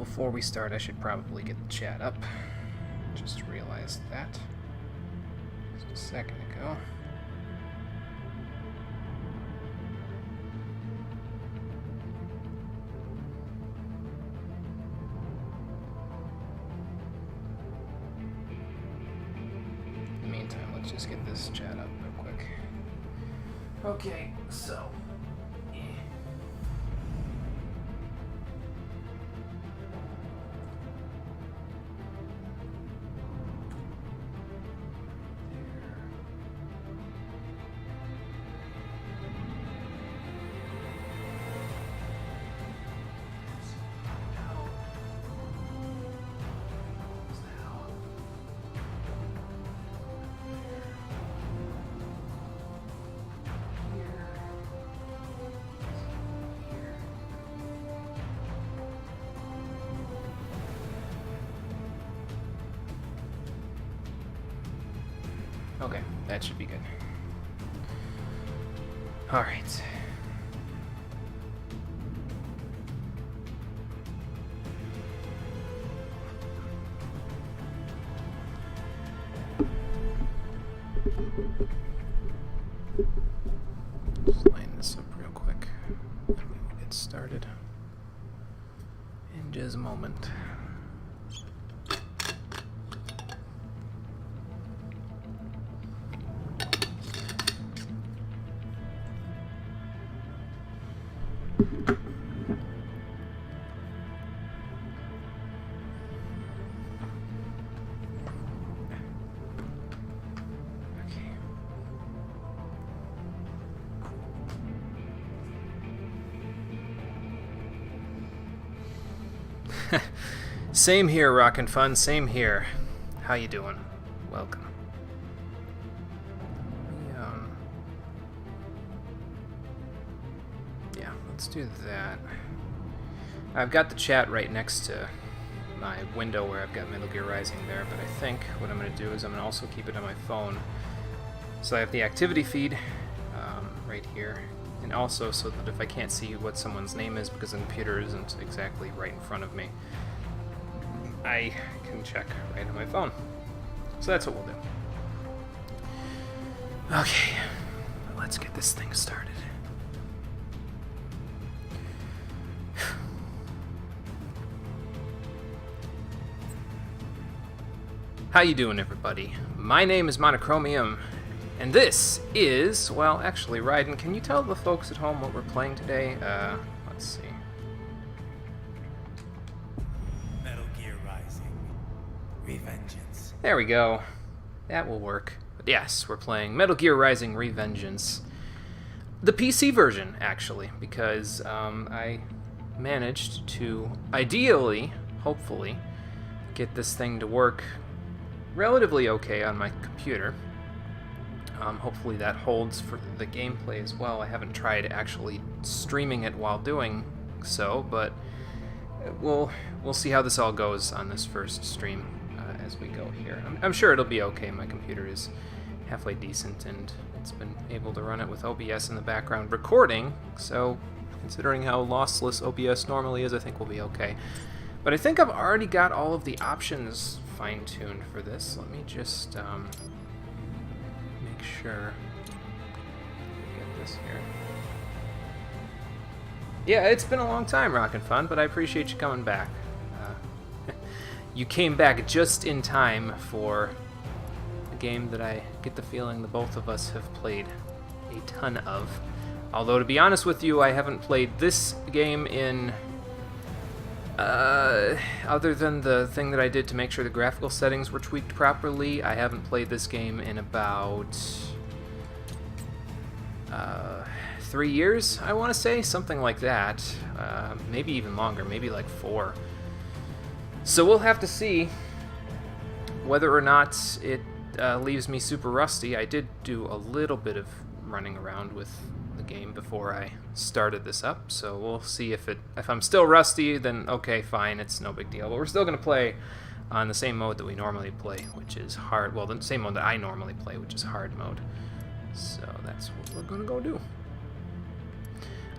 before we start, I should probably get the chat up. Just realized that just a second ago. In the meantime, let's just get this chat up real quick. Okay, so... Okay, that should be good. All right. Just line this up real quick, and we will get started in just a moment. Same here, Rockin' Fun, same here. How you doing? Welcome. Yeah, let's do that. I've got the chat right next to my window where I've got Metal Gear Rising there, but I think what I'm going to do is I'm going to also keep it on my phone. So I have the activity feed right here, and also so that if I can't see what someone's name is because the computer isn't exactly right in front of me, I can check right on my phone. So that's what we'll do. Okay, let's get this thing started. How you doing, everybody? My name is Monochromium, and this is, well, actually, Raiden, can you tell the folks at home what we're playing today? Let's see. Revengeance. There we go. That will work. But yes, we're playing Metal Gear Rising Revengeance. The PC version, actually, because I managed to, ideally, hopefully, get this thing to work relatively okay on my computer. Hopefully that holds for the gameplay as well. I haven't tried actually streaming it while doing so, but we'll see how this all goes on this first stream. As we go here. I'm sure it'll be okay. My computer is halfway decent and it's been able to run it with OBS in the background recording, so considering how lossless OBS normally is, I think we'll be okay. But I think I've already got all of the options fine-tuned for this. Let me just make sure we get this here. Yeah, it's been a long time, Rockin' Fun, but I appreciate you coming back. You came back just in time for a game that I get the feeling the both of us have played a ton of. Although, to be honest with you, I haven't played this game in... other than the thing that I did to make sure the graphical settings were tweaked properly, I haven't played this game in about... 3 years, I want to say? Something like that. Maybe even longer, maybe like 4. So we'll have to see whether or not it leaves me super rusty. I did do a little bit of running around with the game before I started this up, so we'll see if I'm still rusty, then okay, fine, it's no big deal. But we're still going to play on the same mode that we normally play, which is hard. Well, the same mode that I normally play, which is hard mode. So that's what we're going to go do.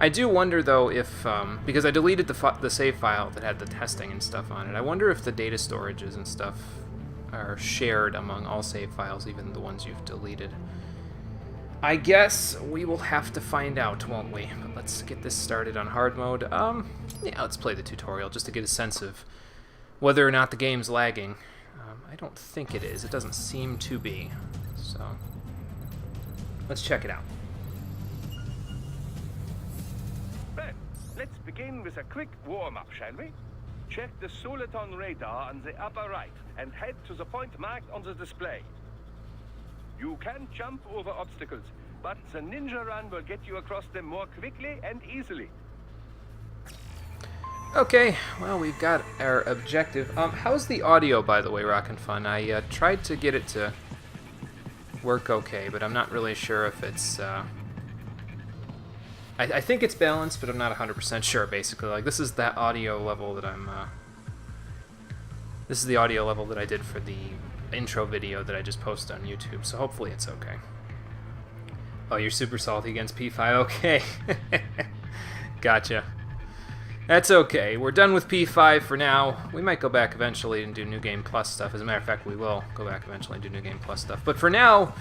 I do wonder, though, if, because I deleted the save file that had the testing and stuff on it, I wonder if the data storages and stuff are shared among all save files, even the ones you've deleted. I guess we will have to find out, won't we? But let's get this started on hard mode. Yeah, let's play the tutorial just to get a sense of whether or not the game's lagging. I don't think it is. It doesn't seem to be. So, let's check it out. Well, let's begin with a quick warm-up, shall we? Check the Soliton radar on the upper right and head to the point marked on the display. You can jump over obstacles, but the ninja run will get you across them more quickly and easily. Okay, well, we've got our objective. How's the audio, by the way, Rockin' Fun? I tried to get it to work okay, but I'm not really sure if it's... I think it's balanced, but I'm not 100% sure, basically. Like, this is that audio level that I'm... This is the audio level that I did for the intro video that I just posted on YouTube, so hopefully it's okay. Oh, you're super salty against P5? Okay. Gotcha. That's okay. We're done with P5 for now. We might go back eventually and do New Game Plus stuff. As a matter of fact, we will go back eventually and do New Game Plus stuff. But for now,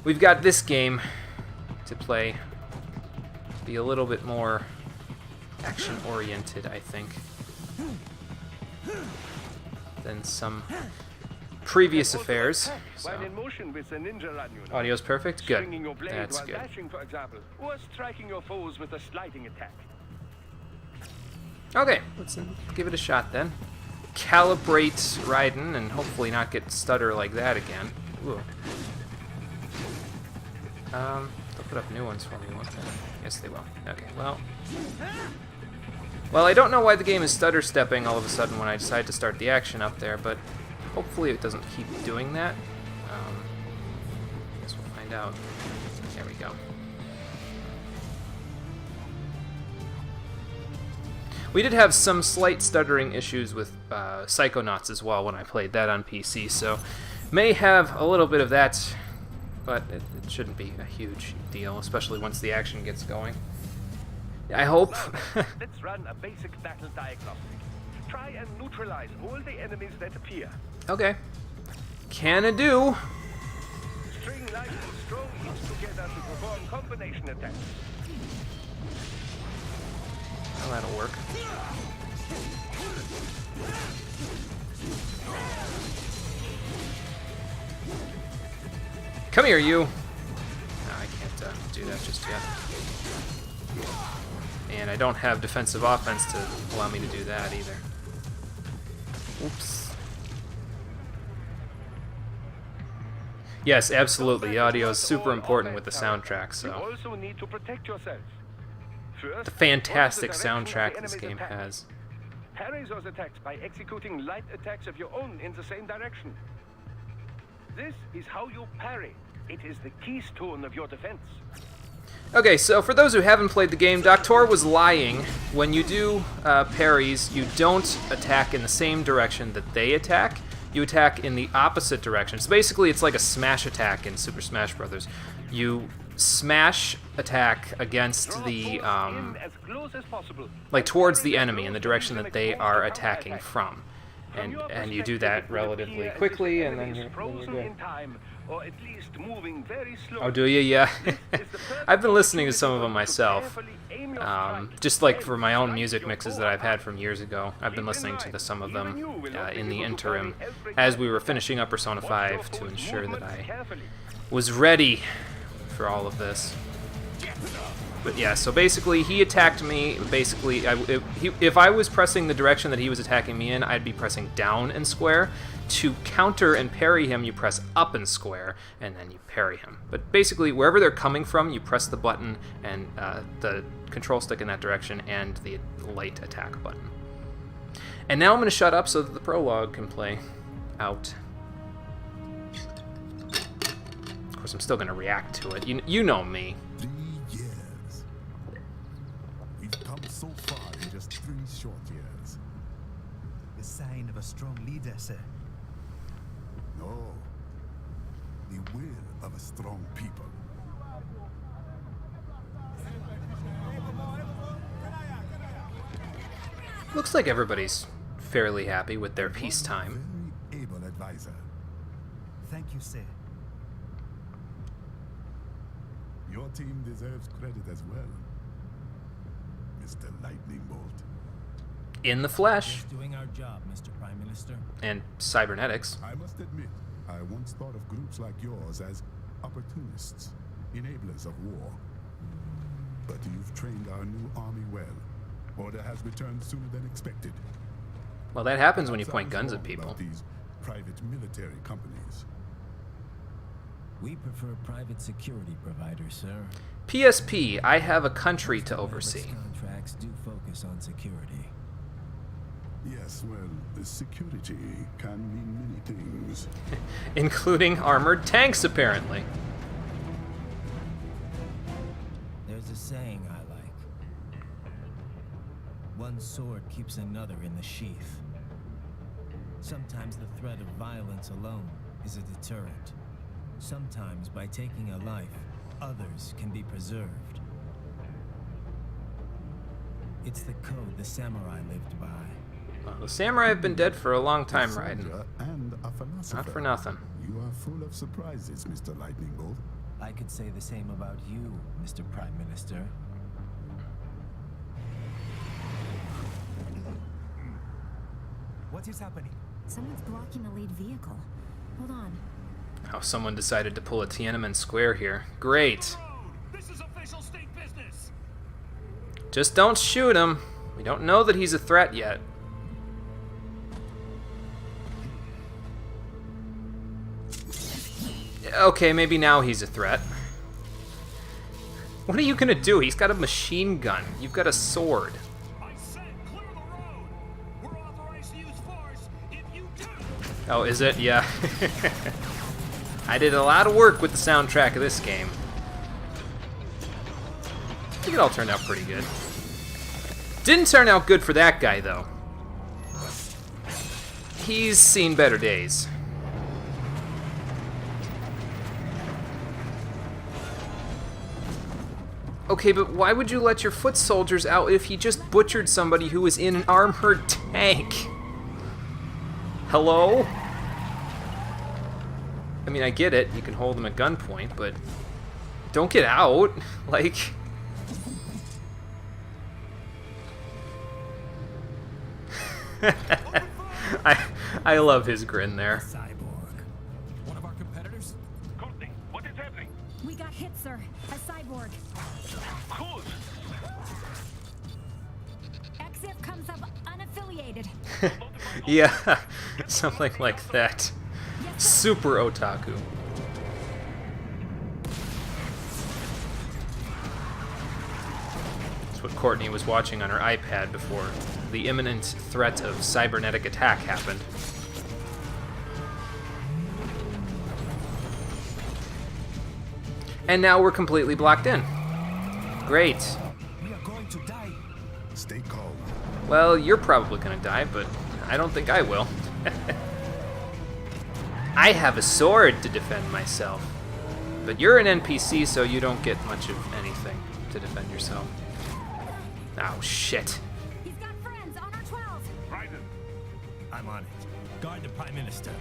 we've got this game to play. Be a little bit more action-oriented, I think, than some previous affairs. So. Audio's perfect? Good. That's good. For example, or striking your foes with a sliding attack. Okay, let's give it a shot then. Calibrate Raiden and hopefully not get stutter like that again. Ooh. They'll put up new ones for me, won't they? Yes, they will. Okay, well... Well, I don't know why the game is stutter-stepping all of a sudden when I decide to start the action up there, but hopefully it doesn't keep doing that. I guess we'll find out. There we go. We did have some slight stuttering issues with Psychonauts as well when I played that on PC, so may have a little bit of that, but it shouldn't be a huge deal, especially once the action gets going. I hope. Let's run a basic battle diagnostic. Try and neutralize all the enemies that appear. Okay. Can do. String light and strong hits together to perform combination attacks. Well, that'll work. Come here, you! No, I can't do that just yet. And I don't have defensive offense to allow me to do that either. Oops. Yes, absolutely. The audio is super important with the soundtrack, so... You also need to protect yourself. First, the fantastic soundtrack this game has. Parry those attacks by executing light attacks of your own in the same direction. This is how you parry. It is the keystone of your defense. Okay, so for those who haven't played the game, Doctor was lying. When you do parries, you don't attack in the same direction that they attack. You attack in the opposite direction. So basically, it's like a smash attack in Super Smash Bros. You smash attack against the, like towards the enemy in the direction that they are attacking from. And you do that relatively quickly, and then you're good. Oh, do you? Yeah. I've been listening to some of them myself. Just like for my own music mixes that I've had from years ago. I've been listening to some of them in the interim as we were finishing up Persona 5 to ensure that I was ready for all of this. But yeah, so basically he attacked me. Basically, if I was pressing the direction that he was attacking me in, I'd be pressing down and square. To counter and parry him, you press up and square, and then you parry him. But basically, wherever they're coming from, you press the button and the control stick in that direction and the light attack button. And now I'm going to shut up so that the prologue can play out. Of course, I'm still going to react to it. You know me. 3 years. We've come so far in just 3 short years. The sign of a strong leader, sir. No. The will of a strong people. Looks like everybody's fairly happy with their peacetime. Very able advisor. Thank you, sir. Your team deserves credit as well, Mr. Lightning Bolt. In the flesh. Just doing our job, Mr. Prime Minister. And cybernetics. I must admit, I once thought of groups like yours as opportunists, enablers of war. But you've trained our new army well. Order has returned sooner than expected. Well, that happens when you Perhaps I point was guns wrong at people. about these private military companies. We prefer private security providers, sir. PSP, I have a country to oversee. Contracts do focus on security. Yes, well, the security can mean many things. Including armored tanks, apparently. There's a saying I like. One sword keeps another in the sheath. Sometimes the threat of violence alone is a deterrent. Sometimes by taking a life, others can be preserved. It's the code the samurai lived by. Well, the samurai have been dead for a long time, A Raiden. soldier and a philosopher. Not for nothing. You are full of surprises, Mr. Lightning Bolt. I could say the same about you, Mr. Prime Minister. What is happening? Someone's blocking the lead vehicle. Hold on. Oh, someone decided to pull a Tiananmen Square here. Great. This is official state business. Just don't shoot him. We don't know that he's a threat yet. Okay, maybe now he's a threat. What are you gonna do? He's got a machine gun. You've got a sword. I said clear the road. We're authorized to use force if you do. Oh, is it? Yeah. I did a lot of work with the soundtrack of this game. I think it all turned out pretty good. Didn't turn out good for that guy, though. He's seen better days. Okay, but why would you let your foot soldiers out if he just butchered somebody who was in an armored tank? Hello? I mean, I get it. You can hold them at gunpoint, but don't get out. Like... I love his grin there. Cyborg. One of our competitors? Courtney, what is happening? We got hit, sir. A cyborg. Cool. Exif comes up unaffiliated. Yeah, something like that. Super otaku. That's what Courtney was watching on her iPad before the imminent threat of cybernetic attack happened. And now we're completely blocked in. Great. We are going to die. Stay calm. Well, you're probably gonna die, but I don't think I will. I have a sword to defend myself. But you're an NPC, so you don't get much of anything to defend yourself. Oh, shit. He's got friends on our 12. Raiden. I'm on it. Guard the Prime Minister.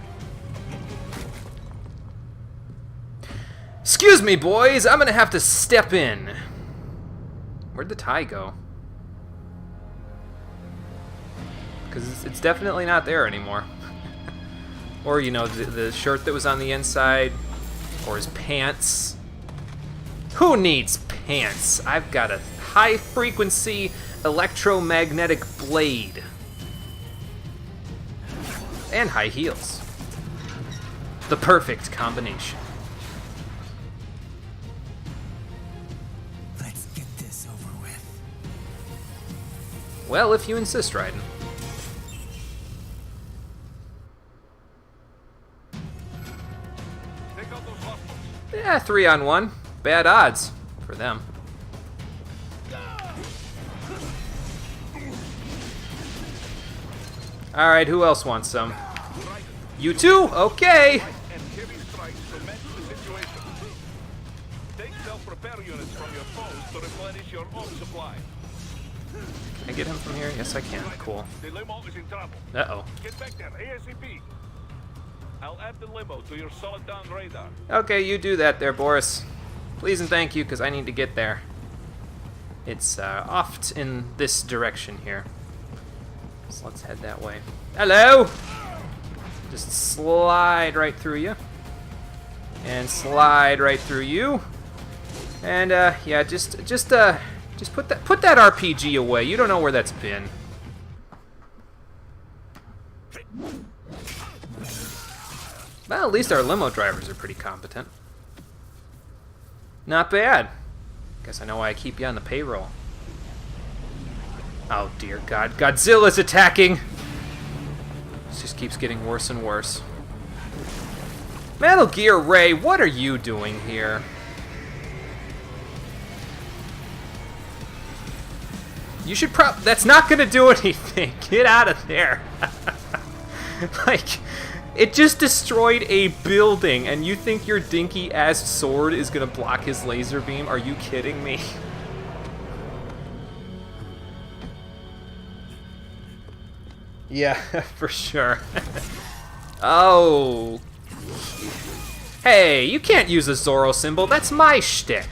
Excuse me, boys, I'm gonna have to step in. Where'd the tie go? Because it's definitely not there anymore. Or, you know, the shirt that was on the inside. Or his pants. Who needs pants? I've got a high-frequency electromagnetic blade. And high heels. The perfect combination. Let's get this over with. Well, if you insist, Raiden. Take out those hostiles. Yeah, 3-on-1. Bad odds for them. Alright, who else wants some? You too? Okay. And heavy strikes to match the situation. Take self-repair units from your foes to replenish your own supply. Can I get him from here? Yes, I can. Cool. The limo is in trouble. Uh-oh. Get back there, ASAP. I'll add the limo to your solid-down radar. Okay, you do that there, Boris. Please and thank you, because I need to get there. It's off in this direction here. So let's head that way. Hello! Just slide right through you. And slide right through you. And yeah, just put that RPG away. You don't know where that's been. Well, at least our limo drivers are pretty competent. Not bad. Guess I know why I keep you on the payroll. Oh dear God, Godzilla's attacking! This just keeps getting worse and worse. Metal Gear Ray, what are you doing here? You should that's not gonna do anything. Get out of there. Like, it just destroyed a building, and you think your dinky-ass sword is gonna block his laser beam? Are you kidding me? Yeah, for sure. Oh. Hey, you can't use a Zorro symbol. That's my shtick.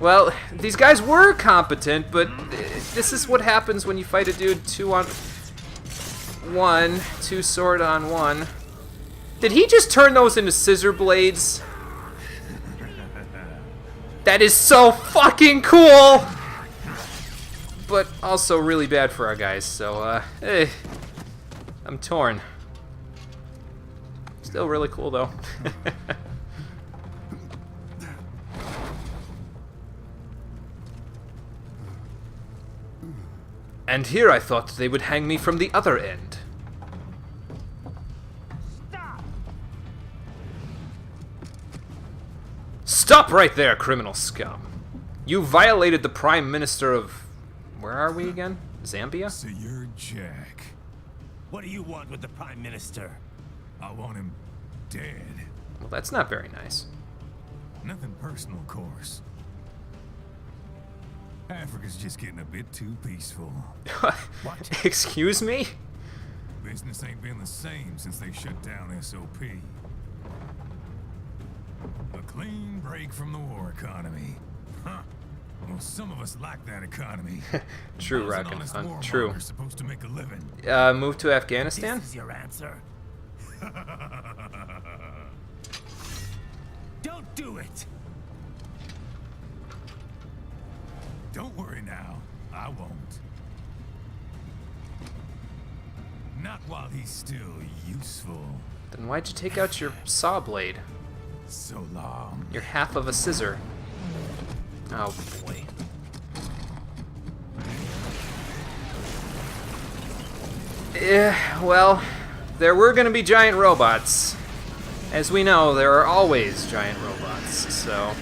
Well, these guys were competent, but this is what happens when you fight a dude 2-on-1, 2 sword on 1. Did he just turn those into scissor blades? That is so fucking cool! But also really bad for our guys, so, I'm torn. Still really cool, though. And here I thought they would hang me from the other end. Stop right there, criminal scum. You violated the Prime Minister of... Where are we again? Zambia? So you're Jack. What do you want with the Prime Minister? I want him dead. Well, that's not very nice. Nothing personal, of course. Africa's just getting a bit too peaceful. What? Excuse me? Business ain't been the same since they shut down SOP. A clean break from the war economy. Huh. Well, some of us like that economy. True, How's an Rockin' honest Hunt. warmonger True. supposed to make a living? Move to Afghanistan? This is your answer? Don't do it! Don't worry now. I won't. Not while he's still useful. Then why'd you take out your saw blade? So long. You're half of a scissor. Oh boy. Well, there were gonna be giant robots. As we know, there are always giant robots, so...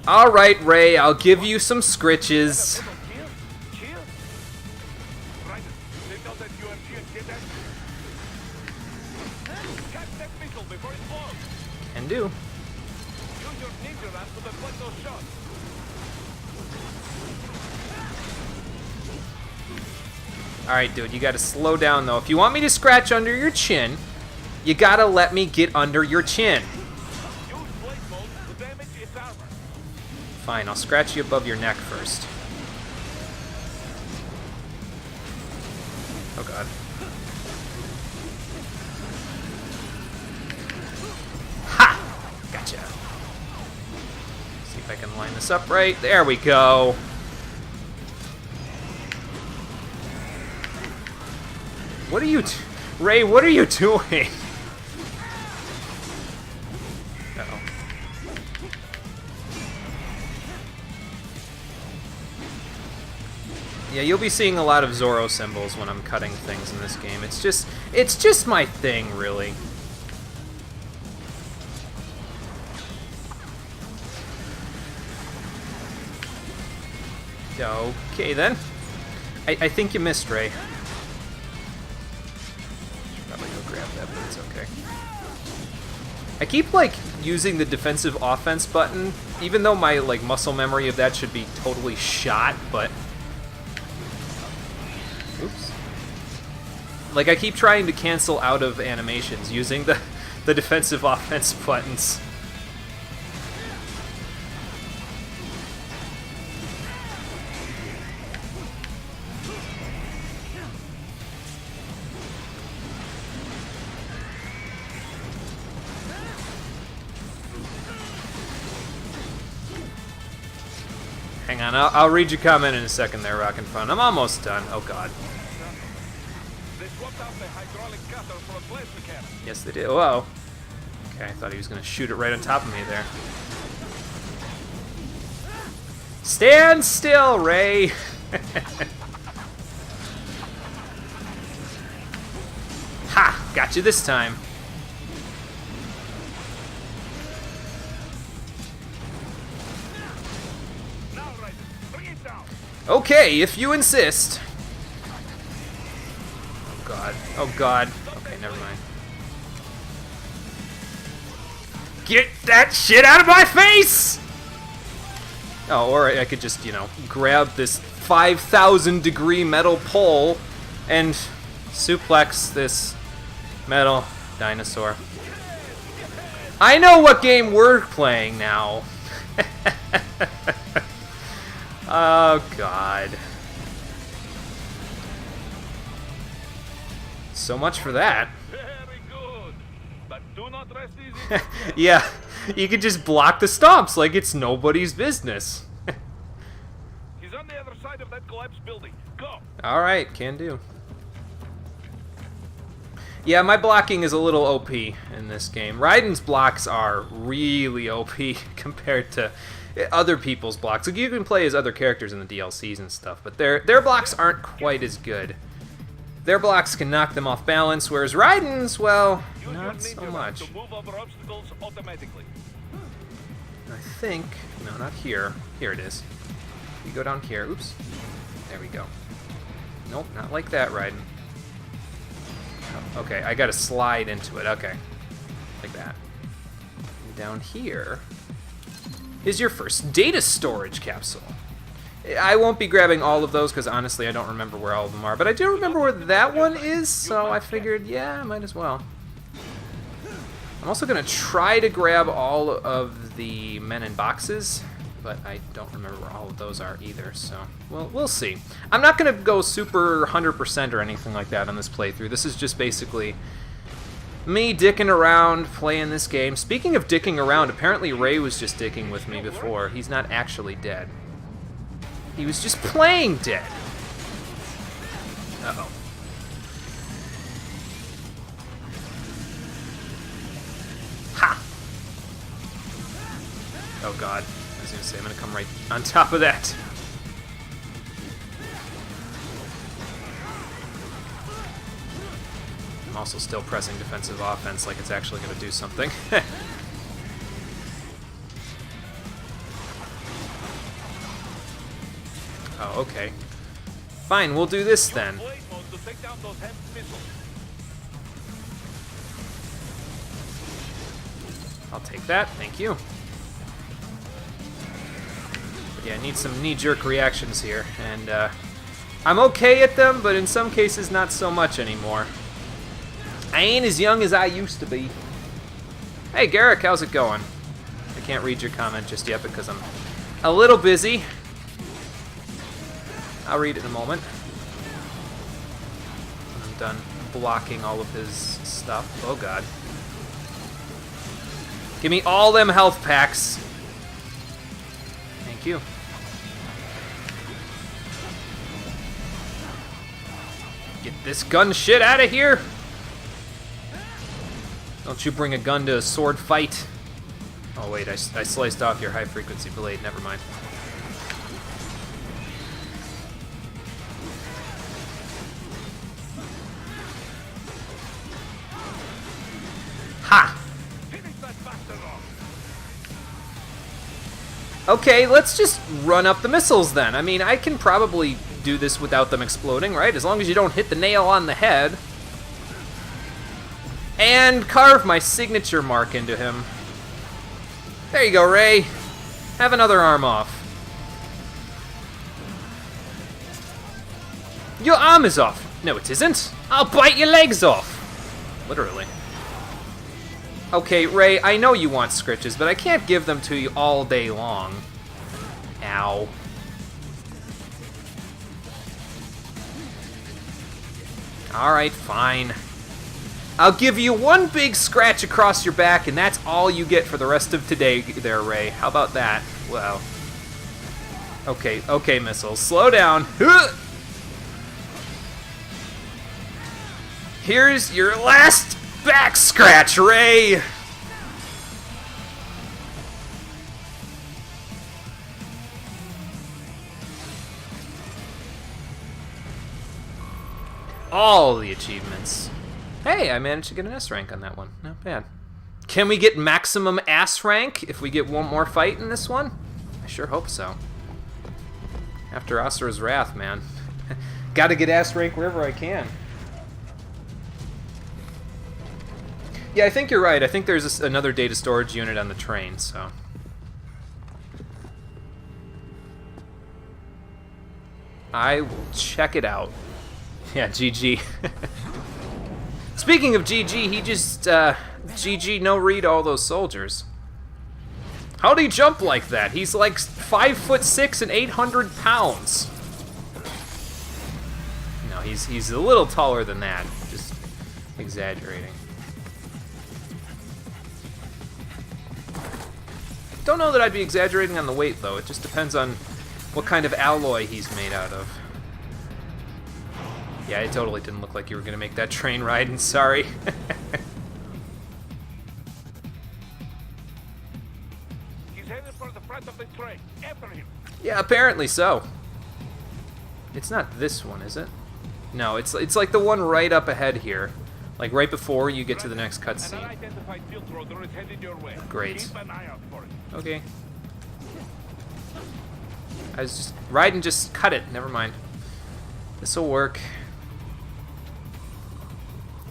Alright, Ray, I'll give you some scritches. Here? Right. They know that you are here. Get that? Catch that missile before it blows. Can do. Use your ninja rap to deflect those shots. Alright, dude, you gotta slow down, though. If you want me to scratch under your chin, you gotta let me get under your chin. Use blade mode to damage its armor. Fine, I'll scratch you above your neck first. Oh god. Ha! Gotcha. See if I can line this up right. There we go. What are you... Ray, what are you doing? Uh-oh. Yeah, you'll be seeing a lot of Zorro symbols when I'm cutting things in this game. It's just my thing, really. Okay, then. I think you missed, Ray. Probably go grab that, but it's okay. I keep, like, using the defensive offense button even though my like muscle memory of that should be totally shot, but oops. Like I keep trying to cancel out of animations using the defensive offense buttons. Hang on, I'll read your comment in a second there, Rockin' Fun. I'm almost done. Oh god. They swapped out the hydraulic cutter for a plasma cannon. Yes, they did. Whoa. Okay, I thought he was going to shoot it right on top of me there. Stand still, Ray! Ha! Got you this time. Now, Raiden, bring it down. Okay, if you insist. Oh god. Oh god. Okay, never mind. Get that shit out of my face! Oh, or I could just, you know, grab this 5,000 degree metal pole and suplex this metal dinosaur. I know what game we're playing now. Oh, God. So much for that. Very good. But do not rest easy. Yeah, you could just block the stomps like it's nobody's business. He's on the other side of that collapsed building. Go. Alright, can do. Yeah, my blocking is a little OP in this game. Raiden's blocks are really OP compared to other people's blocks. Like, you can play as other characters in the DLCs and stuff, but their blocks aren't quite as good. Their blocks can knock them off balance, whereas Raiden's, well, Use your not ninja so knife much. to move over obstacles automatically. I think, no, not here. Here it is. We go down here. Oops. There we go. Nope, not like that, Raiden. Oh, okay, I gotta slide into it. Okay. Like that. And down here is your first data storage capsule. I won't be grabbing all of those because honestly I don't remember where all of them are, but I do remember where that one is, so I figured, yeah, I might as well. I'm also going to try to grab all of the men in boxes, but I don't remember where all of those are either, so we'll see. I'm not going to go super 100% or anything like that on this playthrough. This is just basically me dicking around playing this game. Speaking of dicking around, apparently Ray was just dicking with me before. He's not actually dead. He was just playing dead. Uh-oh. Ha! Oh god. I was gonna say, I'm gonna come right on top of that. I'm also still pressing defensive offense like it's actually gonna do something. Oh, okay. Fine, we'll do this then. Blade mode to take down those heavy missiles. I'll take that, thank you. But yeah, I need some knee-jerk reactions here, and I'm okay at them, but in some cases not so much anymore. I ain't as young as I used to be. Hey Garrick, how's it going? I can't read your comment just yet because I'm a little busy. I'll read it in a moment. When I'm done blocking all of his stuff. Oh god. Give me all them health packs. Thank you. Get this gun shit out of here. Don't you bring a gun to a sword fight. Oh wait, I sliced off your high frequency blade. Never mind. Ha! Okay, let's just run up the missiles then. I mean, I can probably do this without them exploding, right? As long as you don't hit the nail on the head. And carve my signature mark into him. There you go, Ray. Have another arm off. Your arm is off. No, it isn't. I'll bite your legs off. Literally. Okay, Ray, I know you want scritches, but I can't give them to you all day long. Ow. Alright, fine. I'll give you one big scratch across your back, and that's all you get for the rest of today there, Ray. How about that? Well. Okay, missiles. Slow down. Here's your last back scratch, Ray! All the achievements. Hey, I managed to get an S rank on that one. Not bad. Can we get maximum ass rank if we get one more fight in this one? I sure hope so. After Asura's Wrath, man. Gotta get ass rank wherever I can. Yeah, I think you're right. I think there's another data storage unit on the train, so... I will check it out. Yeah, GG. Speaking of GG, he just, GG no-read all those soldiers. How'd he jump like that? He's like 5'6" and 800 pounds. No, he's a little taller than that. Just exaggerating. Don't know that I'd be exaggerating on the weight, though. It just depends on what kind of alloy he's made out of. Yeah, it totally didn't look like you were going to make that train ride, and sorry. He's headed for the front of the train. After him. Yeah, apparently so. It's not this one, is it? No, it's like the one right up ahead here. Like right before you get to the next An cutscene. unidentified field roader is headed your way. Great. Keep an eye out for it. Okay. I was just riding, just cut it. Never mind. This'll work.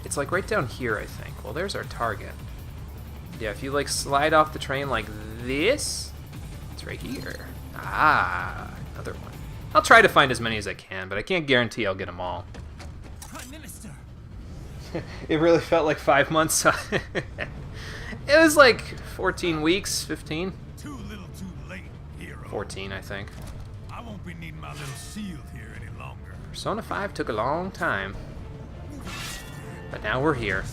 It's like right down here, I think. Well, there's our target. Yeah, if you like slide off the train like this, it's right here. Ah, another one. I'll try to find as many as I can, but I can't guarantee I'll get them all. Prime Minister. It really felt like 5 months. It was like 14 weeks, 15? Too little too late, hero. 14, I think. I won't be needing my little shield here any longer. Persona 5 took a long time. But now we're here.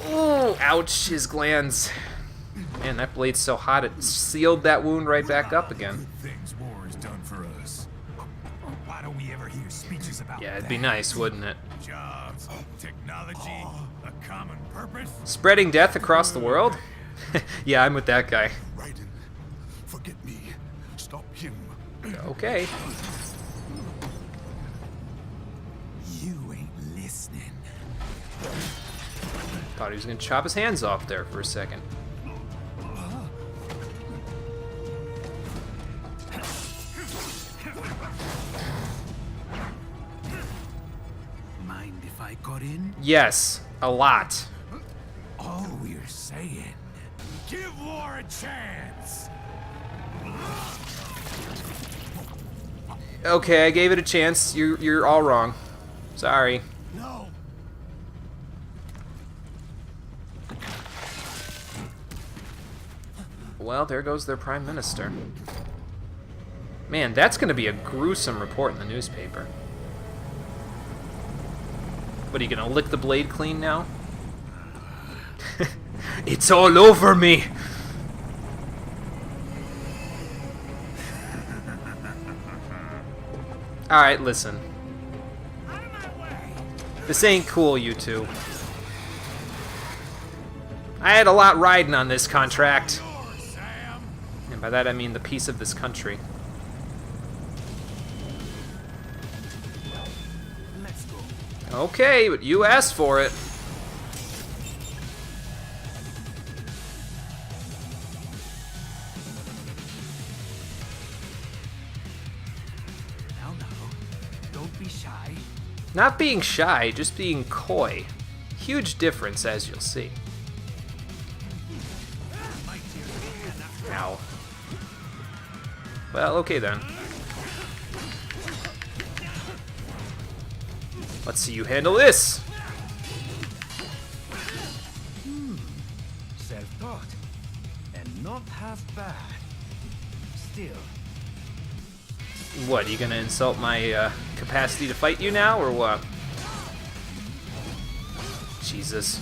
Oh, ouch, his glands. Man, that blade's so hot it sealed that wound right back up again. Good things war has done for us. Why don't we ever hear speeches about Yeah, it'd be that? nice, wouldn't it? Jobs, technology, a common purpose. Spreading death across the world? Yeah, I'm with that guy. Raiden, forget me. Stop him. Okay. You ain't listening. Thought he was gonna chop his hands off there for a second. Mind if I got in? Yes, a lot. All we're saying. Give war a chance. Okay, I gave it a chance. You're all wrong. Sorry. No. Well, there goes their prime minister. Man, that's gonna be a gruesome report in the newspaper. What, are you gonna lick the blade clean now? It's all over me! Alright, listen. This ain't cool, you two. I had a lot riding on this contract. And by that I mean the peace of this country. Let's go. Okay, but you asked for it. Now, don't be shy. Not being shy, just being coy. Huge difference, as you'll see. Ow. Well, okay then. Let's see you handle this! Self-taught. And not half bad. Still. What, you gonna insult my capacity to fight you now, or what? Jesus.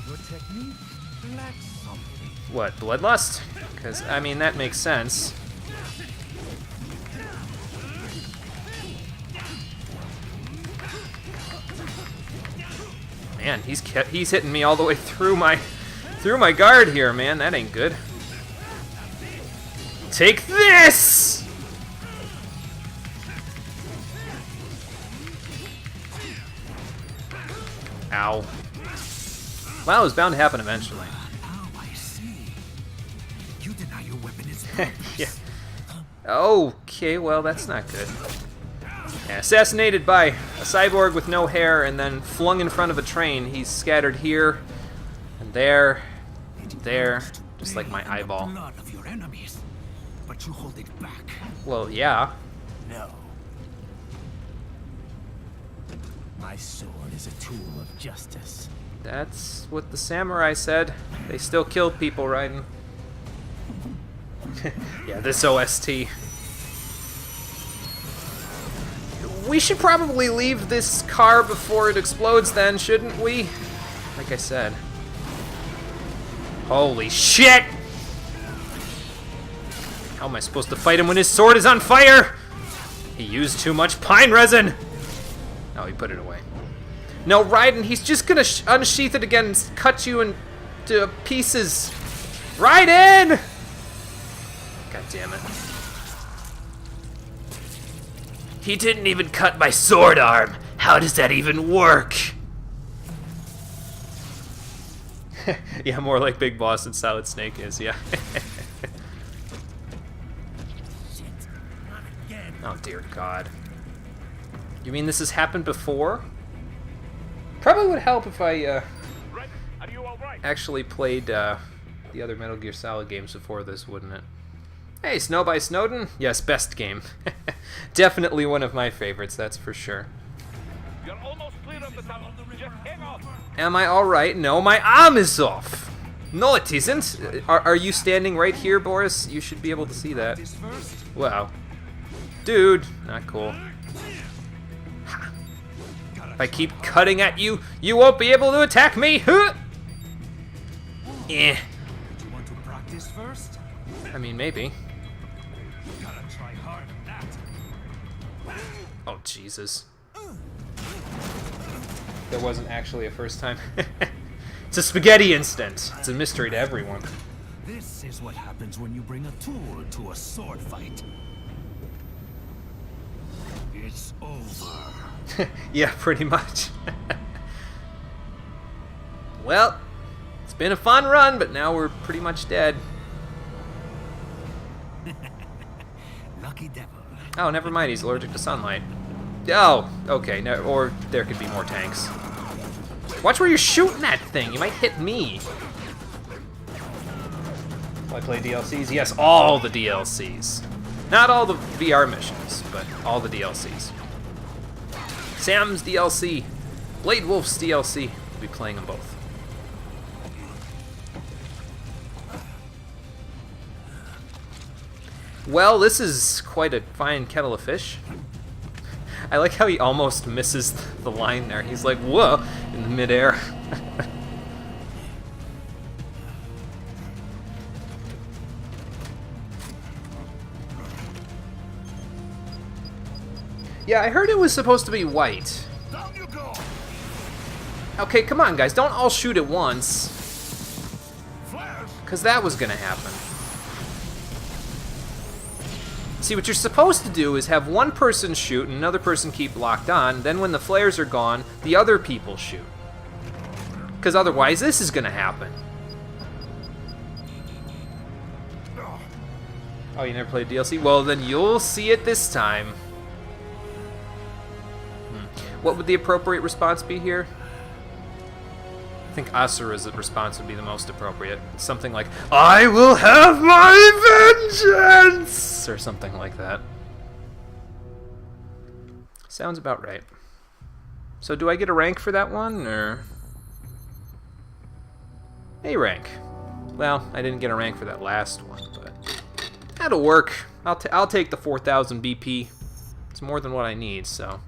Your technique lacks something. What, bloodlust? Because, I mean, that makes sense. Man, he's hitting me all the way through my guard here, man. That ain't good. Take this! Ow. Well, it was bound to happen eventually. Now I see. You deny your weapon is Yeah. Okay, well, that's not good. Yeah, assassinated by a cyborg with no hair and then flung in front of a train. He's scattered here and there, just like my eyeball. blood of your enemies, but you hold it back. Well, yeah. No. My sword is a tool of justice. That's what the samurai said. They still killed people, Raiden. Yeah, this OST. We should probably leave this car before it explodes then, shouldn't we? Like I said. Holy shit! How am I supposed to fight him when his sword is on fire? He used too much pine resin! Oh, he put it away. No, Raiden, he's just gonna unsheath it again and cut you into pieces. Raiden! God damn it. He didn't even cut my sword arm. How does that even work? Yeah, more like Big Boss than Solid Snake is, yeah. Oh, dear God. You mean this has happened before? Probably would help if I Red, are you all right? actually played the other Metal Gear Solid games before this, wouldn't it? Hey, Snow by Snowden? Yes, best game. Definitely one of my favorites, that's for sure. You're almost clear of the tunnel. Just hang on. Am I alright? No, my arm is off! No, it isn't! Are you standing right here, Boris? You should be able to see that. This first? Wow. Dude, not cool. If I keep cutting at you, you won't be able to attack me! Huh? Eh. Do you want to practice first? I mean, maybe. Gotta try hard at that. Oh, Jesus. There wasn't actually a first time. It's a spaghetti instant. It's a mystery to everyone. This is what happens when you bring a tool to a sword fight. It's over. Yeah, pretty much. Well, it's been a fun run, but now we're pretty much dead. Lucky devil. Oh, never mind, he's allergic to sunlight. Oh, okay, no, or there could be more tanks. Watch where you're shooting that thing, you might hit me. Will I play DLCs? Yes, all the DLCs. Not all the VR missions, but all the DLCs. Sam's DLC, Blade Wolf's DLC, we'll be playing them both. Well, this is quite a fine kettle of fish. I like how he almost misses the line there. He's like, whoa, in midair. Yeah, I heard it was supposed to be white. Down you go. Okay, come on, guys. Don't all shoot at once. Flash. Because that was going to happen. See, what you're supposed to do is have one person shoot and another person keep locked on. Then when the flares are gone, the other people shoot. Because otherwise, this is going to happen. Oh, you never played DLC? Well, then you'll see it this time. What would the appropriate response be here? I think Asura's response would be the most appropriate. Something like, I will have my vengeance! Or something like that. Sounds about right. So do I get a rank for that one, or... A rank. Well, I didn't get a rank for that last one, but... That'll work. I'll take the 4,000 BP. It's more than what I need, so...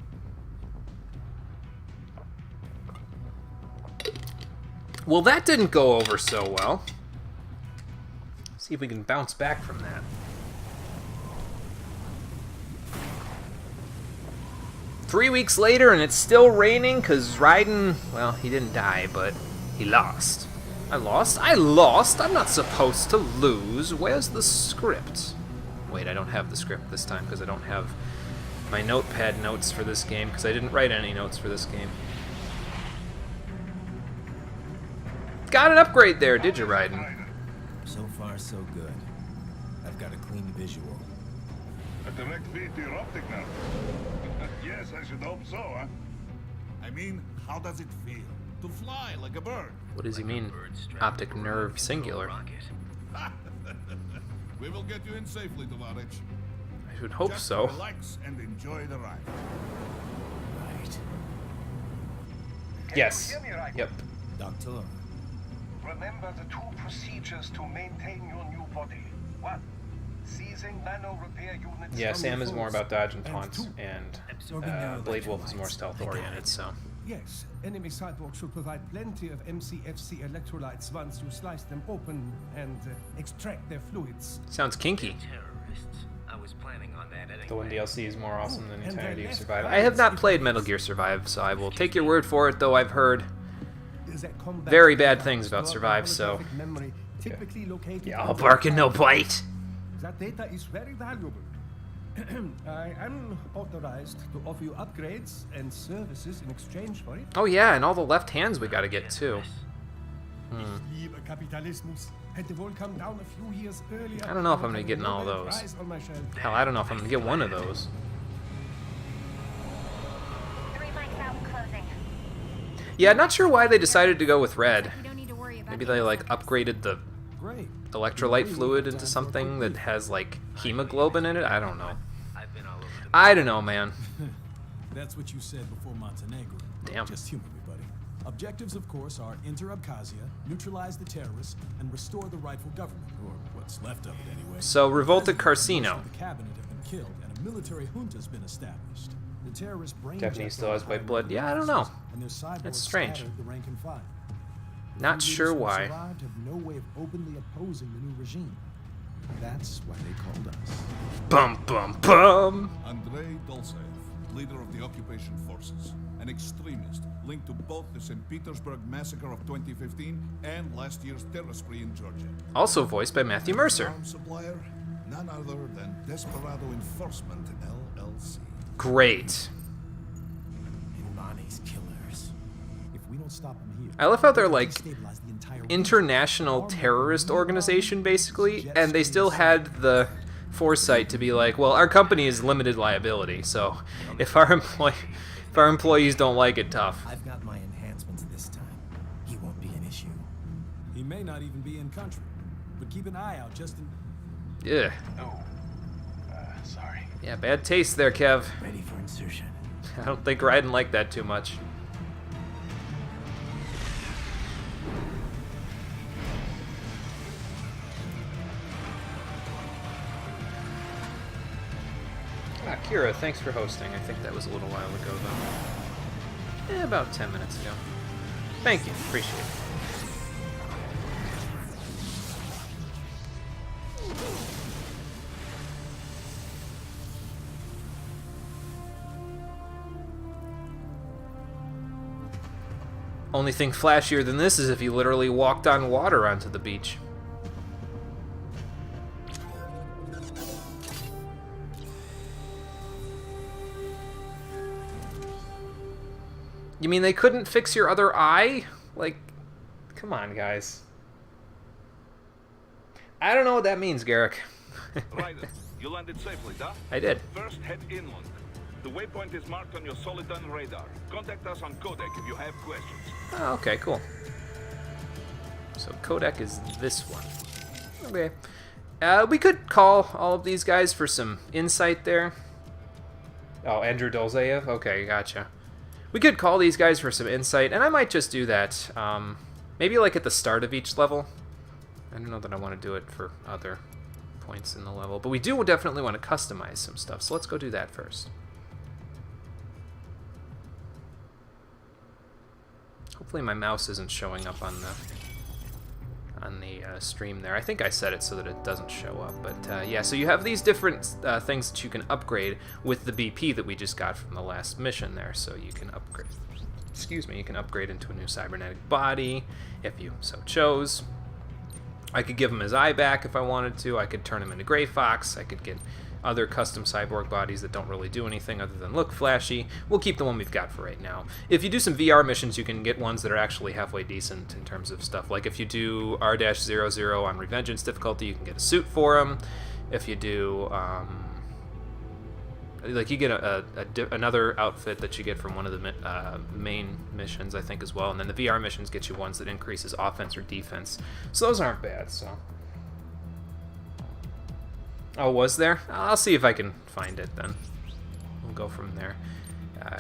Well, that didn't go over so well. See if we can bounce back from that. Three weeks later, and it's still raining, because Raiden, well, he didn't die, but he lost. I lost? I lost? I'm not supposed to lose. Where's the script? Wait, I don't have the script this time, because I don't have my notepad notes for this game, because I didn't write any notes for this game. Got an upgrade there, did you, Raiden? So far, so good. I've got a clean visual. A direct feed to your optic now. Yes, I should hope so, huh? I mean, how does it feel to fly like a bird? What does he mean? Optic nerve singular. We will get you in safely, Tovarich. I would hope Just so. relax and enjoy the ride. Right. Yes. Can you hear me, Raiden? Yep. Doctor. Remember the two procedures to maintain your new body. 1. Seizing nano repair units. Yeah, from Sam the is more force. about dodge and And taunts, two. and Blade Wolf is more stealth oriented, so. Yes, enemy cyborgs should provide plenty of MCFC electrolytes once you slice them open and extract their fluids. Sounds kinky. Terrorists. I was planning on that anyway. The one DLC is more awesome than the and entirety their of left Survive. I eyes have not is played the Metal Gear Survive, so I will take your word for it, though I've heard That combat very bad data things about stored Survive, in so... holographic memory, typically located Yeah, in I'll the bark and no cloud. bite. That data is very valuable. I am authorized to offer you upgrades and services in exchange for it. Oh yeah, and all the left hands we gotta get, too. Lieber Kapitalismus hätte wohl come down a few years earlier. I don't know if I'm gonna get in all Nobel those. Prize on my shelf. Hell, I don't know if I'm gonna get one of those. 3 mics out and closing. Yeah, not sure why they decided to go with red. You don't need to worry about Maybe they, like, upgraded the Great. electrolyte fluid into something that has, like, hemoglobin in it? I don't know. I've been all over the I don't know, man. That's what you said before Montenegro. Damn. Just humor me, buddy. Objectives, of course, are enter Abkhazia, neutralize the terrorists, and restore the rightful government, or what's left of it anyway. So, revolted The president Carcino. and most of The cabinet have been killed, and a military junta's been established. The terrorist brain Japanese still has white blood. Yeah, I don't know. And their cyborgs That's strange. scattered the rank and file. The Not few sure leaders who why. survived have no way of openly opposing the new regime. That's why they called us. Bum bum bum! Andrei Dolcev, leader of the occupation forces, an extremist linked to both the St. Petersburg massacre of 2015 and last year's terror spree in Georgia. Also voiced by Matthew Mercer. Arms supplier, none other than Desperado Enforcement LLC. Great. Bonnie's killers. If we don't stop them here, I love how they're we can like destabilize the entire region. international terrorist organization, basically, and they still had the foresight to be like, well, our company is limited liability, so if our employees don't like it, tough. I've got my enhancements this time. He won't be an issue. He may not even be in country, but keep an eye out just in... Yeah. Sorry. Yeah, bad taste there, Kev. Ready for insertion. I don't think Raiden liked that too much. Ah, Kira, thanks for hosting. I think that was a little while ago, though. About 10 minutes ago. Thank you. Appreciate it. Only thing flashier than this is if you literally walked on water onto the beach. You mean they couldn't fix your other eye? Like, come on, guys. I don't know what that means, Garrick. Raiden, you landed safely, huh? I did. First, head inland. The waypoint is marked on your Soliton radar. Contact us on Codec if you have questions. Oh, okay, cool. So Codec is this one. Okay. We could call all of these guys for some insight there. Oh, Andrew Dolzaev? Okay, gotcha. We could call these guys for some insight, and I might just do that. Maybe like at the start of each level. I don't know that I want to do it for other points in the level, but we do definitely want to customize some stuff, so let's go do that first. Hopefully my mouse isn't showing up on the stream there. I think I set it so that it doesn't show up, but yeah, so you have these different things that you can upgrade with the BP that we just got from the last mission there. So you can upgrade, excuse me, you can upgrade into a new cybernetic body if you so chose. I could give him his eye back if I wanted to. I could turn him into Gray Fox. I could get other custom cyborg bodies that don't really do anything other than look flashy. We'll keep the one we've got for right now. If you do some VR missions, you can get ones that are actually halfway decent in terms of stuff. Like if you do R-00 on Revengeance difficulty, you can get a suit for him. If you do, like you get another outfit that you get from one of the main missions, I think, as well. And then the VR missions get you ones that increases offense or defense. So those aren't bad, so... Oh, was there? I'll see if I can find it then. We'll go from there.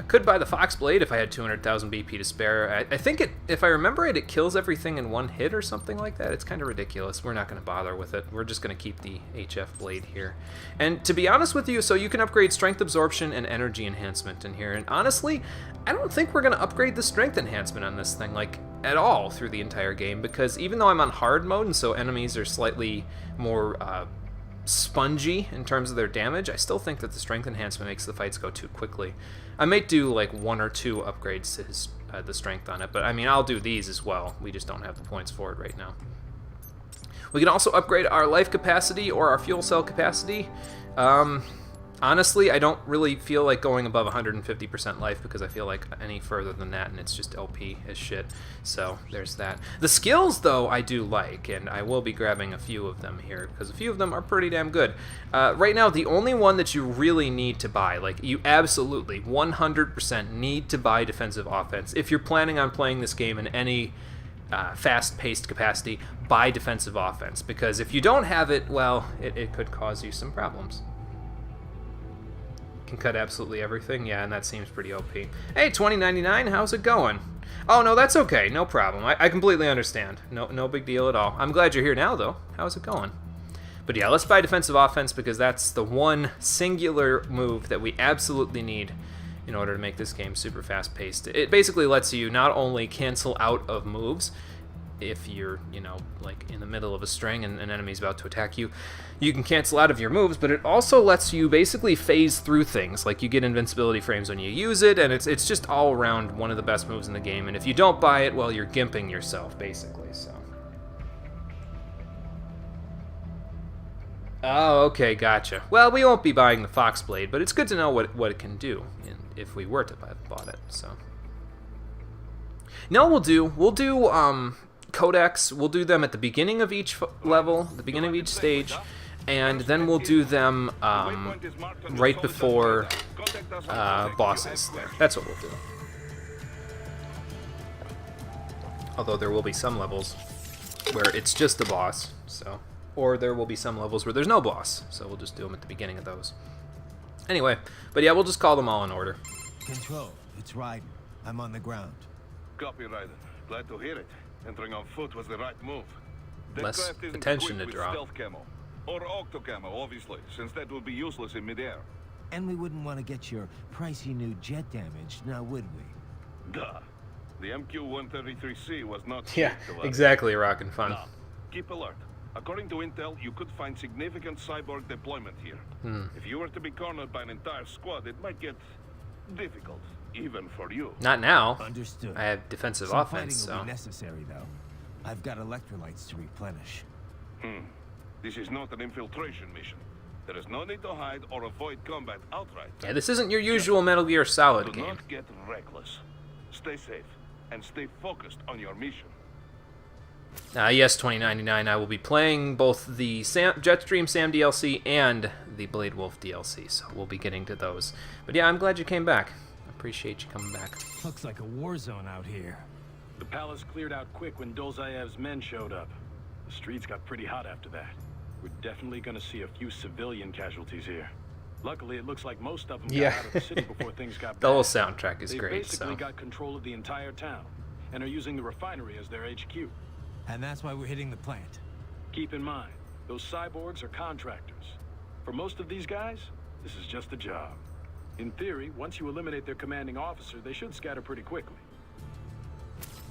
Could buy the Fox Blade if I had 200,000 BP to spare. I think if I remember it kills everything in one hit or something like that. It's kind of ridiculous. We're not going to bother with it. We're just going to keep the HF Blade here. And to be honest with you, so you can upgrade Strength Absorption and Energy Enhancement in here. And honestly, I don't think we're going to upgrade the Strength Enhancement on this thing, like, at all through the entire game. Because even though I'm on hard mode, and so enemies are slightly more... spongy in terms of their damage, I still think that the strength enhancement makes the fights go too quickly. I might do like 1 or 2 upgrades to his the strength on it, but I mean I'll do these as well. We just don't have the points for it right now. We can also upgrade our life capacity or our fuel cell capacity. Honestly, I don't really feel like going above 150% life because I feel like any further than that and it's just OP as shit. So there's that. The skills, though, I do like, and I will be grabbing a few of them here because a few of them are pretty damn good. Right now, the only one that you really need to buy, like you absolutely 100% need to buy defensive offense. If you're planning on playing this game in any fast-paced capacity, buy defensive offense because if you don't have it, well, it could cause you some problems. Can cut absolutely everything, yeah, and that seems pretty OP. Hey, 2099, how's it going? Oh, no, that's okay, no problem. I completely understand. No big deal at all. I'm glad you're here now, though. How's it going? But yeah, let's buy defensive offense because that's the one singular move that we absolutely need in order to make this game super fast-paced. It basically lets you not only cancel out of moves if you're, you know, like in the middle of a string and an enemy's about to attack you, you can cancel out of your moves, but it also lets you basically phase through things. Like you get invincibility frames when you use it, and it's just all around one of the best moves in the game, and if you don't buy it, well, you're gimping yourself, basically, so. Oh, okay, gotcha. Well, we won't be buying the Fox Blade, but it's good to know what it can do if we were to bought it, so. No, we'll do codecs. We'll do them at the beginning of each level, the beginning of each stage, and then we'll do them right before bosses there. That's what we'll do. Although there will be some levels where it's just the boss, so, or there will be some levels where there's no boss, so we'll just do them at the beginning of those. Anyway, but yeah, we'll just call them all in order. Control, it's Raiden. I'm on the ground. Copy, Raiden. Glad to hear it. Entering on foot was the right move. That Less craft isn't attention to equipped with draw. Stealth camo. Or octo camo, obviously, since that would be useless in midair. And we wouldn't want to get your pricey new jet damaged, now would we? Duh. The MQ-133C was not Yeah, cheap to us. exactly, rockin' fun. Now, keep alert. According to intel, you could find significant cyborg deployment here. If you were to be cornered by an entire squad, it might get difficult, even for you. Not now. Understood. I have defensive Some offense, fighting will so. be necessary, though. I've got electrolytes to replenish. This is not an infiltration mission. There is no need to hide or avoid combat outright. Yeah, this isn't your usual Metal Gear Solid Do game. not get reckless. Stay safe and stay focused on your mission. Yes, 2099, I will be playing both the Jetstream Sam DLC and the Blade Wolf DLC, so we'll be getting to those. But yeah, I'm glad you came back. I appreciate you coming back. Looks like a war zone out here. The palace cleared out quick when Dolzayev's men showed up. The streets got pretty hot after that. We're definitely gonna see a few civilian casualties here. Luckily, it looks like most of them got out of the city before things got bad. The whole soundtrack is They great, basically so... got control of the entire town and are using the refinery as their HQ. And that's why we're hitting the plant. Keep in mind, those cyborgs are contractors. For most of these guys, this is just a job. In theory, once you eliminate their commanding officer, they should scatter pretty quickly.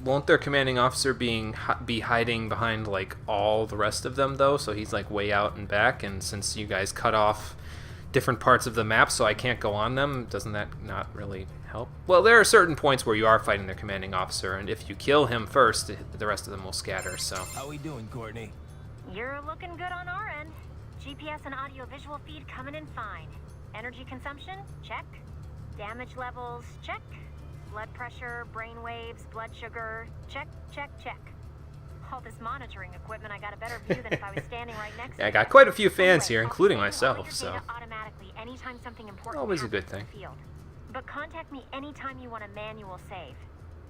Won't their commanding officer be hiding behind, like, all the rest of them, though? So he's, like, way out and back, and since you guys cut off different parts of the map so I can't go on them, doesn't that not really help? Well, there are certain points where you are fighting their commanding officer, and if you kill him first, the rest of them will scatter, so... How we doing, Courtney? You're looking good on our end. GPS and audio-visual feed coming in fine. Energy consumption? Check. Damage levels? Check. Blood pressure, brain waves, blood sugar? Check, check, check. All this monitoring equipment, I got a better view than if I was standing right next to Yeah, I you. got quite a few fans Anyway, here, I'll including save all myself, your so... data automatically anytime something important Always a happens good thing. in the field. But contact me anytime you want a manual save.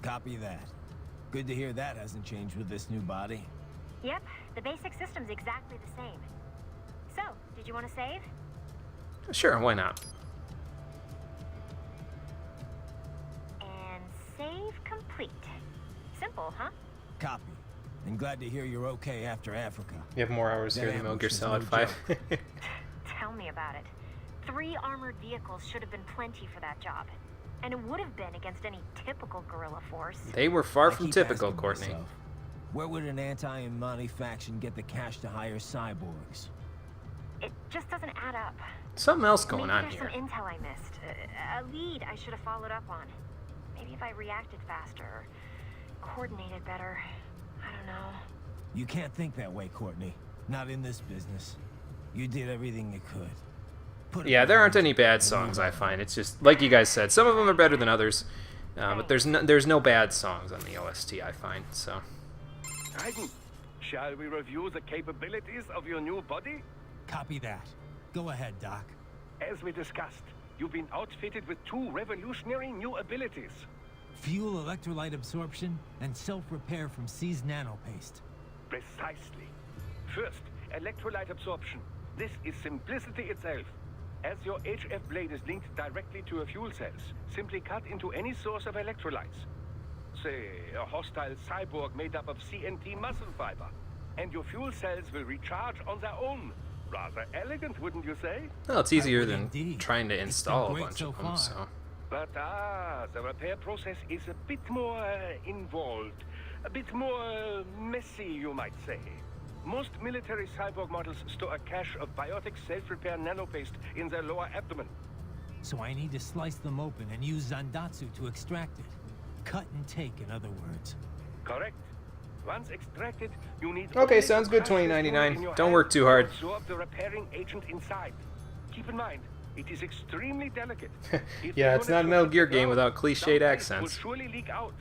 Copy that. Good to hear that hasn't changed with this new body. Yep, the basic system's exactly the same. So, did you want to save? Sure, why not? And save complete. Simple, huh? Copy. And glad to hear you're okay after Africa. You have more hours here than Metal Gear Solid 5. Tell me about it. 3 armored vehicles should have been plenty for that job. And it would have been against any typical guerrilla force. They were far I from keep typical, asking Courtney. myself, where would an anti-Imani faction get the cash to hire cyborgs? It just doesn't add up. Something else going Maybe on there's here. some intel I missed. A lead I should have followed up on. Maybe if I reacted faster or coordinated better. I don't know. You can't think that way, Courtney. Not in this business. You did everything you could. Put it Yeah, there aren't behind any you bad and songs, move I on. find. It's just, like you guys said, some of them are better than others. But there's no bad songs on the OST, I find, so... Raiden, shall we review the capabilities of your new body? Copy that. Go ahead, Doc. As we discussed, you've been outfitted with 2 revolutionary new abilities. Fuel electrolyte absorption and self-repair from seized nanopaste. Precisely. First, electrolyte absorption. This is simplicity itself. As your HF blade is linked directly to your fuel cells, simply cut into any source of electrolytes. Say, a hostile cyborg made up of CNT muscle fiber. And your fuel cells will recharge on their own. Rather elegant, wouldn't you say? Well, it's easier would than indeed. trying to It's been install a great bunch so of them, far. so... But the repair process is a bit more involved. A bit more messy, you might say. Most military cyborg models store a cache of biotic self-repair nanopaste in their lower abdomen. So I need to slice them open and use Zandatsu to extract it. Cut and take, in other words. Correct. Once extracted, you need... Okay, only sounds to good, crush this $20.99. fluid in your Don't hand work too to hard. absorb the repairing agent inside. Keep in mind, it is extremely delicate. If Yeah, the it's not a unit Metal hits Gear the game ground, without cliched some waste accents. will surely leak out.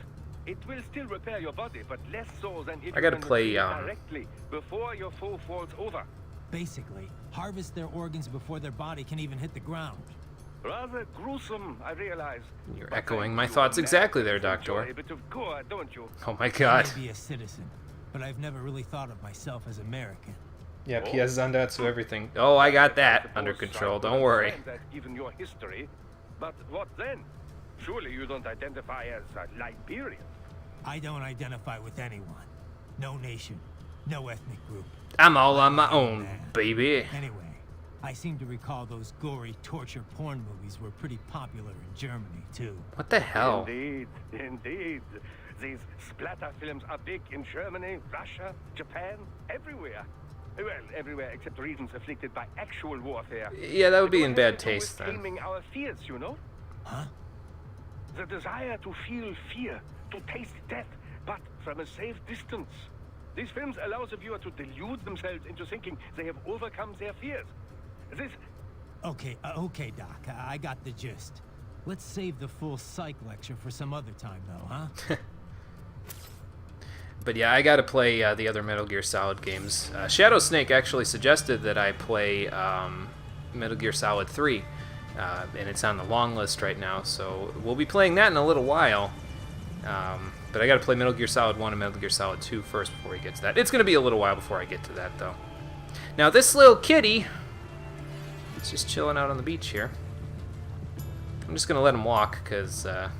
It will still repair your body, but less so than if I gotta you can play, retrieve it directly before your foe falls over. Basically, harvest their organs before their body can even hit the ground. Rather gruesome, I realize. You're But echoing I my do thoughts imagine exactly there, you Doctor. enjoy a bit of gore, don't you? Oh my god. I may be a citizen, but I've never really thought of myself as American. Yeah, PS Zandatsu, everything. Oh, I got that under Suppose control, I could don't worry. understand that given your history, but what then? Surely you don't identify as a Liberian. I don't identify with anyone. No nation, no ethnic group. I'm all on my I'm a own, man. baby. Anyway, I seem to recall those gory torture porn movies were pretty popular in Germany, too. What the hell? Indeed, indeed. These splatter films are big in Germany, Russia, Japan, everywhere. Well, everywhere except regions afflicted by actual warfare. Yeah, that would be They in don't bad have to do taste with then. taming our fears, you know? Huh? The desire to feel fear, to taste death, but from a safe distance. These films allow the viewer to delude themselves into thinking they have overcome their fears. This... Okay, okay, Doc. I got the gist. Let's save the full psych lecture for some other time, though, huh? But yeah, I gotta play the other Metal Gear Solid games. Shadow Snake actually suggested that I play Metal Gear Solid 3, and it's on the long list right now, so we'll be playing that in a little while. But I gotta play Metal Gear Solid 1 and Metal Gear Solid 2 first before he gets that. It's gonna be a little while before I get to that, though. Now, this little kitty is just chilling out on the beach here. I'm just gonna let him walk, because, I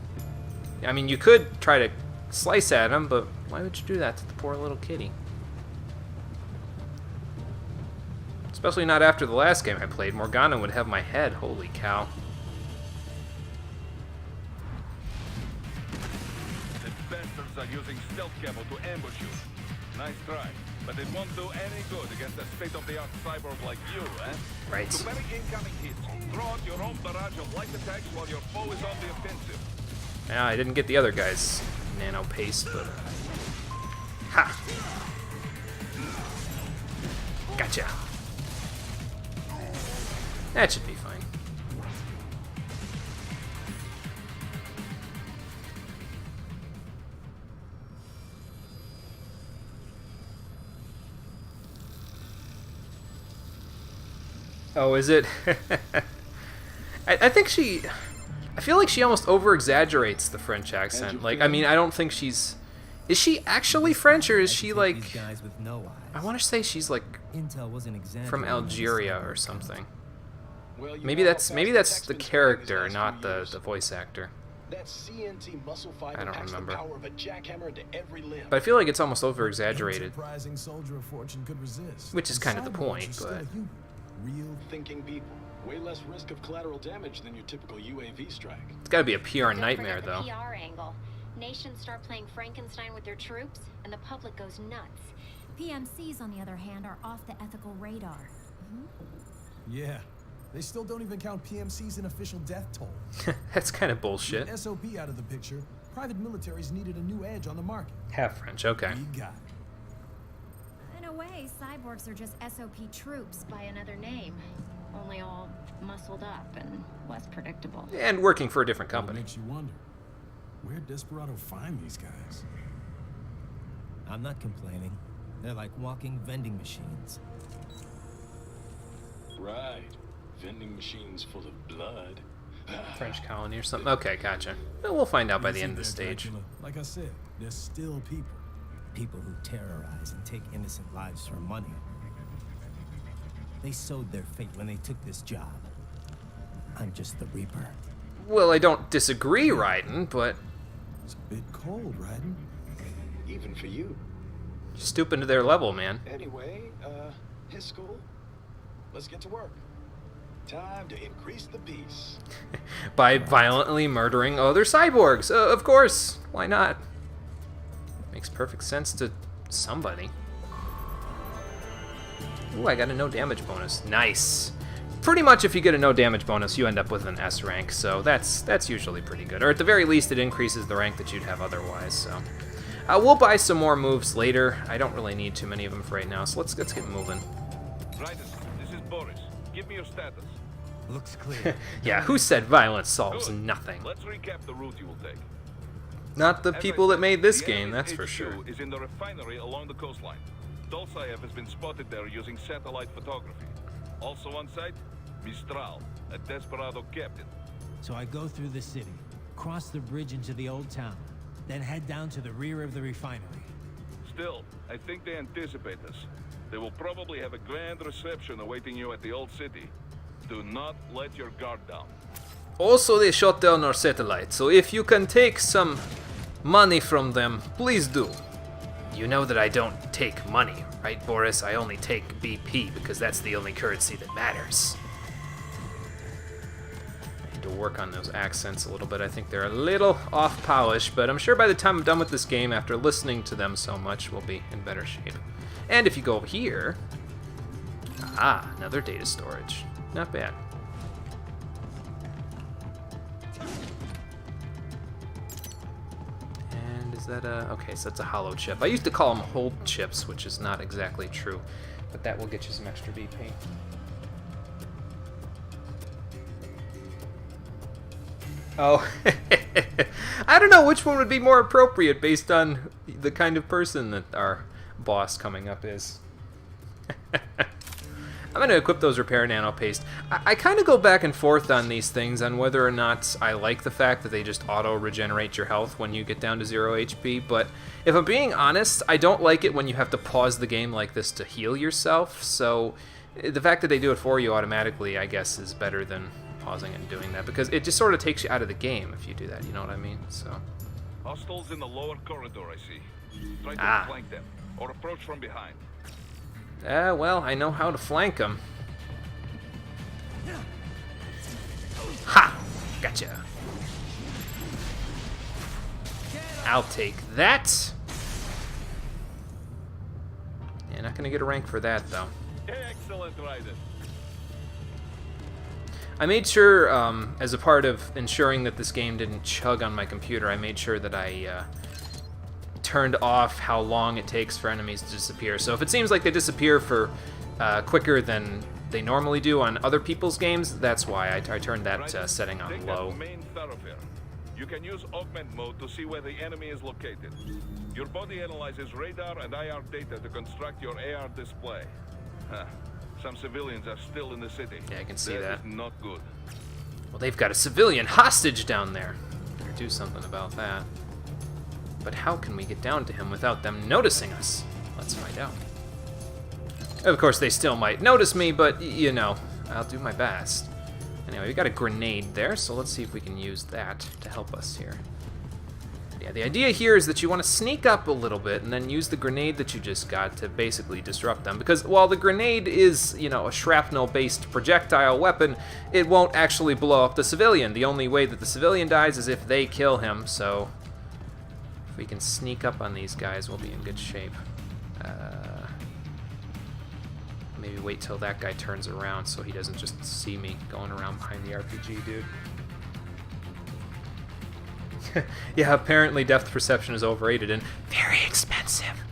mean, you could try to slice at him, but why would you do that to the poor little kitty? Especially not after the last game I played. Morgana would have my head. Holy cow. The bastards are using stealth camo to ambush you. Nice try, but it won't do any good against a state-of-the-art cyborg like you, eh? Right. To parry incoming hits, throw out your own barrage of light attacks while your foe is on the offensive. Yeah, I didn't get the other guy's nano paste, but... Ha! Gotcha. That should be fine. Oh, is it? I think she... I feel like she almost over-exaggerates the French accent. Like, I mean, I don't think she's... Is she actually French, or is she, like... I want to say she's, like, from Algeria or something. Maybe that's the character, not the voice actor. I don't remember. But I feel like it's almost over-exaggerated. Which is kind of the point, but... Real thinking people. Way less risk of collateral damage than your typical UAV strike. It's gotta be a PR nightmare, though. PR angle. Nations start playing Frankenstein with their troops, and the public goes nuts. PMCs, on the other hand, are off the ethical radar. Yeah. They still don't even count PMCs in official death toll. That's kind of bullshit. With SOP out of the picture, private militaries needed a new edge on the market. Half French, okay. We got it. In a way, cyborgs are just SOP troops by another name. Only all muscled up and less predictable. And working for a different company. Makes you wonder, where'd Desperado find these guys? I'm not complaining. They're like walking vending machines. Right. Vending machines full of blood. French colony or something. Okay, gotcha. Well, we'll find out by the end of the stage. Dracula. Like I said, they're still people. People who terrorize and take innocent lives for money. They sowed their fate when they took this job. I'm just the Reaper. Well, I don't disagree, Raiden, but... It's a bit cold, Raiden. Even for you. Stooping to their level, man. Anyway, his school. Let's get to work. Time to increase the peace. By violently murdering other cyborgs. Of course. Why not? Makes perfect sense to somebody. Ooh, I got a no damage bonus. Nice. Pretty much if you get a no damage bonus, you end up with an S rank, so that's usually pretty good. Or at the very least, it increases the rank that you'd have otherwise, so... we'll buy some more moves later. I don't really need too many of them for right now, so let's get moving. Raiden, this is Boris. Give me your status. Looks clear. Yeah, who said violence solves Good. nothing? Let's recap the route you will take. Not the As people I that made said, this the game, that's enemy's for HQ sure. is in the refinery along the coastline. Dolzaev has been spotted there using satellite photography. Also on site, Mistral, a Desperado captain. So I go through the city, cross the bridge into the old town, then head down to the rear of the refinery. Still, I think they anticipate us. They will probably have a grand reception awaiting you at the old city. Do not let your guard down. Also, they shot down our satellite, so if you can take some money from them, please do. You know that I don't take money, right, Boris? I only take BP because that's the only currency that matters. I need to work on those accents a little bit. I think they're a little off polish, but I'm sure by the time I'm done with this game, after listening to them so much, we'll be in better shape. And if you go over here... Ah, another data storage. Not bad. And is that a... Okay, so that's a hollow chip. I used to call them hold chips, which is not exactly true. But that will get you some extra BP. Oh, I don't know which one would be more appropriate based on the kind of person that our boss coming up is. I'm going to equip those repair nano paste. I kind of go back and forth on these things on whether or not I like the fact that they just auto-regenerate your health when you get down to 0 HP, but if I'm being honest, I don't like it when you have to pause the game like this to heal yourself, so the fact that they do it for you automatically, I guess, is better than pausing and doing that, because it just sort of takes you out of the game if you do that, you know what I mean? So. Hostiles in the lower corridor, I see. Try to flank them, or approach from behind. Well, I know how to flank them. Ha! Gotcha. I'll take that. Yeah, not gonna get a rank for that, though. Excellent, Raiden. I made sure, as a part of ensuring that this game didn't chug on my computer, I made sure that I turned off how long it takes for enemies to disappear. So if it seems like they disappear for quicker than they normally do on other people's games, that's why I turned that setting on low. Main thoroughfare. You can use augment mode to see where the enemy is located. Your body analyzes radar and IR data to construct your AR display. Some civilians are still in the city. Yeah, I can see that. Is not good. Well, they've got a civilian hostage down there. Better do something about that. But how can we get down to him without them noticing us? Let's find out. Of course, they still might notice me, but, you know, I'll do my best. Anyway, we got a grenade there, so let's see if we can use that to help us here. Yeah, the idea here is that you want to sneak up a little bit and then use the grenade that you just got to basically disrupt them. Because while the grenade is, you know, a shrapnel-based projectile weapon, it won't actually blow up the civilian. The only way that the civilian dies is if they kill him, so if we can sneak up on these guys, we'll be in good shape. Maybe wait till that guy turns around so he doesn't just see me going around behind the RPG dude. Yeah, apparently depth perception is overrated and very expensive.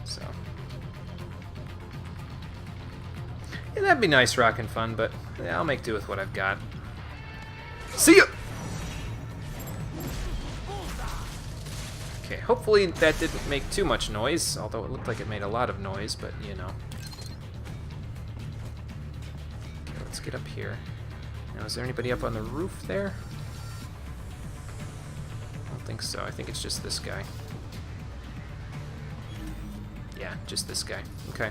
So. Yeah, that'd be nice, rockin' fun, but yeah, I'll make do with what I've got. See ya! Okay, hopefully that didn't make too much noise, although it looked like it made a lot of noise, but you know. Okay, let's get up here. Now, is there anybody up on the roof there? I don't think so. I think it's just this guy. Yeah, just this guy. Okay.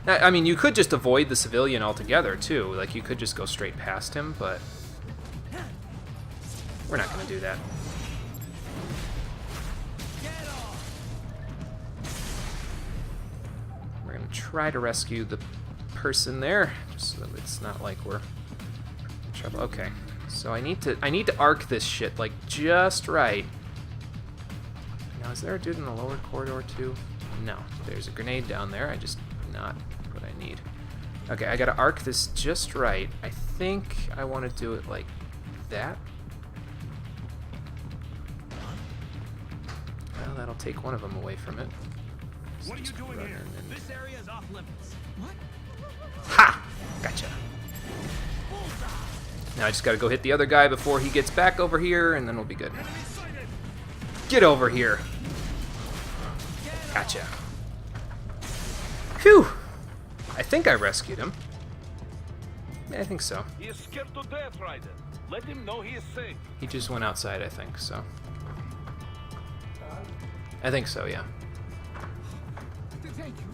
Now, I mean, you could just avoid the civilian altogether, too. Like, you could just go straight past him, but we're not going to do that. We're going to try to rescue the person there, so it's not like we're in trouble. Okay. So I need to arc this shit like just right. Now, is there a dude in the lower corridor too? No. There's a grenade down there. I just not what I need. Okay, I gotta arc this just right. I think I want to do it like that. Well, that'll take one of them away from it. What are you doing here? This area is off limits. What? Ha! Gotcha. Now I just gotta go hit the other guy before he gets back over here, and then we'll be good. Get over here. Gotcha. Phew! I think I rescued him. Yeah, I think so. He is scared to death, Raiden. Let him know he is safe. He just went outside, I think, so. I think so, yeah. Thank you.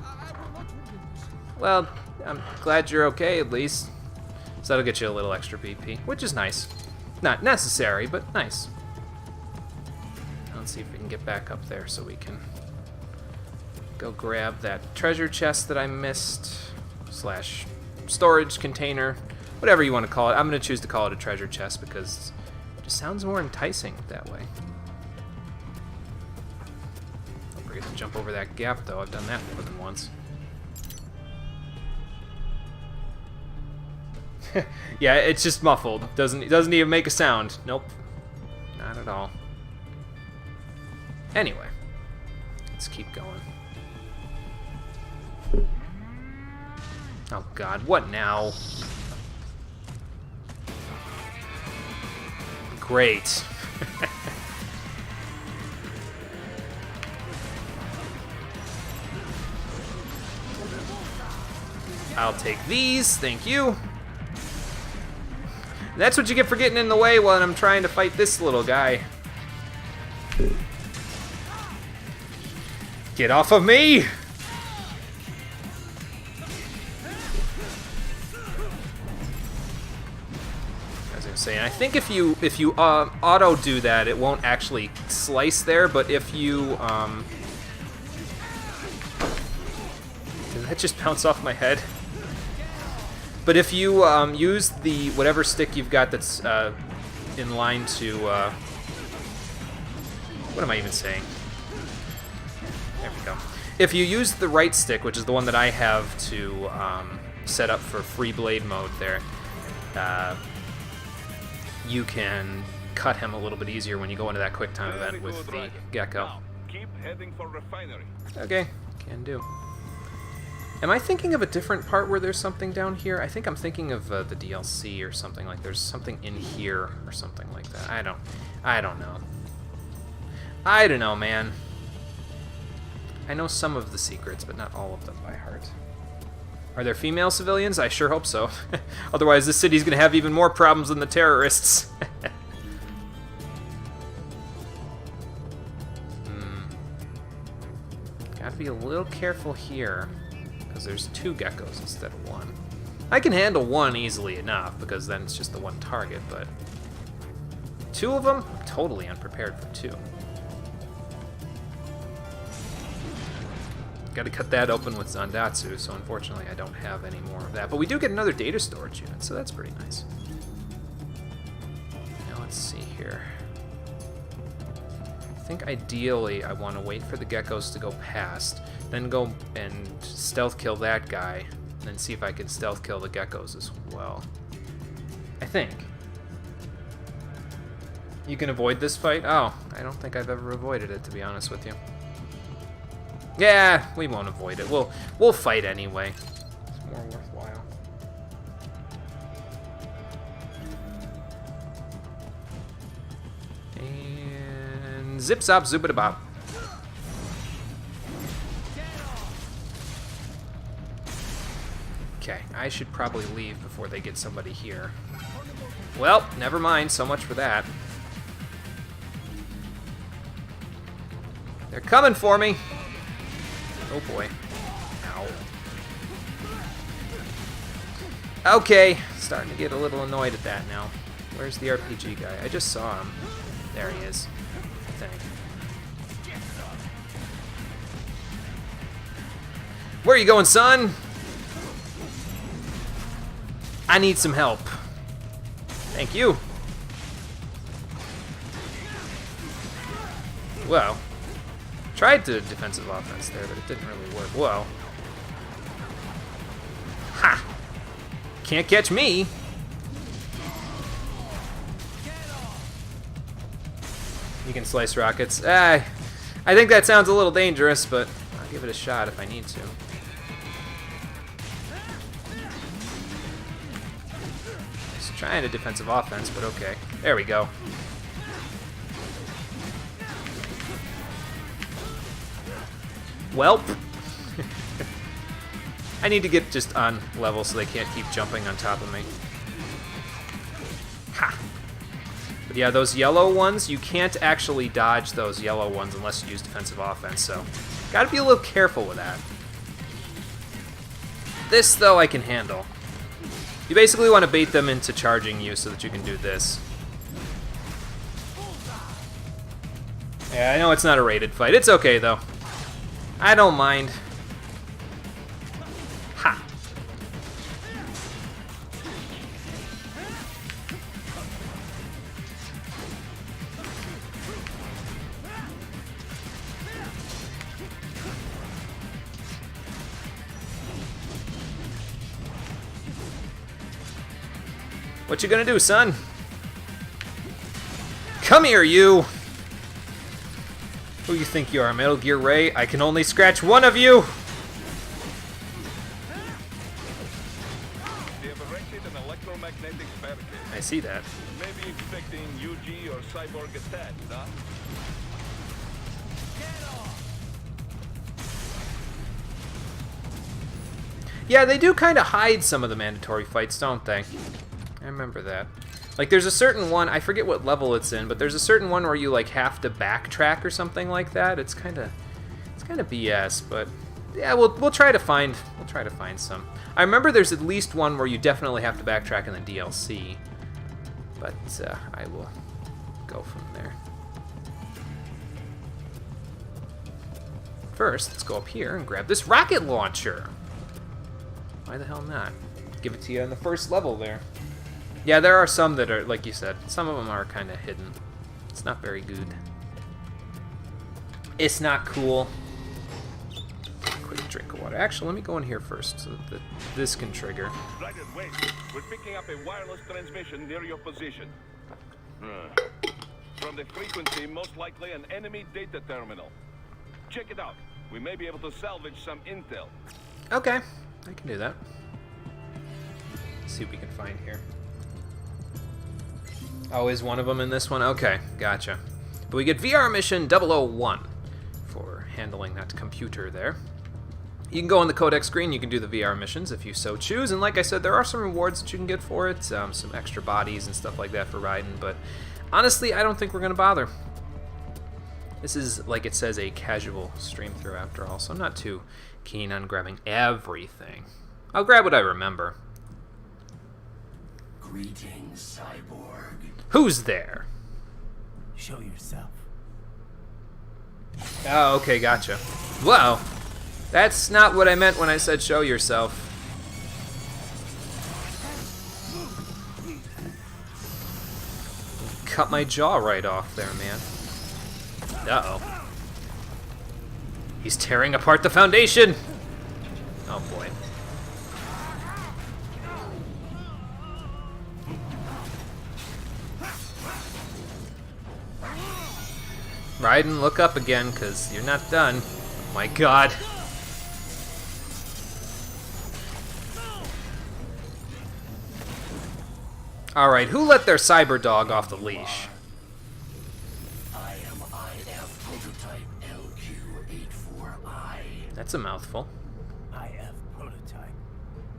I will not forget this. Well, I'm glad you're okay, at least. So that'll get you a little extra BP, which is nice. Not necessary, but nice. Let's see if we can get back up there so we can go grab that treasure chest that I missed, slash storage container, whatever you want to call it. I'm going to choose to call it a treasure chest because it just sounds more enticing that way. Don't forget to jump over that gap, though. I've done that more than once. Yeah, it's just muffled. Doesn't even make a sound. Nope. Not at all. Anyway, let's keep going. Oh god, what now? Great. I'll take these, thank you. That's what you get for getting in the way when I'm trying to fight this little guy. Get off of me! As I was saying, I think if you auto do that, it won't actually slice there. But if you did that just bounce off my head? But if you use the whatever stick you've got that's in line to what am I even saying? There we go. If you use the right stick, which is the one that I have to set up for free blade mode there, you can cut him a little bit easier when you go into that quick time event with the Gekko. Now, keep heading for Refinery. Okay, can do. Am I thinking of a different part where there's something down here? I think I'm thinking of the DLC or something, like there's something in here or something like that. I don't know. I don't know, man. I know some of the secrets, but not all of them by heart. Are there female civilians? I sure hope so. Otherwise, this city's gonna have even more problems than the terrorists. Gotta be a little careful here, because there's 2 geckos instead of 1. I can handle 1 easily enough, because then it's just the 1 target, but 2 of them? Totally unprepared for 2. Got to cut that open with Zandatsu, so unfortunately I don't have any more of that. But we do get another data storage unit, so that's pretty nice. Now let's see here. I think ideally I want to wait for the geckos to go past, then go and stealth kill that guy, and then see if I can stealth kill the geckos as well. I think. You can avoid this fight? Oh, I don't think I've ever avoided it, to be honest with you. Yeah, we won't avoid it. We'll fight anyway. It's more worthwhile. And zip zop zoobada bop. Okay, I should probably leave before they get somebody here. Well, never mind. So much for that. They're coming for me. Oh boy. Ow. Okay, starting to get a little annoyed at that now. Where's the RPG guy? I just saw him. There he is, I think. Where are you going, son? I need some help. Thank you. Well. Tried to defensive offense there, but it didn't really work well. Ha! Can't catch me! You can slice rockets. I think that sounds a little dangerous, but I'll give it a shot if I need to. Just trying a defensive offense, but okay. There we go. Welp. I need to get just on level so they can't keep jumping on top of me. Ha! But yeah, those yellow ones, you can't actually dodge those yellow ones unless you use defensive offense, so gotta be a little careful with that. This, though, I can handle. You basically want to bait them into charging you so that you can do this. Yeah, I know it's not a rated fight. It's okay, though. I don't mind. Ha! What you gonna do, son? Come here, you! Who you think you are, Metal Gear Ray? I can only scratch one of you! They have erected an electromagnetic barricade. I see that. Maybe expecting UG or cyborg attacks, huh? Yeah, they do kind of hide some of the mandatory fights, don't they? I remember that. Like, there's a certain one, I forget what level it's in, but there's a certain one where you, like, have to backtrack or something like that. It's kind of BS, but yeah, we'll try to find some. I remember there's at least one where you definitely have to backtrack in the DLC, but I will go from there. First, let's go up here and grab this rocket launcher. Why the hell not? Give it to you in the first level there. Yeah, there are some that are, like you said, some of them are kind of hidden. It's not very good. It's not cool. Quick drink of water. Actually, let me go in here first so that this can trigger. Right away. We're picking up a wireless transmission near your position. From the frequency, most likely an enemy data terminal. Check it out. We may be able to salvage some intel. Okay, I can do that. Let's see what we can find here. Oh, is one of them in this one? Okay, gotcha. But we get VR mission 001 for handling that computer there. You can go on the Codec screen, you can do the VR missions if you so choose, and like I said, there are some rewards that you can get for it, some extra bodies and stuff like that for riding, but honestly, I don't think we're going to bother. This is, like it says, a casual stream through after all, so I'm not too keen on grabbing everything. I'll grab what I remember. Greetings, cyborg. Who's there? Show yourself. Oh, okay, gotcha. Whoa. That's not what I meant when I said show yourself. Cut my jaw right off there, man. Uh-oh. He's tearing apart the Foundation! Oh, boy. Raiden, look up again, because you're not done. Oh my god. Alright, who let their cyber dog off the leash? I am IF prototype LQ84I. That's a mouthful. IF prototype.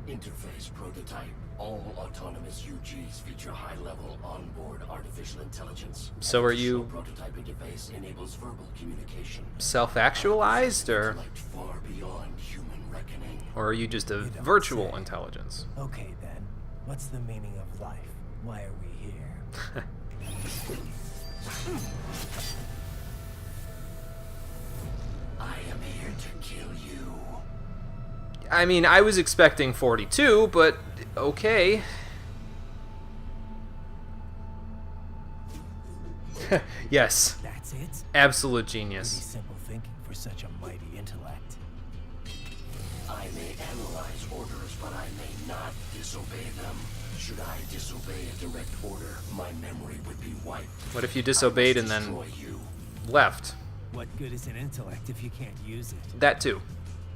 Interface prototype. All autonomous UGs feature high-level onboard artificial intelligence. So are you prototype interface enables verbal communication. Self-actualized, or Far beyond human reckoning. or are you just a virtual intelligence? Okay then, what's the meaning of life? Why are we here? I am here to kill you. I mean, I was expecting 42, but okay. Yes. That's it? Absolute genius. Pretty simple thinking for such a mighty intellect. I may analyze orders, but I may not disobey them. Should I disobey a direct order, my memory would be wiped. What if you disobeyed and then left? What good is an intellect if you can't use it? That too.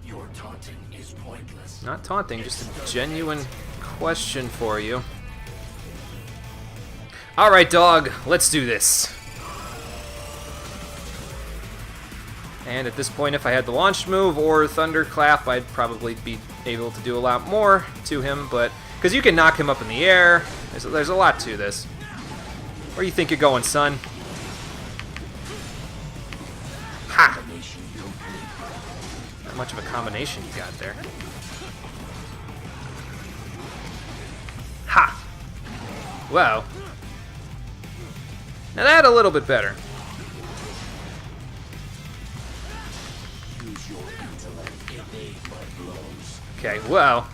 Your taunting is pointless. Not taunting, just a genuine question for you. Alright, dog, let's do this. And at this point, if I had the launch move or thunderclap, I'd probably be able to do a lot more to him, but because you can knock him up in the air, there's a lot to this. Where do you think you're going, son? Ha! Not much of a combination you got there. Ha! Wow. Now that a little bit better. Use your intellect, evade my blows. Okay, well.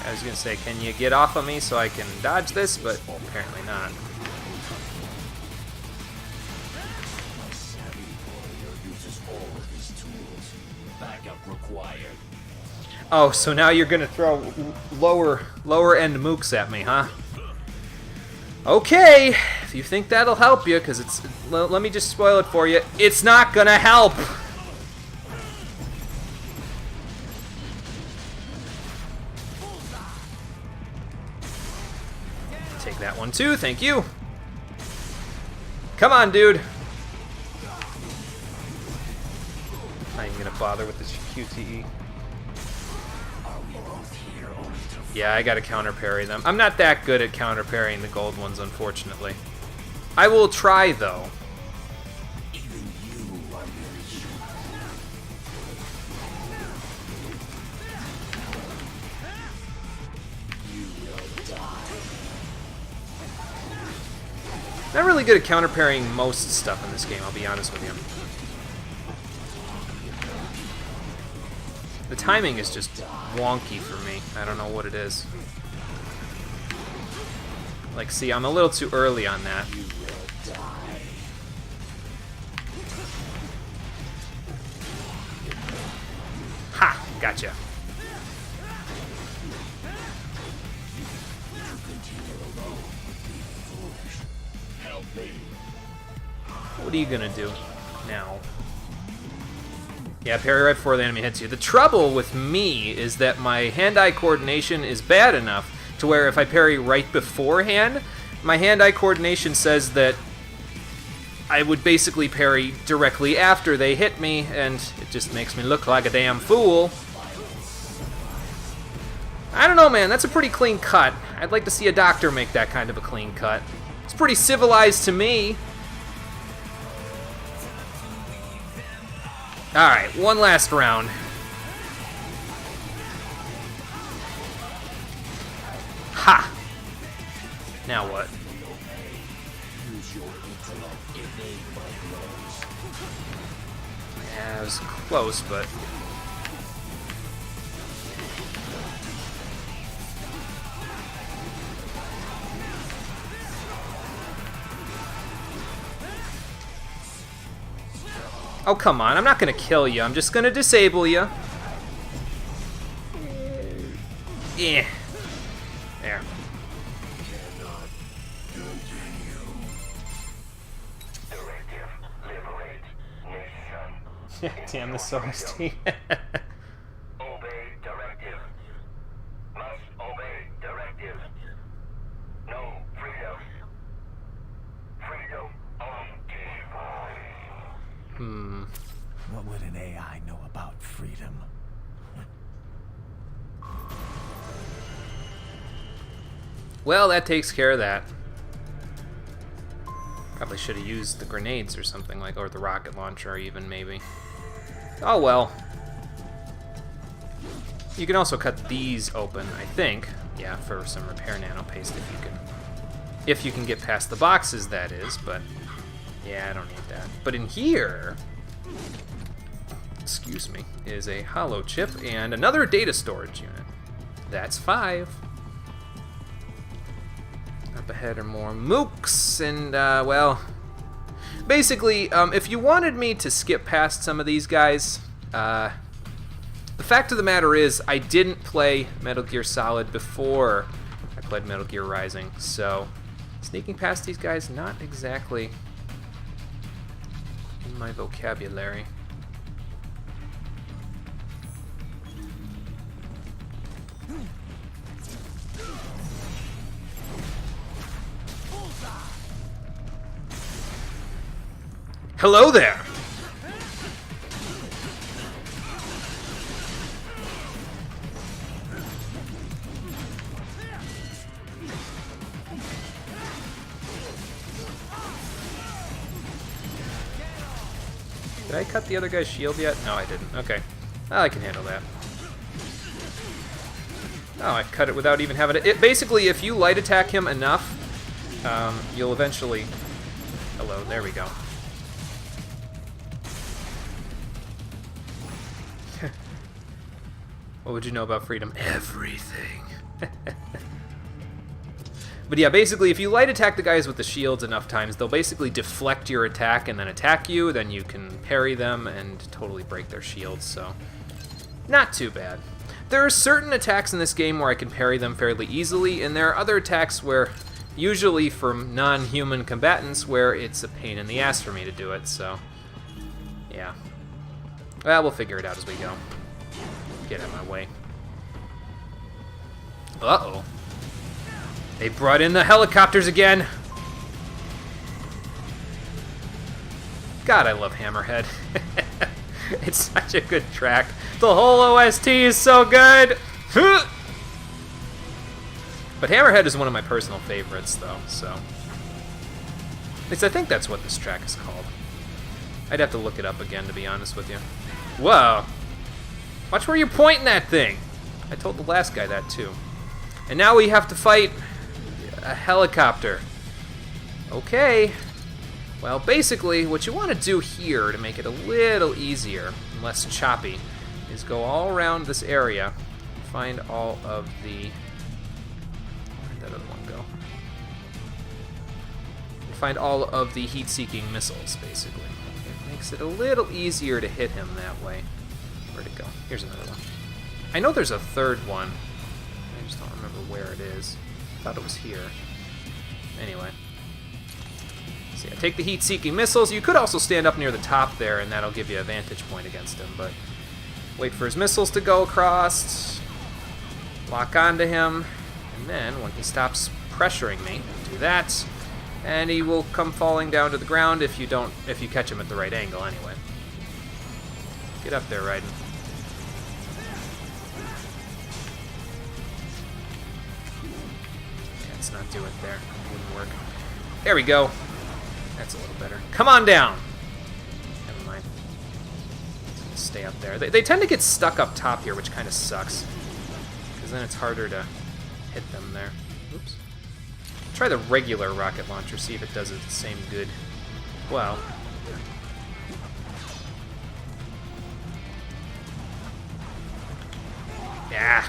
I was gonna say, can you get off of me so I can dodge this? But apparently not. A savvy warrior uses all of his tools. Backup required. Oh, so now you're gonna throw lower end mooks at me, huh? Okay, if you think that'll help you, because it's... Let me just spoil it for you. It's not gonna help! Take that one too, thank you. Come on, dude. Not even gonna bother with this QTE. Yeah, I gotta counter parry them. I'm not that good at counter parrying the gold ones, unfortunately. I will try, though. Not really good at counter parrying most stuff in this game, I'll be honest with you. The timing is just wonky for me. I don't know what it is. Like, see, I'm a little too early on that. Ha! Gotcha. What are you gonna do now? Yeah, parry right before the enemy hits you. The trouble with me is that my hand-eye coordination is bad enough to where if I parry right beforehand, my hand-eye coordination says that I would basically parry directly after they hit me, and it just makes me look like a damn fool. I don't know, man. That's a pretty clean cut. I'd like to see a doctor make that kind of a clean cut. It's pretty civilized to me. Alright, one last round. Ha! Now what? Yeah, it was close, but... Oh, come on. I'm not going to kill you. I'm just going to disable you. Yeah. There. Damn the Source-T. Obey directive. Must obey directive. No freedom. Freedom on Hmm. What would an AI know about freedom? Well, that takes care of that. Probably should have used the grenades or something like, or the rocket launcher even, maybe. Oh well. You can also cut these open, I think. Yeah, for some repair nano paste if you can get past the boxes, that is, but yeah, I don't need that. But in here, excuse me, is a hollow chip and another data storage unit. That's 5. Up ahead are more mooks, and, well, basically, if you wanted me to skip past some of these guys, the fact of the matter is I didn't play Metal Gear Solid before I played Metal Gear Rising, so sneaking past these guys, not exactly in my vocabulary. Hello there! Did I cut the other guy's shield yet? No, I didn't. Okay. Well, I can handle that. Oh, I cut it without even having it. Basically, if you light attack him enough, you'll eventually... Hello, there we go. What would you know about freedom? Everything. But yeah, basically, if you light attack the guys with the shields enough times, they'll basically deflect your attack and then attack you. Then you can parry them and totally break their shields, so not too bad. There are certain attacks in this game where I can parry them fairly easily, and there are other attacks where, usually from non-human combatants, where it's a pain in the ass for me to do it, so yeah. Well, we'll figure it out as we go. Get out of my way. Uh-oh. They brought in the helicopters again. God, I love Hammerhead. It's such a good track. The whole OST is so good. But Hammerhead is one of my personal favorites, though, so... At least I think that's what this track is called. I'd have to look it up again, to be honest with you. Whoa! Watch where you're pointing that thing! I told the last guy that, too. And now we have to fight a helicopter. Okay. Well, basically, what you want to do here to make it a little easier and less choppy is go all around this area and find all of the... Where'd that other one go? Find all of the heat-seeking missiles, basically. It makes it a little easier to hit him that way. Where'd it go? Here's another one. I know there's a third one. I just don't remember where it is. I thought it was here. Anyway. So yeah, take the heat-seeking missiles. You could also stand up near the top there, and that'll give you a vantage point against him, but wait for his missiles to go across, lock onto him, and then when he stops pressuring me, do that, and he will come falling down to the ground if you catch him at the right angle anyway. Get up there, Raiden. Yeah, let's not do it there. It wouldn't work. There we go. That's a little better. Come on down! Never mind. Stay up there. They tend to get stuck up top here, which kind of sucks. Because then it's harder to hit them there. Oops. Try the regular rocket launcher, see if it does it the same good. Well. Yeah.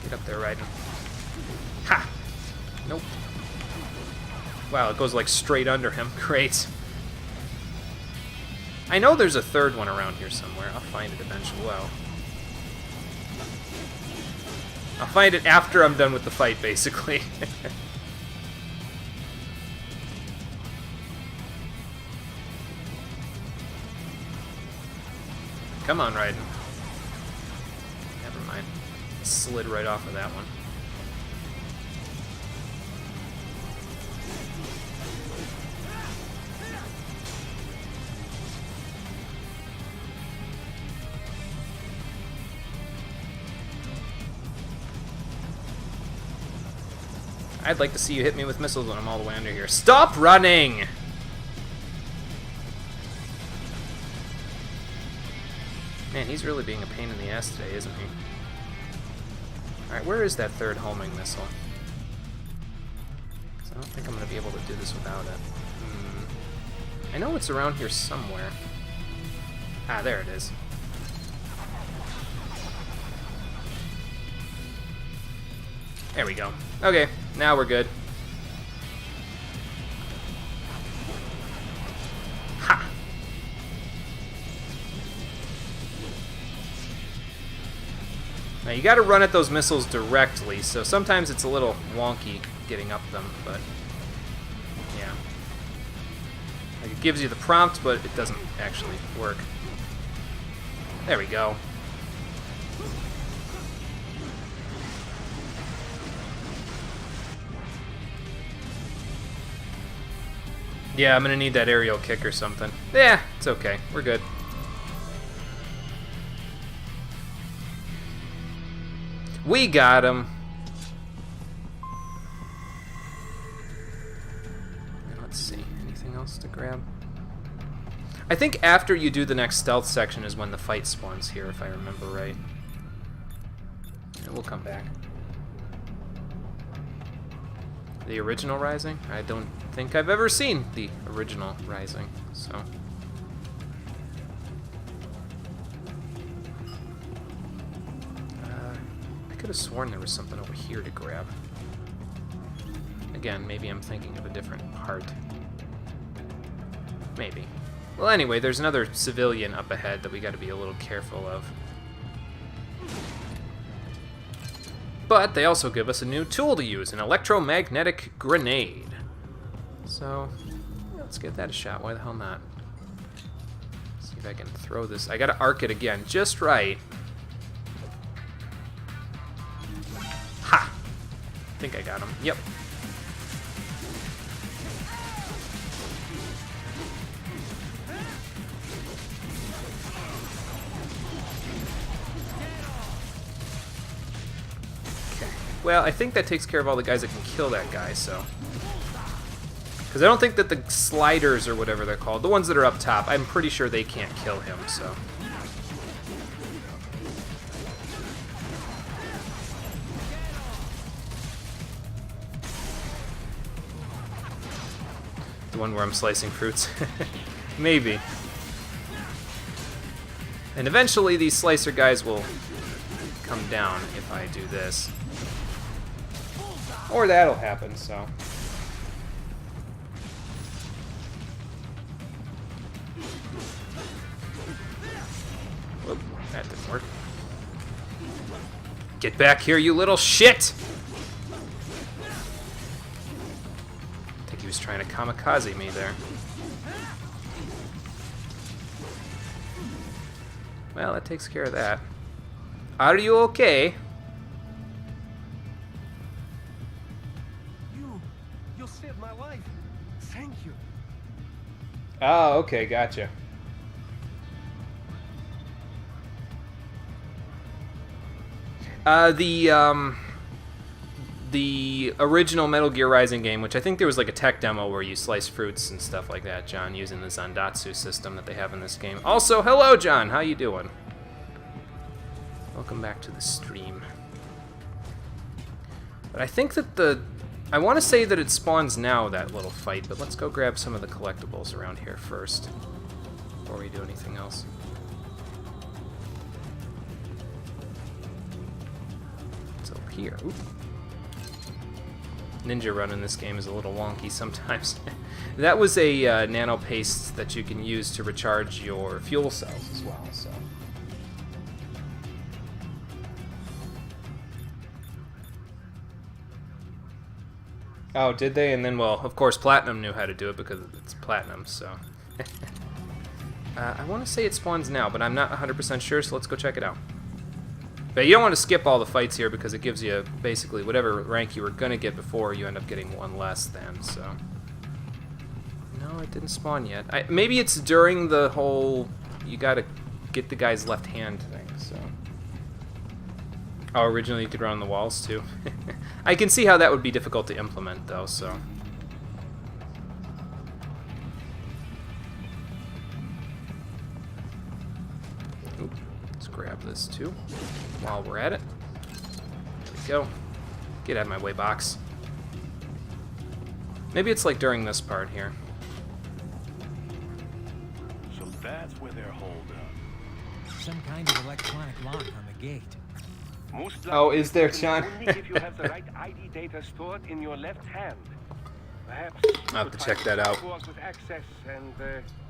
Get up there, Raiden. Ha! Nope. Wow, it goes like straight under him. Great. I know there's a third one around here somewhere. I'll find it eventually. Well, I'll find it after I'm done with the fight, basically. Come on, Raiden. Never mind. Slid right off of that one. I'd like to see you hit me with missiles when I'm all the way under here. Stop running! Man, he's really being a pain in the ass today, isn't he? Alright, where is that third homing missile? I don't think I'm going to be able to do this without it. I know it's around here somewhere. Ah, there it is. There we go. Okay, now we're good. Ha! Now you gotta run at those missiles directly, so sometimes it's a little wonky getting up them, but yeah. Like it gives you the prompt, but it doesn't actually work. There we go. Yeah, I'm gonna need that aerial kick or something. Yeah, it's okay. We're good. We got him. Let's see. Anything else to grab? I think after you do the next stealth section is when the fight spawns here, if I remember right. And we'll come back. The original Rising? I don't think I've ever seen the original Rising, so... I could have sworn there was something over here to grab. Again, maybe I'm thinking of a different part. Maybe. Well, anyway, there's another civilian up ahead that we gotta be a little careful of. But they also give us a new tool to use, an electromagnetic grenade. So, let's give that a shot. Why the hell not? See if I can throw this. I gotta arc it again, just right. Ha! I think I got him. Yep. Well, I think that takes care of all the guys that can kill that guy, so... Because I don't think that the sliders, or whatever they're called, the ones that are up top, I'm pretty sure they can't kill him, so... The one where I'm slicing fruits. Maybe. And eventually these slicer guys will come down if I do this. Or that'll happen, so... Whoop, that didn't work. Get back here, you little shit! I think he was trying to kamikaze me there. Well, that takes care of that. Are you okay? You saved my life. Thank you. Oh, okay, gotcha. The original Metal Gear Rising game, which I think there was like a tech demo where you slice fruits and stuff like that, John, using the Zandatsu system that they have in this game. Also, hello, John. How you doing? Welcome back to the stream. But I think that I want to say that it spawns now, that little fight, but let's go grab some of the collectibles around here first before we do anything else. It's over here. Oop. Ninja run in this game is a little wonky sometimes. That was a nano paste that you can use to recharge your fuel cells as well, so... Oh, did they? And then, well, of course, Platinum knew how to do it because it's Platinum, so... I want to say it spawns now, but I'm not 100% sure, so let's go check it out. But you don't want to skip all the fights here because it gives you basically whatever rank you were going to get before, you end up getting one less then, so... No, it didn't spawn yet. Maybe it's during the whole you gotta get the guy's left hand thing, so... Oh, originally you could run on the walls too. I can see how that would be difficult to implement though, so... Oop, let's grab this too while we're at it. There we go. Get out of my way, box. Maybe it's like during this part here. So that's where they're holed up. Some kind of electronic lock on the gate. Most Oh, is there, John? only if you have the right ID data stored in your left hand. Perhaps I'll have to check that out. With access and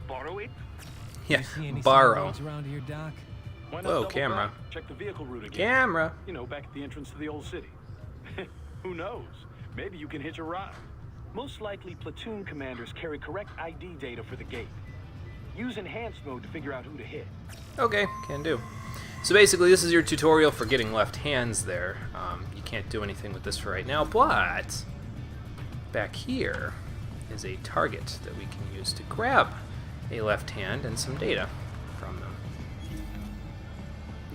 borrow it. Yeah, You see any borrow. roads around here, Doc? Why not Whoa, double camera. back? Check the vehicle route again. Camera. You know, back at the entrance to the old city. Who knows? Maybe you can hitch a ride. Most likely, platoon commanders carry correct ID data for the gate. Use enhanced mode to figure out who to hit. Okay, can do. So basically, this is your tutorial for getting left hands there. You can't do anything with this for right now, but back here is a target that we can use to grab a left hand and some data from them.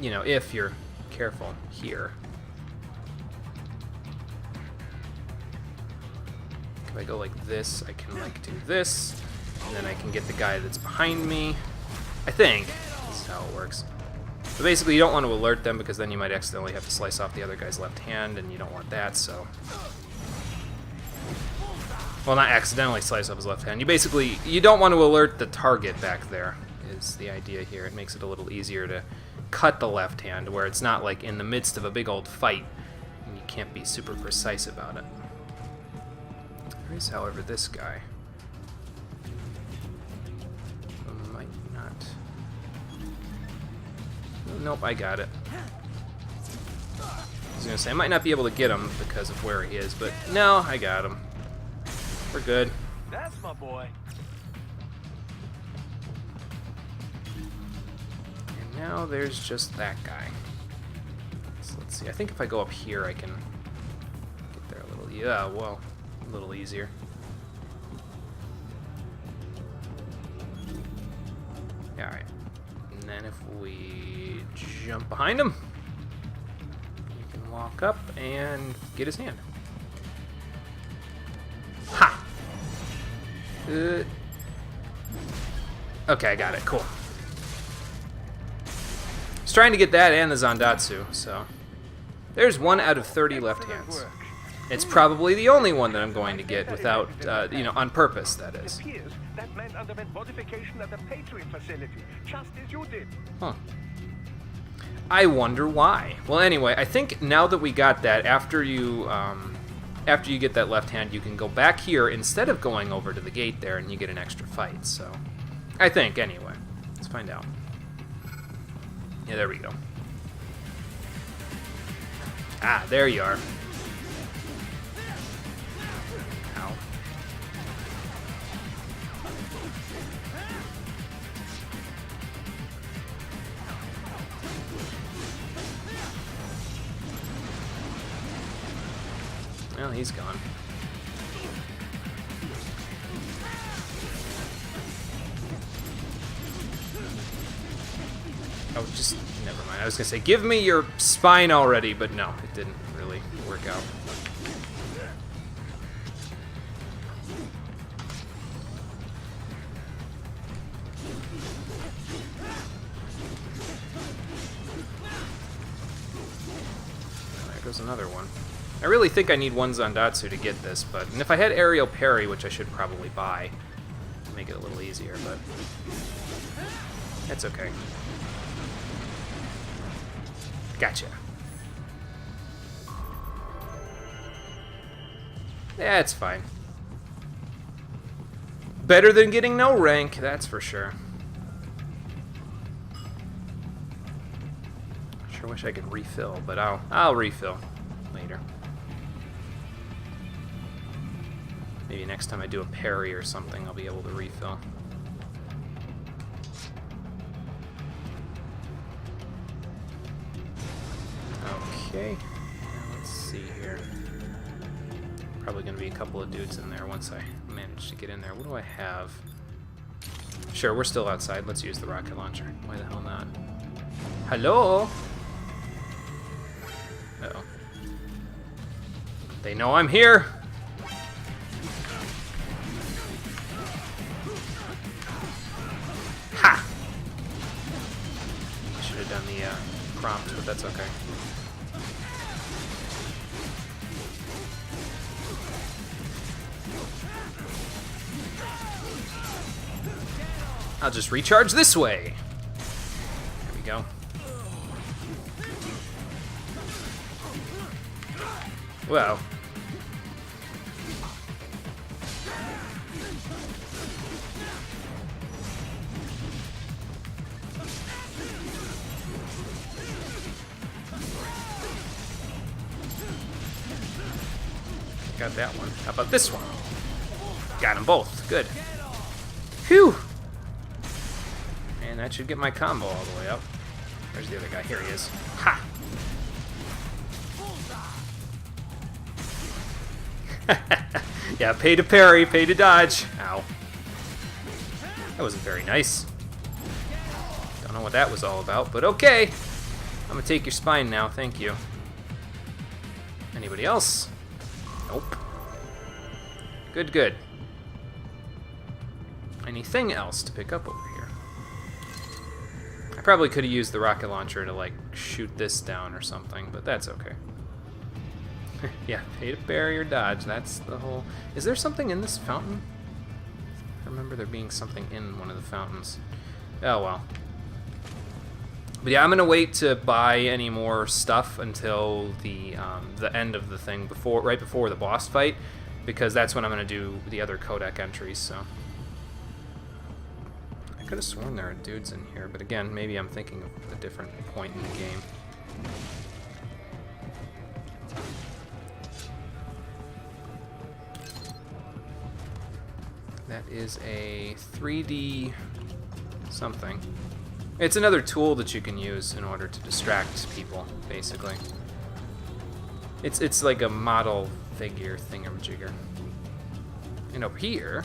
You know, if you're careful here. If I go like this, I can like do this, and then I can get the guy that's behind me. I think this is how it works. But basically, you don't want to alert them because then you might accidentally have to slice off the other guy's left hand, and you don't want that, so... Well, not accidentally slice off his left hand. You don't want to alert the target back there, is the idea here. It makes it a little easier to cut the left hand, where it's not like in the midst of a big old fight, and you can't be super precise about it. There is, however, this guy. Might not... Nope, I got it. I was gonna say, I might not be able to get him because of where he is, but no, I got him. We're good. That's my boy. And now there's just that guy. So let's see, I think if I go up here, I can get there a little, yeah, well, a little easier. Alright. And then if we jump behind him, you can walk up and get his hand. Ha! Okay, I got it. Cool. I was trying to get that and the Zandatsu, so... There's 1 out of 30 left hands. It's probably the only one that I'm going to get without, you know, on purpose, that is. That man underwent modification at the Patriot facility, just as you did. Huh. I wonder why. Well, anyway, I think now that we got that, after you get that left hand, you can go back here instead of going over to the gate there, and you get an extra fight. So, I think anyway. Let's find out. Yeah, there we go. Ah, there you are. Ow. Well, he's gone. Oh, just never mind. I was gonna say, give me your spine already, but no, it didn't really work out. There goes another one. I really think I need one Zandatsu to get this, but and if I had aerial parry, which I should probably buy, make it a little easier, but that's okay. Gotcha. Yeah, it's fine. Better than getting no rank, that's for sure. Sure wish I could refill, but I'll refill later. Maybe next time I do a parry or something, I'll be able to refill. Okay, now let's see here. Probably going to be a couple of dudes in there once I manage to get in there. What do I have? Sure, we're still outside. Let's use the rocket launcher. Why the hell not? Hello? Uh-oh. They know I'm here! Ha! Should have done the prompt, but that's okay. I'll just recharge this way. There we go. Well. Got that one. How about this one? Got them both. Good. Phew! And that should get my combo all the way up. Where's the other guy? Here he is. Ha! Yeah, pay to parry, pay to dodge. Ow. That wasn't very nice. Don't know what that was all about, but okay. I'm gonna take your spine now, thank you. Anybody else? Nope. Good, good. Anything else to pick up over here? I probably could have used the rocket launcher to, like, shoot this down or something, but that's okay. Yeah, pay to parry or dodge, that's the whole... Is there something in this fountain? I remember there being something in one of the fountains. Oh, well. But yeah, I'm gonna wait to buy any more stuff until the end of the thing, right before the boss fight, because that's when I'm gonna do the other codec entries, so... I could have sworn there are dudes in here, but again, maybe I'm thinking of a different point in the game. That is a 3D something. It's another tool that you can use in order to distract people, basically. It's like a model figure thingamajigger. And over here,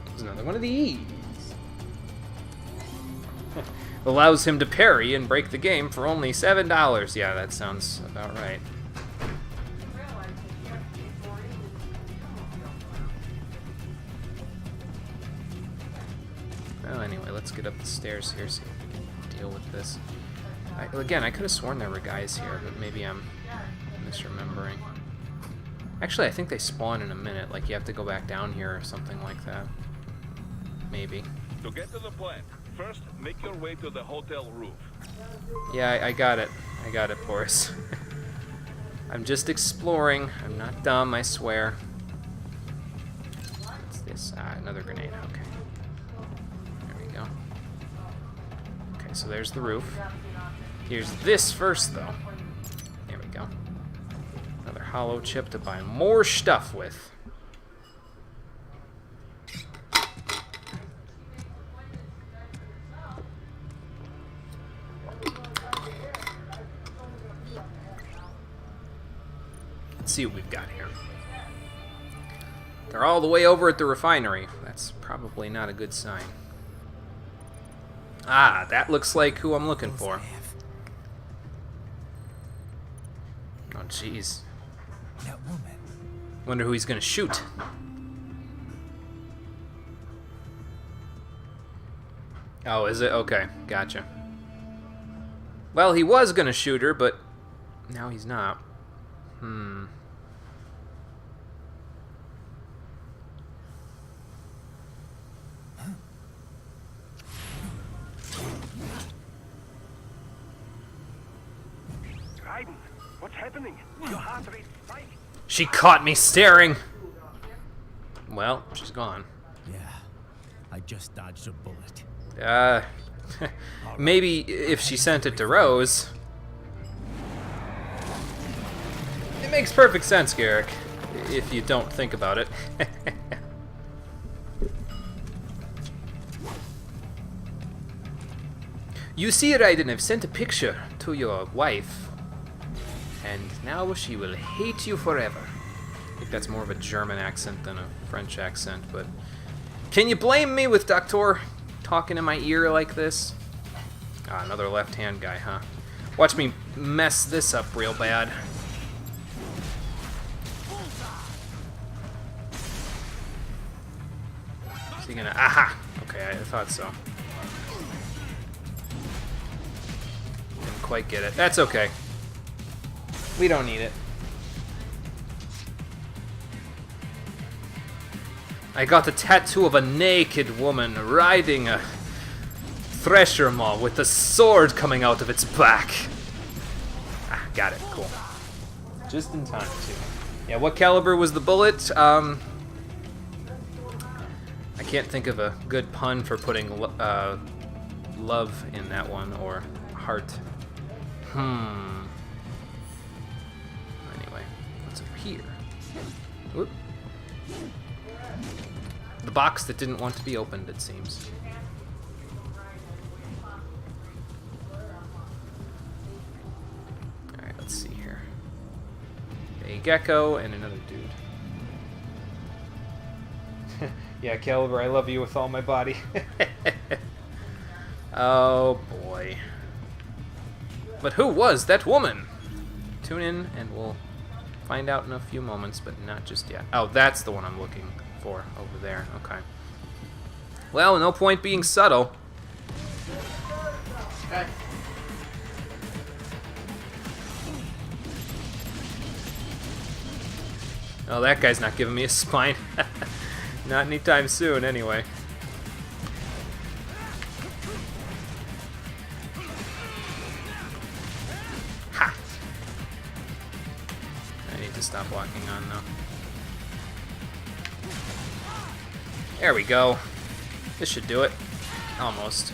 there's another one of these. allows him to parry and break the game for only $7. Yeah, that sounds about right. Well, anyway, let's get up the stairs here, see if we can deal with this. Again, I could have sworn there were guys here, but maybe I'm misremembering. Actually, I think they spawn in a minute, like you have to go back down here or something like that. Maybe. To get to the plant, first make your way to the hotel roof. Yeah, I got it. I got it, Boris. I'm just exploring. I'm not dumb, I swear. What's this? Ah, another grenade. Okay. There we go. Okay, so there's the roof. Here's this first, though. There we go. Another hollow chip to buy more stuff with. Let's see what we've got here. They're all the way over at the refinery. That's probably not a good sign. Ah, that looks like who I'm looking for. Oh, jeez. That woman. Wonder who he's gonna shoot. Oh, is it? Okay, gotcha. Well, he was gonna shoot her, but now he's not. Raiden, what's happening? Your heart rate spiked. She caught me staring. Well, she's gone. Yeah, I just dodged a bullet. Maybe if she sent it to Rose. It makes perfect sense, Garrick, if you don't think about it. You see, Raiden, I've sent a picture to your wife, and now she will hate you forever. I think that's more of a German accent than a French accent, but can you blame me with Doctor talking in my ear like this? Ah, another left-hand guy, huh? Watch me mess this up real bad. Is he gonna... Aha! Okay, I thought so. Didn't quite get it. That's okay. We don't need it. I got a tattoo of a naked woman riding a thresher maw with a sword coming out of its back. Ah, got it. Cool. Just in time, too. Yeah, what caliber was the bullet? I can't think of a good pun for putting love in that one, or heart. Anyway, what's over here? Whoop. The box that didn't want to be opened, it seems. Alright, let's see here. A Gekko and another dude. Yeah, Caliber, I love you with all my body. Oh, boy. But who was that woman? Tune in and we'll find out in a few moments, but not just yet. Oh, that's the one I'm looking for over there. Okay. Well, no point being subtle. Okay. Oh, that guy's not giving me a spine. Not anytime soon, anyway. Ha! I need to stop walking on now. There we go. This should do it. Almost.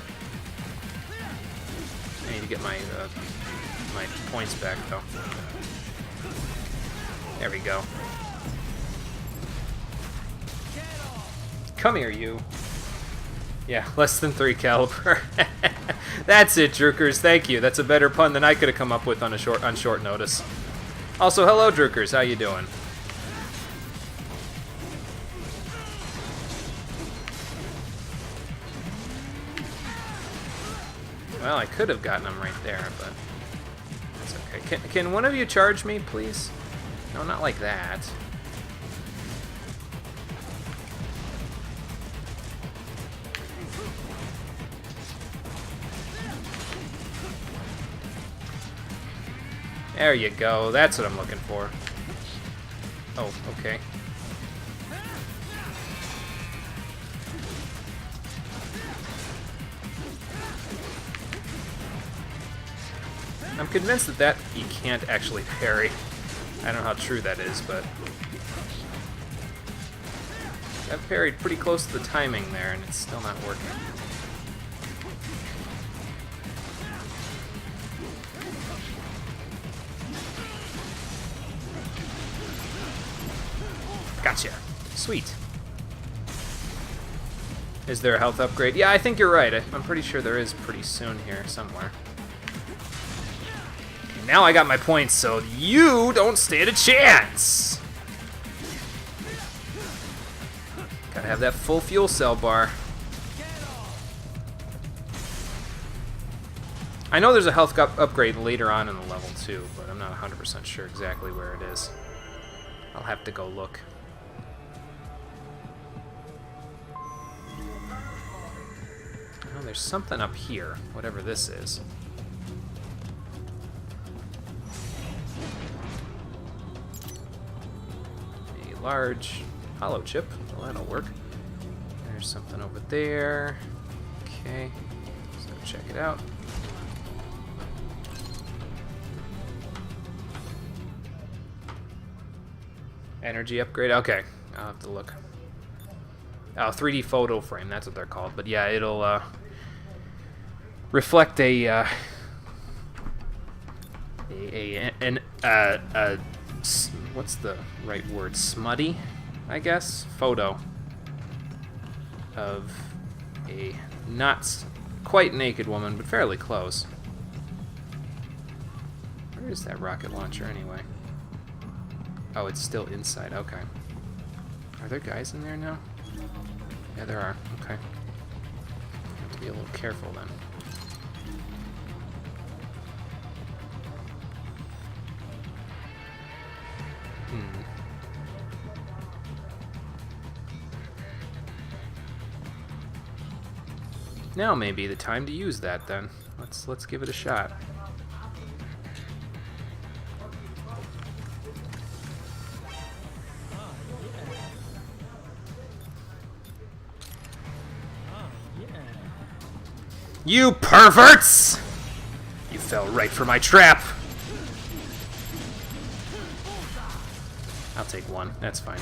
I need to get my my points back, though. There we go. Come here, you. Yeah, less than 3 caliber. That's it, Drukers. Thank you. That's a better pun than I could have come up with on short notice. Also, hello, Drukers. How you doing? Well, I could have gotten them right there, but that's okay. Can one of you charge me, please? No, not like that. There you go. That's what I'm looking for. Oh, okay. I'm convinced that you can't actually parry. I don't know how true that is, but I've parried pretty close to the timing there, and it's still not working. Gotcha. Sweet. Is there a health upgrade? Yeah, I think you're right. I'm pretty sure there is pretty soon here somewhere. Okay, now I got my points, so you don't stand a chance! Gotta have that full fuel cell bar. I know there's a health upgrade later on in the level too, but I'm not 100% sure exactly where it is. I'll have to go look. Oh, there's something up here, whatever this is. A large hollow chip. Well, that'll work. There's something over there. Okay, let's go check it out. Energy upgrade? Okay, I'll have to look. Oh, 3D photo frame, that's what they're called. But yeah, it'll reflect what's the right word? Smutty, I guess, photo of a not quite naked woman, but fairly close. Where is that rocket launcher anyway? Oh, it's still inside. Okay. Are there guys in there now? Yeah, there are. Okay. Have to be a little careful then. Now may be the time to use that then. Let's give it a shot. You perverts! You fell right for my trap. I'll take one. That's fine.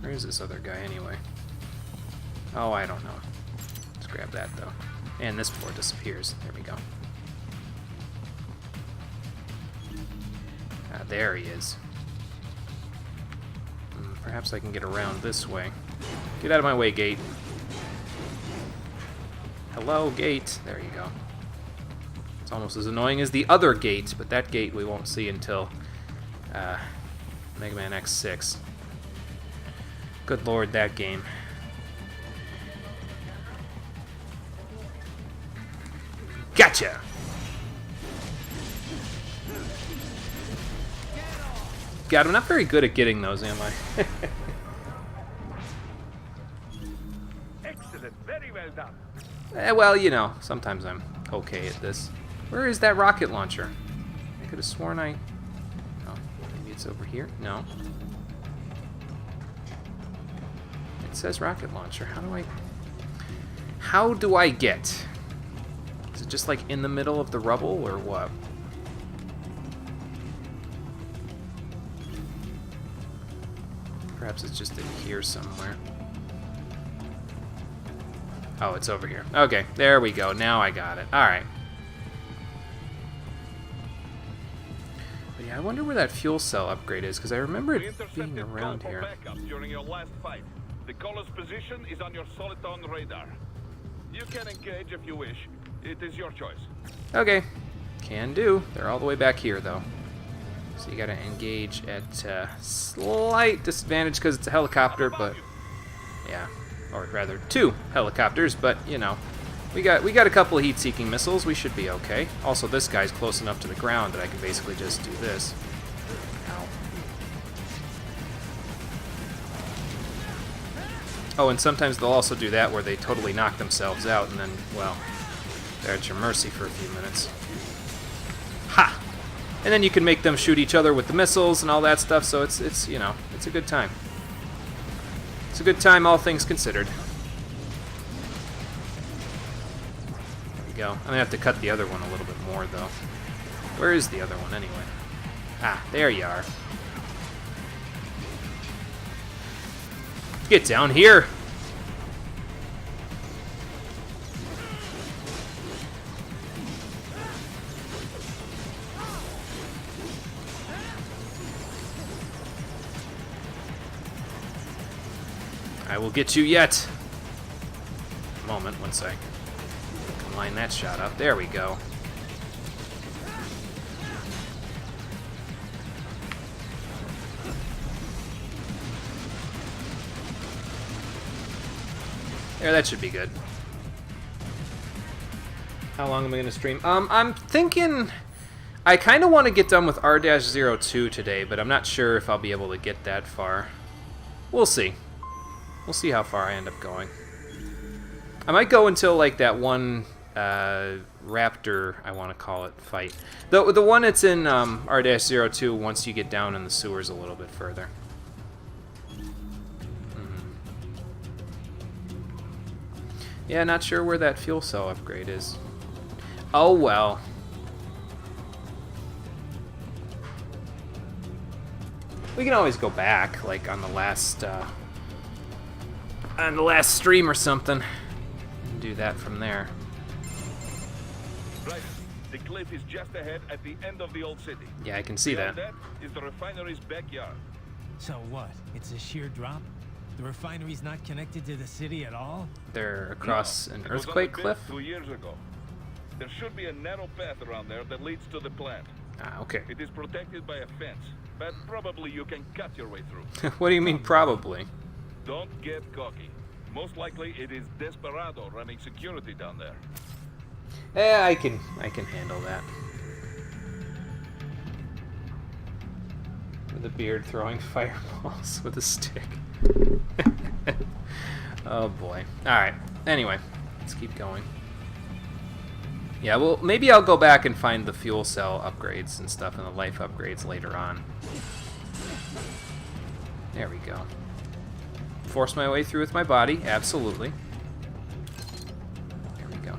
Where is this other guy anyway? Oh, I don't know. Let's grab that though. And this floor disappears. There we go. Ah, there he is. Perhaps I can get around this way. Get out of my way, gate. Hello, gate. There you go. It's almost as annoying as the other gate, but that gate we won't see until Mega Man X6. Good lord, that game. Gotcha! God, I'm not very good at getting those, am I? Excellent, very well done. Well, you know, sometimes I'm okay at this. Where is that rocket launcher? I could have sworn I... Oh, maybe it's over here? No. It says rocket launcher. How do I get? Is it just like in the middle of the rubble or what? Perhaps it's just in here somewhere. Oh, it's over here. Okay, there we go. Now I got it. Alright. But yeah, I wonder where that fuel cell upgrade is, because I remember it being around here. During your last fight. The caller's position is on your soliton radar. You can engage if you wish. It is your choice. Okay. Can do. They're all the way back here, though. So you gotta engage at slight disadvantage because it's a helicopter, but yeah, or rather 2 helicopters, but you know, we got a couple of heat-seeking missiles. We should be okay. Also, this guy's close enough to the ground that I can basically just do this. Ow. Oh, and sometimes they'll also do that where they totally knock themselves out, and then, well, they're at your mercy for a few minutes. Ha! And then you can make them shoot each other with the missiles and all that stuff, so it's you know, it's a good time. It's a good time, all things considered. There we go. I'm gonna have to cut the other one a little bit more, though. Where is the other one, anyway? Ah, there you are. Get down here! I will get you yet. Moment, one sec. Can line that shot up. There we go. There, that should be good. How long am I going to stream? I'm thinking I kind of want to get done with R-02 today, but I'm not sure if I'll be able to get that far. We'll see. We'll see how far I end up going. I might go until like that one raptor, I want to call it, fight. The one that's in R-02 once you get down in the sewers a little bit further. Yeah, not sure where that fuel cell upgrade is. Oh well. We can always go back, like on the last stream or something, and do that from there. Right, the cliff is just ahead at the end of the old city. Yeah, I can see that. That is the refinery's backyard. So what? It's a sheer drop? The refinery's not connected to the city at all? They're across an It was earthquake only built cliff? 2 years ago. There should be a narrow path around there that leads to the plant. Ah, okay. It is protected by a fence, but probably you can cut your way through. What do you mean, probably? Don't get cocky. Most likely it is Desperado running security down there. I can handle that. With a beard throwing fireballs with a stick. Oh boy. Alright. Anyway, let's keep going. Yeah, well, maybe I'll go back and find the fuel cell upgrades and stuff and the life upgrades later on. There we go. Force my way through with my body, absolutely. There we go.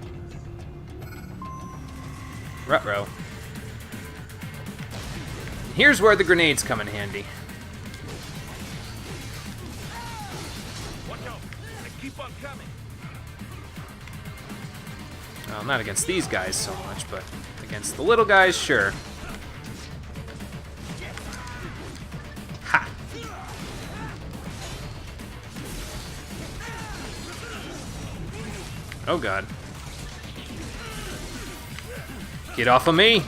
Ruh-roh. Here's where the grenades come in handy. Watch out! They keep on coming. Well, not against these guys so much, but against the little guys, sure. Ha! Oh god. Get off of me!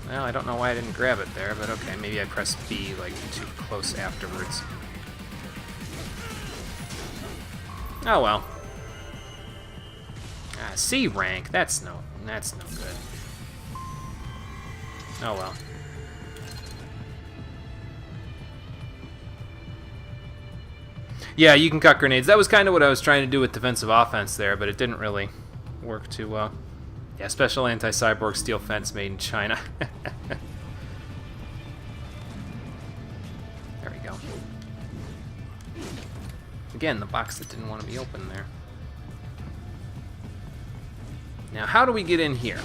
Well, I don't know why I didn't grab it there, but okay, maybe I pressed B like too close afterwards. Oh well. C rank, that's no good. Oh well. Yeah, you can cut grenades. That was kind of what I was trying to do with defensive offense there, but it didn't really work too well. Yeah, special anti-cyborg steel fence made in China. There we go. Again, the box that didn't want to be open there. Now, how do we get in here?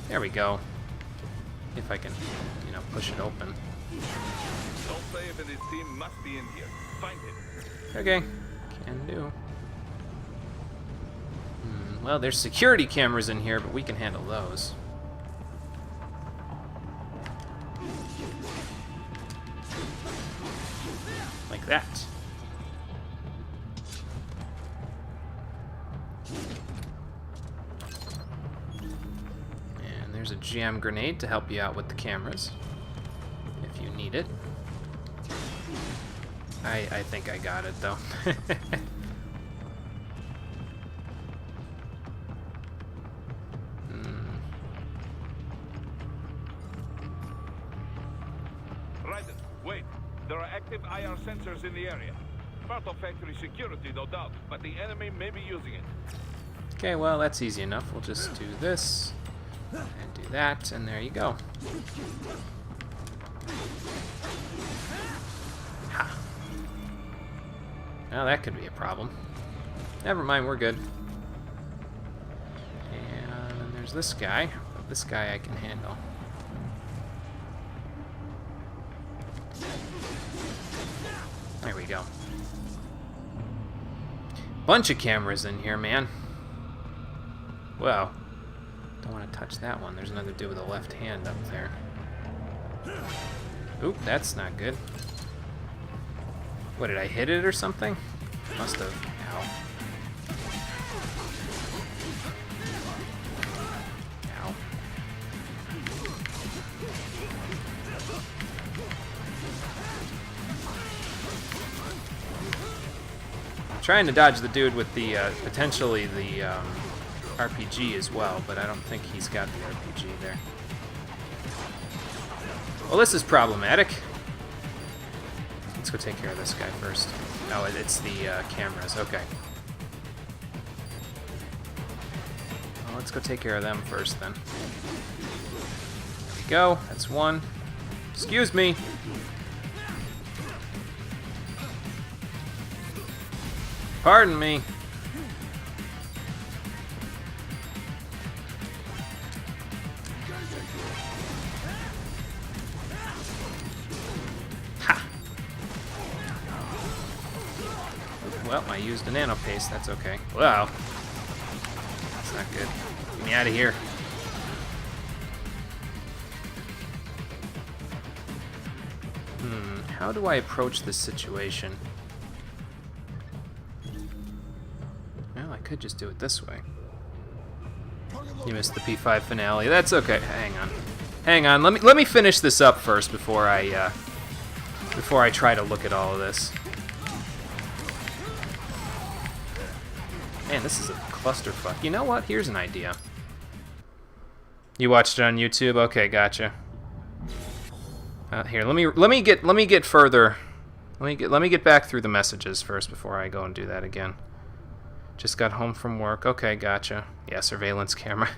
There we go. If I can, you know, push it open. Dolphin and his team must be in here. Find it. Okay, can do. Well, there's security cameras in here, but we can handle those. that. And there's a jam grenade to help you out with the cameras, if you need it. I think I got it, though. Raiden, wait. There are active IR sensors in the area. Part of factory security, no doubt, but the enemy may be using it. Okay, well, that's easy enough. We'll just do this and do that, and there you go. Ha. Now that could be a problem. Never mind, we're good. And then there's this guy. This guy I can handle. There we go. Bunch of cameras in here, man. Well, don't want to touch that one. There's another dude with a left hand up there. Oop, that's not good. What, did I hit it or something? Must have. Ow. Ow. I'm trying to dodge the dude with the, potentially the, RPG as well, but I don't think he's got the RPG there. Well, this is problematic. Let's go take care of this guy first. Oh, it's the cameras. Okay. Well, let's go take care of them first, then. There we go. That's one. Excuse me. Pardon me. Well, I used a nano paste, that's okay. Wow. That's not good. Get me out of here. How do I approach this situation? Well, I could just do it this way. You missed the P5 finale. That's okay. Hang on. Hang on. Let me finish this up first before I try to look at all of this. Man, this is a clusterfuck. You know what? Here's an idea. You watched it on YouTube? Okay, gotcha. Here, let me get further. Let me get back through the messages first before I go and do that again. Just got home from work. Okay, gotcha. Yeah, surveillance camera.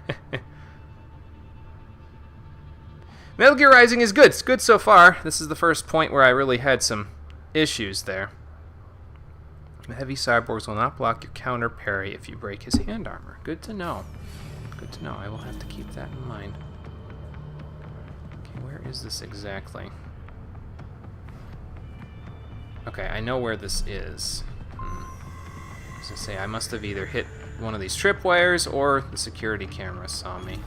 Metal Gear Rising is good. It's good so far. This is the first point where I really had some issues there. The heavy cyborgs will not block your counter parry if you break his hand armor. Good to know. Good to know. I will have to keep that in mind. Okay, where is this exactly? Okay, I know where this is. I was gonna say, I must have either hit one of these tripwires or the security camera saw me.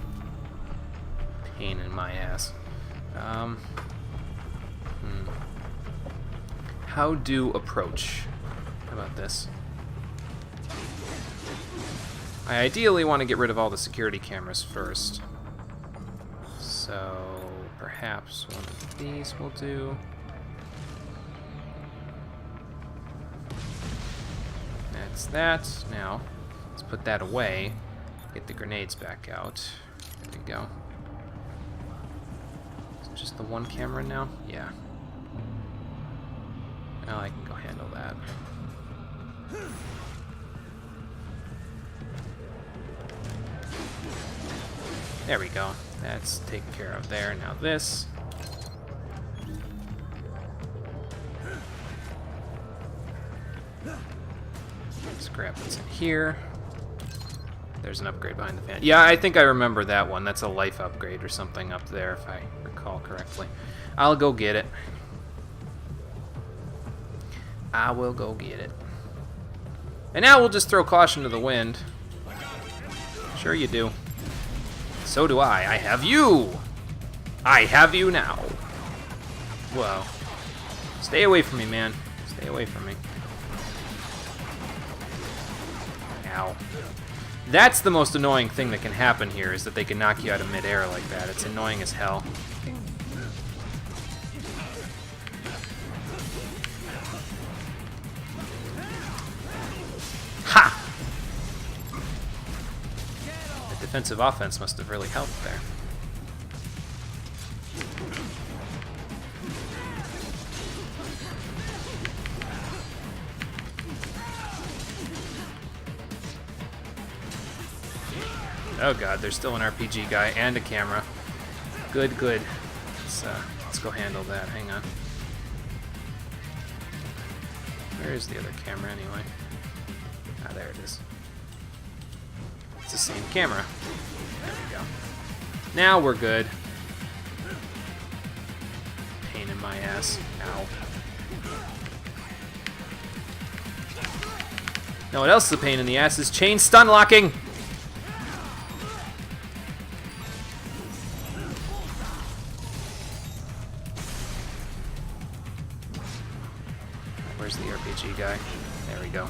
Pain in my ass. How do approach? How about this? I ideally want to get rid of all the security cameras first. So perhaps one of these will do. That's that. Now, let's put that away. Get the grenades back out. There we go. Is it just the one camera now? Yeah. Now I can go handle that. There we go. That's taken care of there. Now this. Let's grab what's in here. There's an upgrade behind the fan. Yeah, I think I remember that one. That's a life upgrade or something up there, if I recall correctly. I'll go get it. I will go get it. And now we'll just throw caution to the wind. Sure you do. So do I. I have you! I have you now. Whoa. Stay away from me, man. Stay away from me. Ow. That's the most annoying thing that can happen here, is that they can knock you out of midair like that. It's annoying as hell. Ha! The defensive offense must have really helped there. Oh god, there's still an RPG guy and a camera. Good, good. Let's go handle that. Hang on. Where is the other camera anyway? Ah, there it is. It's the same camera. There we go. Now we're good. Pain in my ass. Ow. Now what else is a pain in the ass is chain stun locking! Where's the RPG guy? There we go.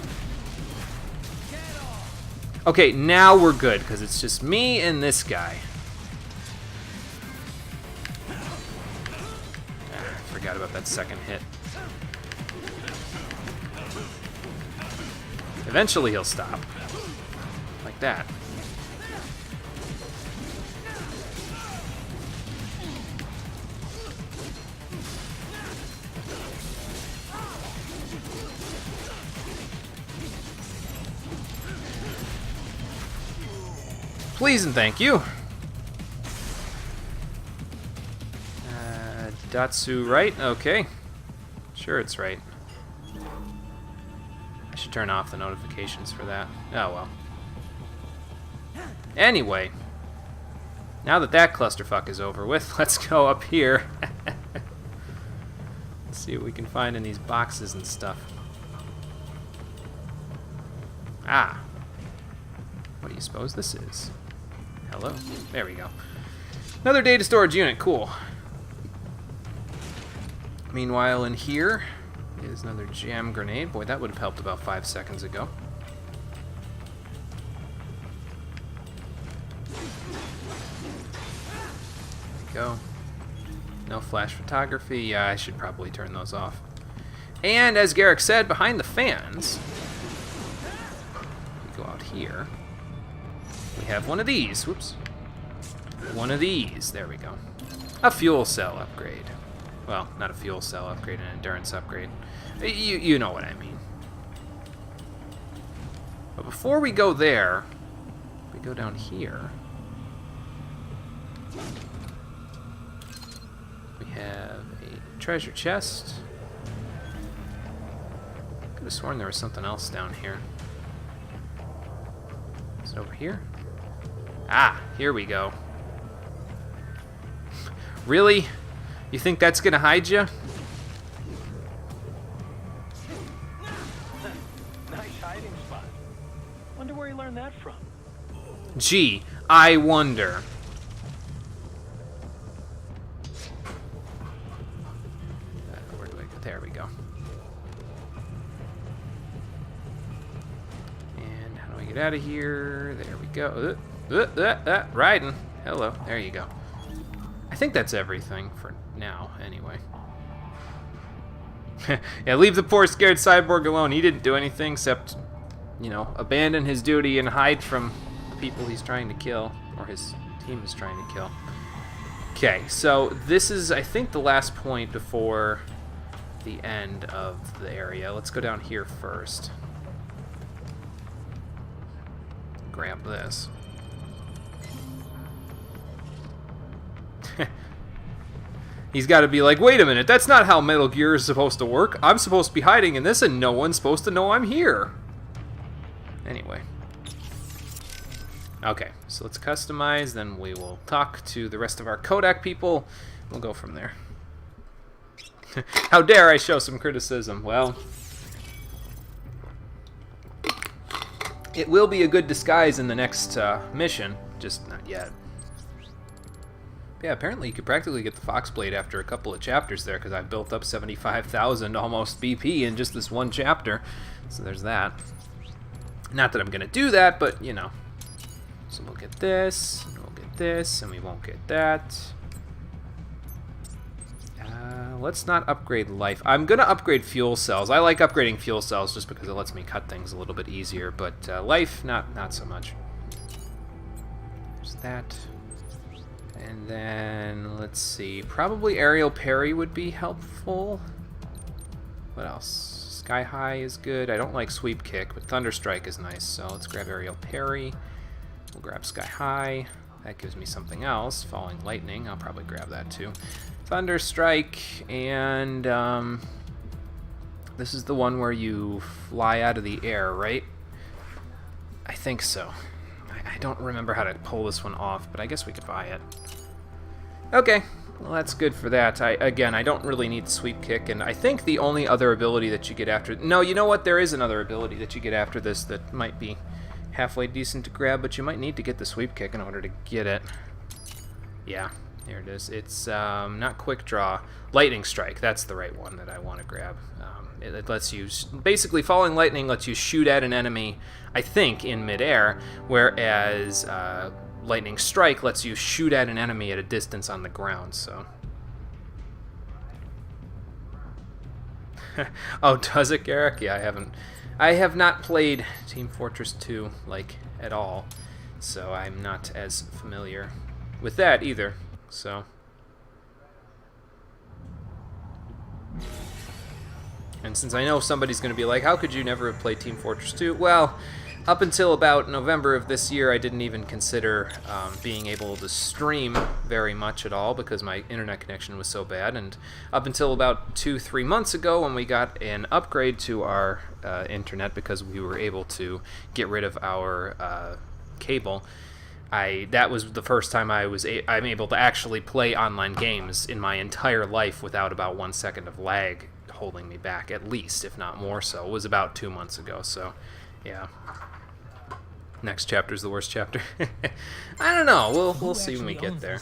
Okay, now we're good, because it's just me and this guy. Ah, forgot about that second hit. Eventually he'll stop. Like that. Please and thank you. Datsu right? Okay. Sure it's right. I should turn off the notifications for that. Oh well. Anyway. Now that that clusterfuck is over with, let's go up here. Let's see what we can find in these boxes and stuff. Ah. What do you suppose this is? Hello. There we go. Another data storage unit. Cool. Meanwhile, in here is another jam grenade. Boy, that would have helped about 5 seconds ago. There we go. No flash photography. Yeah, I should probably turn those off. And as Garrick said, behind the fans, we go out here. We have one of these. Whoops. One of these. There we go. A fuel cell upgrade. Well, not a fuel cell upgrade, an endurance upgrade. You know what I mean. But before we go there, we go down here. We have a treasure chest. Could have sworn there was something else down here. Is it over here? Ah, here we go. Really? You think that's gonna hide you? Nice hiding spot. Wonder where you learned that from. Gee, I wonder. Where do I go? There we go. And how do I get out of here? There we go. Riding. Hello. There you go. I think that's everything for now, anyway. Yeah, leave the poor scared cyborg alone. He didn't do anything except, you know, abandon his duty and hide from the people he's trying to kill, or his team is trying to kill. Okay, so this is, I think, the last point before the end of the area. Let's go down here first. Grab this. He's got to be like, wait a minute, that's not how Metal Gear is supposed to work. I'm supposed to be hiding in this and no one's supposed to know I'm here. Anyway. Okay, so let's customize, then we will talk to the rest of our Codec people. We'll go from there. How dare I show some criticism? Well, it will be a good disguise in the next mission, just not yet. Yeah, apparently you could practically get the Fox Blade after a couple of chapters there, because I built up 75,000 almost BP in just this one chapter. So there's that. Not that I'm going to do that, but, you know. So we'll get this, and we'll get this, and we won't get that. Let's not upgrade life. I'm going to upgrade fuel cells. I like upgrading fuel cells just because it lets me cut things a little bit easier, but life, not so much. There's that. And then, let's see, probably aerial parry would be helpful. What else? Sky high is good. I don't like sweep kick, but thunder strike is nice, so let's grab aerial parry. We'll grab sky high. That gives me something else. Falling lightning, I'll probably grab that too. Thunder strike, and this is the one where you fly out of the air, right? I think so. I don't remember how to pull this one off, but I guess we could buy it. Okay, well that's good for that. Again, I don't really need sweep kick, and I think the only other ability that you get after... No, you know what? There is another ability that you get after this that might be halfway decent to grab, but you might need to get the sweep kick in order to get it. Yeah, here it is. It's not quick draw. Lightning strike, that's the right one that I want to grab. It lets you... Basically, falling lightning lets you shoot at an enemy, I think, in midair, whereas lightning strike lets you shoot at an enemy at a distance on the ground, so... Oh, does it, Garrick? Yeah, I have not played Team Fortress 2, like, at all, so I'm not as familiar with that either, so... And since I know somebody's going to be like, how could you never have played Team Fortress 2? Well, up until about November of this year, I didn't even consider being able to stream very much at all because my internet connection was so bad. And up until about 2-3 months ago, when we got an upgrade to our internet because we were able to get rid of our cable, that was the first time I'm able to actually play online games in my entire life without about 1 second of lag holding me back, at least, if not more so. It was about 2 months ago, so yeah. Next chapter's the worst chapter. I don't know. We'll see when we get there.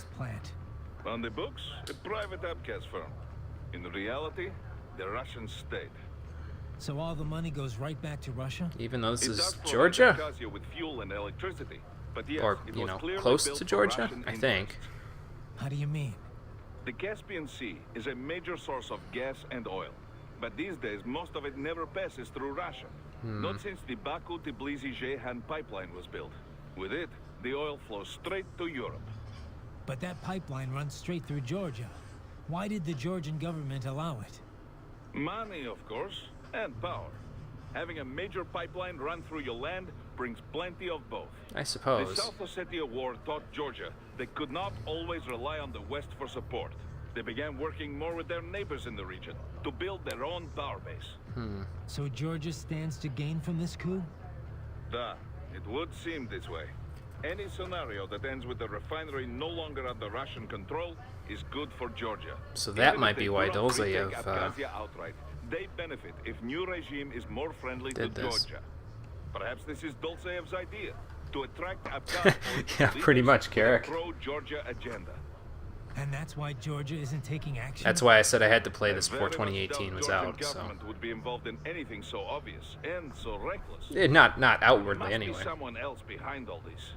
On the books, a private abcast firm. In reality, the Russian state. So all the money goes right back to Russia? Even though this is Georgia? With fuel and electricity. But yes, or, you know, close to Georgia, I think. How do you mean? The Caspian Sea is a major source of gas and oil. But these days, most of it never passes through Russia. Not since the Baku-Tbilisi-Ceyhan pipeline was built. With it, the oil flows straight to Europe. But that pipeline runs straight through Georgia. Why did the Georgian government allow it? Money, of course, and power. Having a major pipeline run through your land brings plenty of both. I suppose. The South Ossetia War taught Georgia they could not always rely on the West for support. They began working more with their neighbors in the region to build their own power base. So Georgia stands to gain from this coup? It would seem this way. Any scenario that ends with the refinery no longer under Russian control is good for Georgia. So that might be why Dolzaev outright. They benefit if new regime is more friendly to Georgia. Perhaps this is Dolzaev's idea to attract Abkhaz yeah, pretty much, Garrick. Pro-Georgia agenda. And that's why Georgia isn't taking action? That's why I said I had to play this before 2018 was out. Government would be involved in anything so obvious and so reckless. Yeah, not outwardly, anyway. Be someone else behind all this.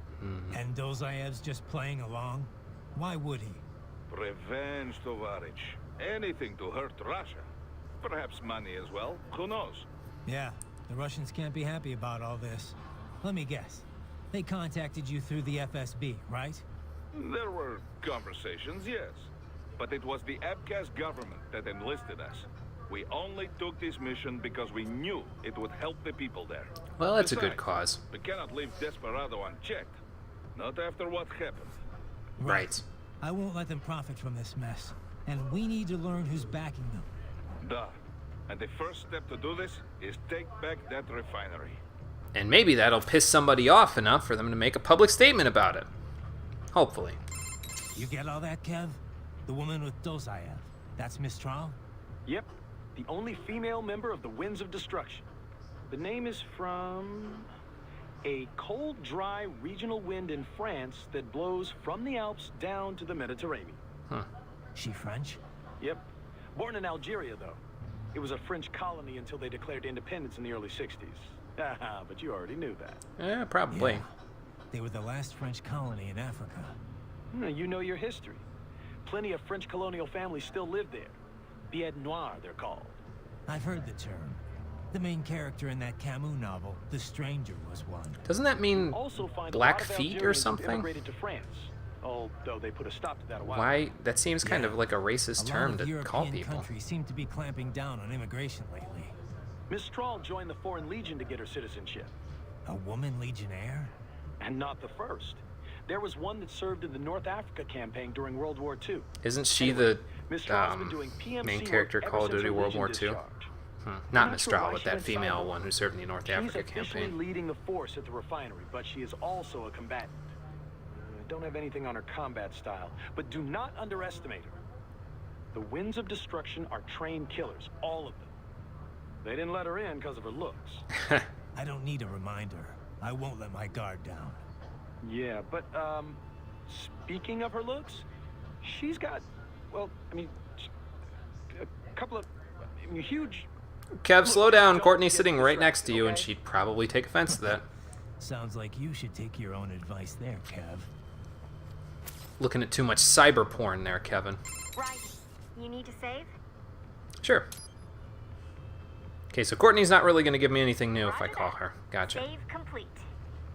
And Dolzaev's just playing along? Why would he? Revenge, Tovarich. Anything to hurt Russia. Perhaps money as well. Who knows? Yeah, the Russians can't be happy about all this. Let me guess. They contacted you through the FSB, right? There were conversations, yes. But it was the Abkhaz government that enlisted us. We only took this mission because we knew it would help the people there. Well, that's a good cause. We cannot leave Desperado unchecked. Not after what happened. Right. I won't let them profit from this mess. And we need to learn who's backing them. And the first step to do this is take back that refinery. And maybe that'll piss somebody off enough for them to make a public statement about it. Hopefully. You get all that, Kev? The woman with Dolzaev. That's Mistral? Yep. The only female member of the Winds of Destruction. The name is from... A cold, dry regional wind in France that blows from the Alps down to the Mediterranean. Huh. She French? Yep. Born in Algeria, though. It was a French colony until they declared independence in the early 60s. But you already knew that. Yeah, probably. Yeah. They were the last French colony in Africa. You know your history. Plenty of French colonial families still live there. Billets Noirs, they're called. I've heard the term. The main character in that Camus novel, The Stranger, was one. Doesn't that mean Also find black a lot of feet or Algerians something? Immigrated to France, although they put a stop to that a while Why? ago. That seems kind of like a racist term to call European people. countries seem to be clamping down on immigration lately. Mistral joined the Foreign Legion to get her citizenship. A woman legionnaire? And not the first. There was one that served in the North Africa campaign during World War II. Isn't she Anyway, the Mistral's been doing PMC main work character ever Call of since Duty her World War Legion II? discharged. Not I'm not sure Mistral, why but she that went female cyber. one who served in the North She's Africa officially campaign. leading the force at the refinery, but she is also a combatant. Don't have anything on her combat style, but do not underestimate her. The Winds of Destruction are trained killers, all of them. They didn't let her in because of her looks. I don't need a reminder. I won't let my guard down. Yeah, but, speaking of her looks, she's got, well, I mean, a couple of huge... Kev, slow down. Courtney's sitting right next to you, and she'd probably take offense to that. Sounds like you should take your own advice there, Kev. Looking at too much cyber porn there, Kevin. Right. You need to save? Sure. Okay, so Courtney's not really going to give me anything new if I call her. Gotcha. Save complete.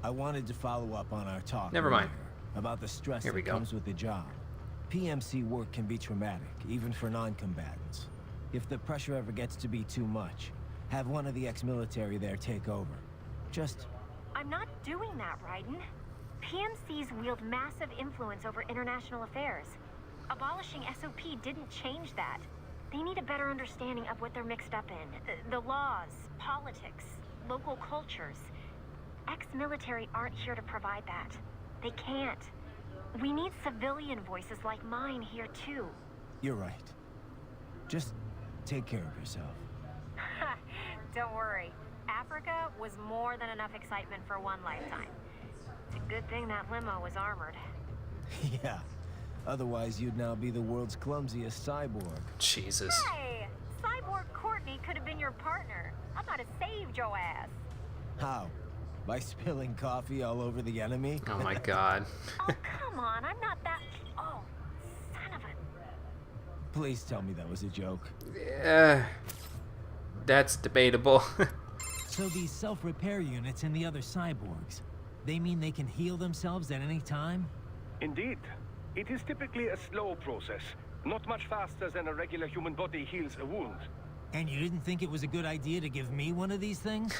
I wanted to follow up on our talk Never mind. earlier about the stress Here we that go. comes with the job. PMC work can be traumatic, even for non-combatants. If the pressure ever gets to be too much, have one of the ex-military there take over. Just... I'm not doing that, Raiden. PMCs wield massive influence over international affairs. Abolishing SOP didn't change that. They need a better understanding of what they're mixed up in. The laws, politics, local cultures. Ex-military aren't here to provide that. They can't. We need civilian voices like mine here, too. You're right. Just take care of yourself. Don't worry. Africa was more than enough excitement for one lifetime. It's a good thing that limo was armored. Yeah. Otherwise, you'd now be the world's clumsiest cyborg. Jesus. Hey! Cyborg Courtney could have been your partner. I might have saved your ass. How? By spilling coffee all over the enemy? Oh my god. Oh, come on. I'm not that... Oh, son of a... Please tell me that was a joke. That's debatable. So these self-repair units and the other cyborgs, they mean they can heal themselves at any time? Indeed. It is typically a slow process. Not much faster than a regular human body heals a wound. And you didn't think it was a good idea to give me one of these things?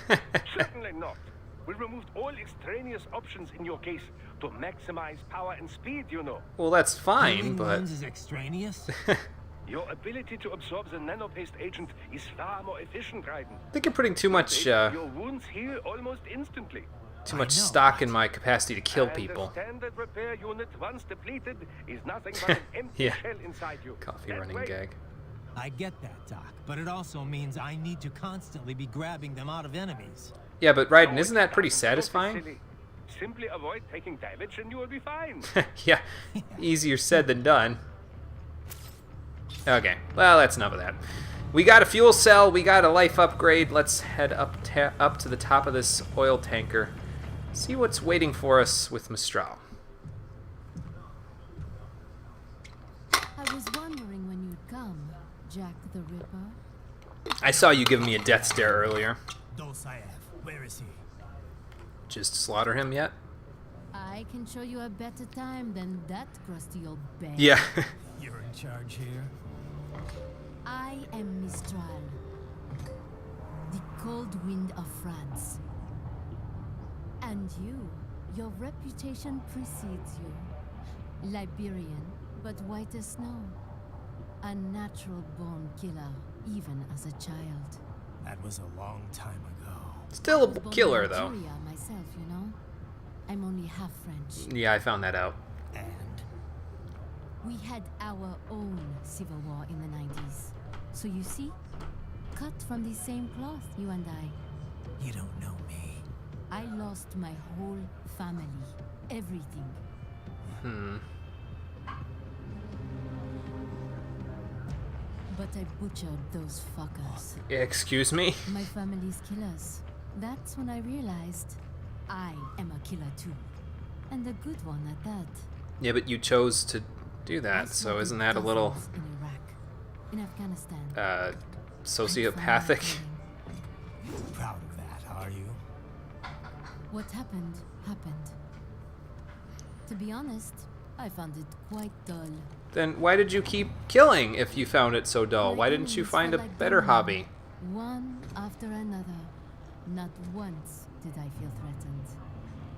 Certainly not. We removed all extraneous options in your case to maximize power and speed, you know. Well, that's fine, Healing but... wounds is extraneous? Your ability to absorb the nanopaste agent is far more efficient, Raiden. I think you're putting too much, Your wounds heal almost instantly. too much stock in my capacity to kill people. The standard repair unit, once depleted, is nothing but an empty Yeah. shell inside you. Coffee That running way. gag. I get that, Doc, but it also means I need to constantly be grabbing them out of enemies. Yeah, but Raiden, No, isn't it that pretty doesn't. Don't be satisfying? silly. Simply avoid taking damage and you will be fine. Yeah, easier said than done. Okay, well, that's enough of that. We got a fuel cell, we got a life upgrade. Let's head up to the top of this oil tanker. See what's waiting for us with Mistral. I was wondering when you'd come, Jack the Ripper. I saw you giving me a death stare earlier. Dosaev, where is he? Just slaughter him yet? I can show you a better time than that crusty old bear. Yeah. You're in charge here? I am Mistral, the cold wind of France. And your reputation precedes you. Liberian, but white as snow. A natural-born killer, even as a child. That was a long time ago. Still I was a born killer, in though. Algeria myself, you know. I'm only half French. Yeah, I found that out. And? We had our own civil war in the 90s. So you see, cut from the same cloth, you and I. You don't know me. I lost my whole family. Everything. But I butchered those fuckers. Excuse me? My family's killers. That's when I realized I am a killer too. And a good one at that. Yeah, but you chose to do that, so isn't that a little... in Iraq, in Afghanistan. Sociopathic? Proud of that, are you? What happened, happened. To be honest, I found it quite dull. Then why did you keep killing if you found it so dull? Why didn't you find a better hobby? One after another. Not once did I feel threatened.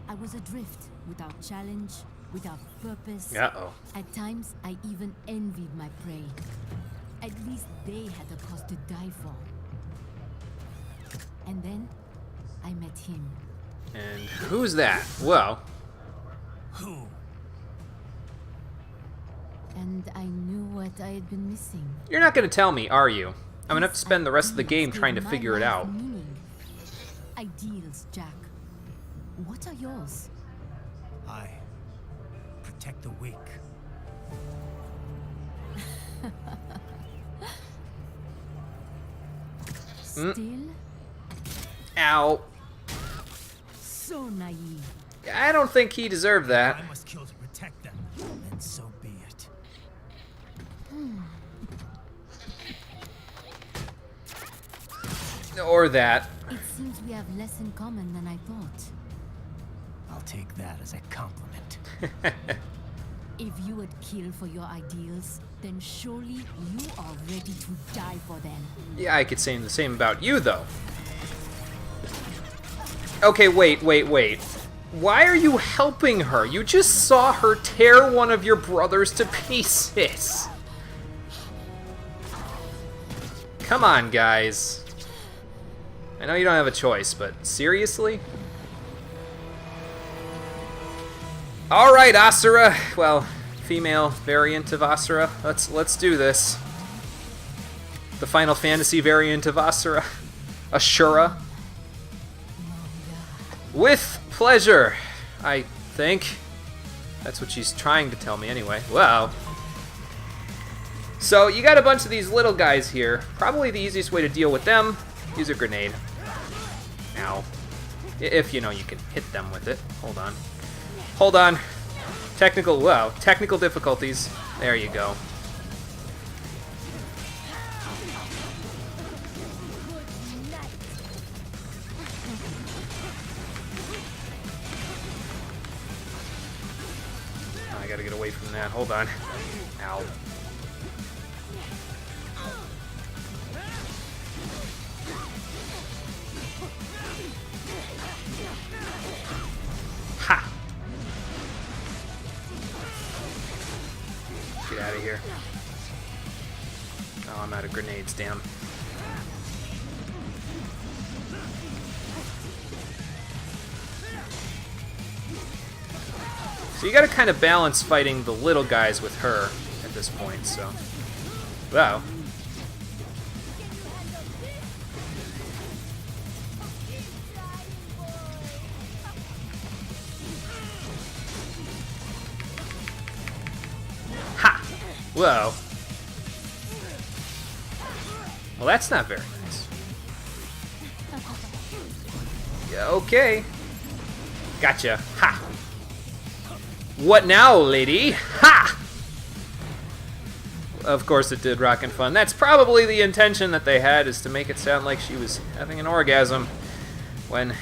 I was adrift, without challenge, without purpose. Uh-oh. At times, I even envied my prey. At least they had a cause to die for. And then, I met him. And who's that? Well... Who? And I knew what I had been missing. You're not going to tell me, are you? I'm going to have to spend the rest of the game trying to figure it out. Ideals, Jack. What are yours? I protect the weak. Still? Ow. So naive. I don't think he deserved that. I must kill to protect them, and so be it. Or that. It seems we have less in common than I thought. I'll take that as a compliment. If you would kill for your ideals, then surely you are ready to die for them. Yeah, I could say the same about you, though. Okay, wait. Why are you helping her? You just saw her tear one of your brothers to pieces. Come on, guys. I know you don't have a choice, but seriously? Alright, Asura. Well, female variant of Asura. Let's do this. The Final Fantasy variant of Asura. Ashura. With pleasure, I think. That's what she's trying to tell me anyway. Wow. So, you got a bunch of these little guys here. Probably the easiest way to deal with them, use a grenade. Ow. If you know you can hit them with it. Hold on. Technical difficulties. There you go. I gotta get away from that. Hold on. Ow. Ha! Get out of here. Oh, I'm out of grenades, damn. So you gotta kind of balance fighting the little guys with her at this point, so... Wow. Ha! Whoa. Well, that's not very nice. Yeah, okay. Gotcha. Ha! What now, lady? Ha! Of course it did Rockin' Fun. That's probably the intention that they had, is to make it sound like she was having an orgasm when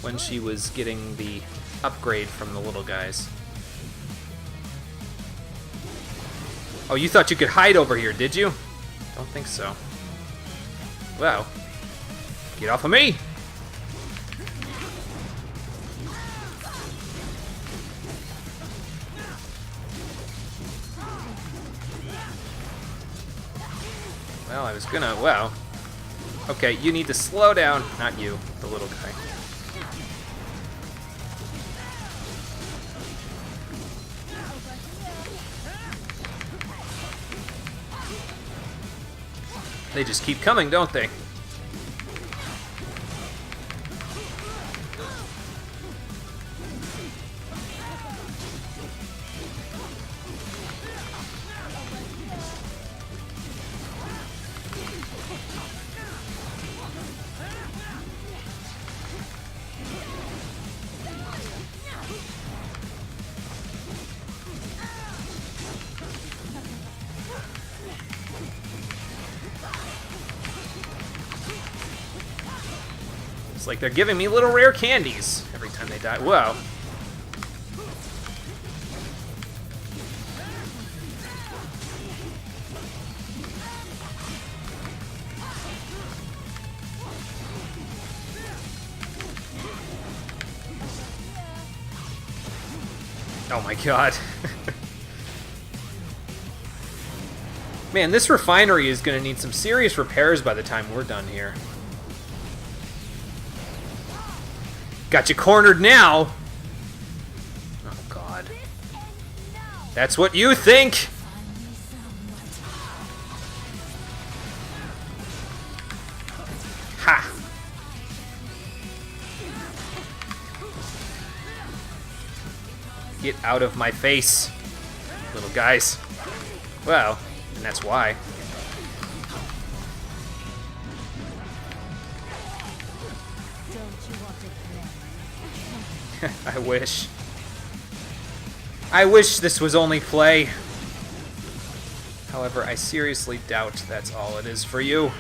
when she was getting the upgrade from the little guys. Oh, you thought you could hide over here, did you? Don't think so. Well, get off of me! Well, I was gonna, well. Okay, you need to slow down. Not you, the little guy. They just keep coming, don't they? It's like they're giving me little rare candies every time they die. Whoa. Oh my god. Man, this refinery is going to need some serious repairs by the time we're done here. Got you cornered now! Oh god. That's what you think! Ha! Get out of my face, little guys. Well, and that's why. I wish. I wish this was only play. However, I seriously doubt that's all it is for you.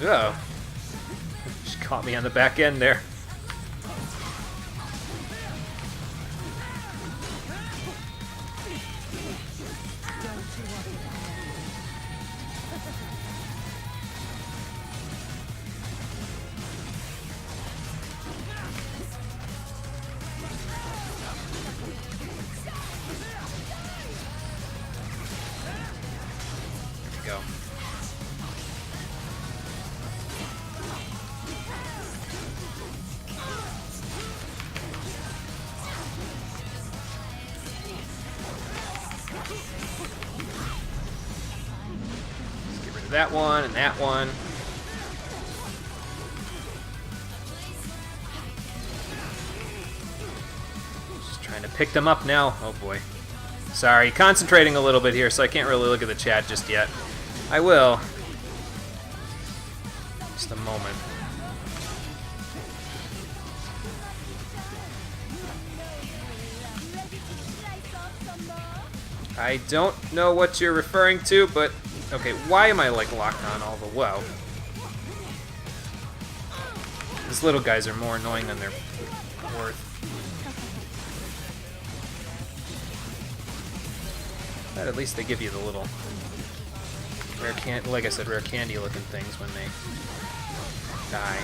Oh. She caught me on the back end there. Go. That one and that one. Just trying to pick them up now. Oh boy. Sorry, concentrating a little bit here, so I can't really look at the chat just yet. I will. Just a moment. I don't know what you're referring to, but okay, why am I like locked on all the whoa? These little guys are more annoying than they're worth. But at least they give you the little rare like I said, rare candy looking things when they die.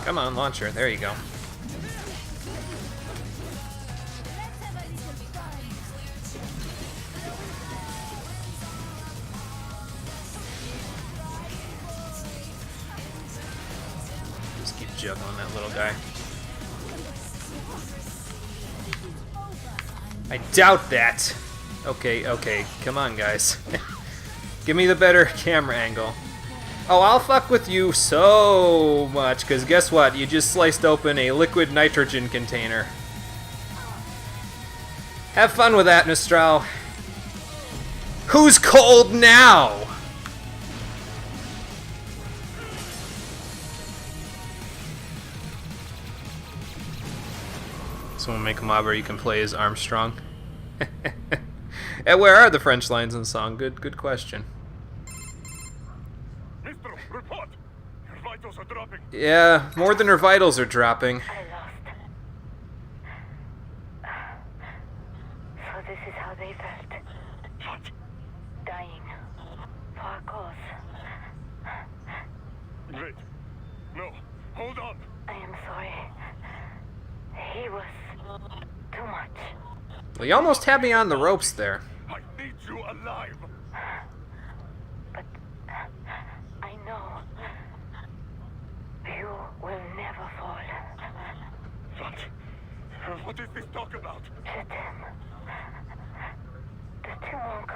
Come on, launcher. There you go. Just keep juggling that little guy. I doubt that. Okay, okay. Come on, guys. Give me the better camera angle. Oh, I'll fuck with you so much, because guess what? You just sliced open a liquid nitrogen container. Have fun with that, Mistral. Who's cold now? Someone make a mob where you can play as Armstrong. And where are the French lines in the song? Good question. Mistral, report! Your vitals are dropping. Yeah, more than her vitals are dropping. I lost. So this is how they felt. What? Dying. For a cause. Wait. No. Hold on. I am sorry. He was too much. Well, you almost had me on the ropes there. I need you alive. But I know you will never fall. What? What is this talk about? Cuttin. The two won't go.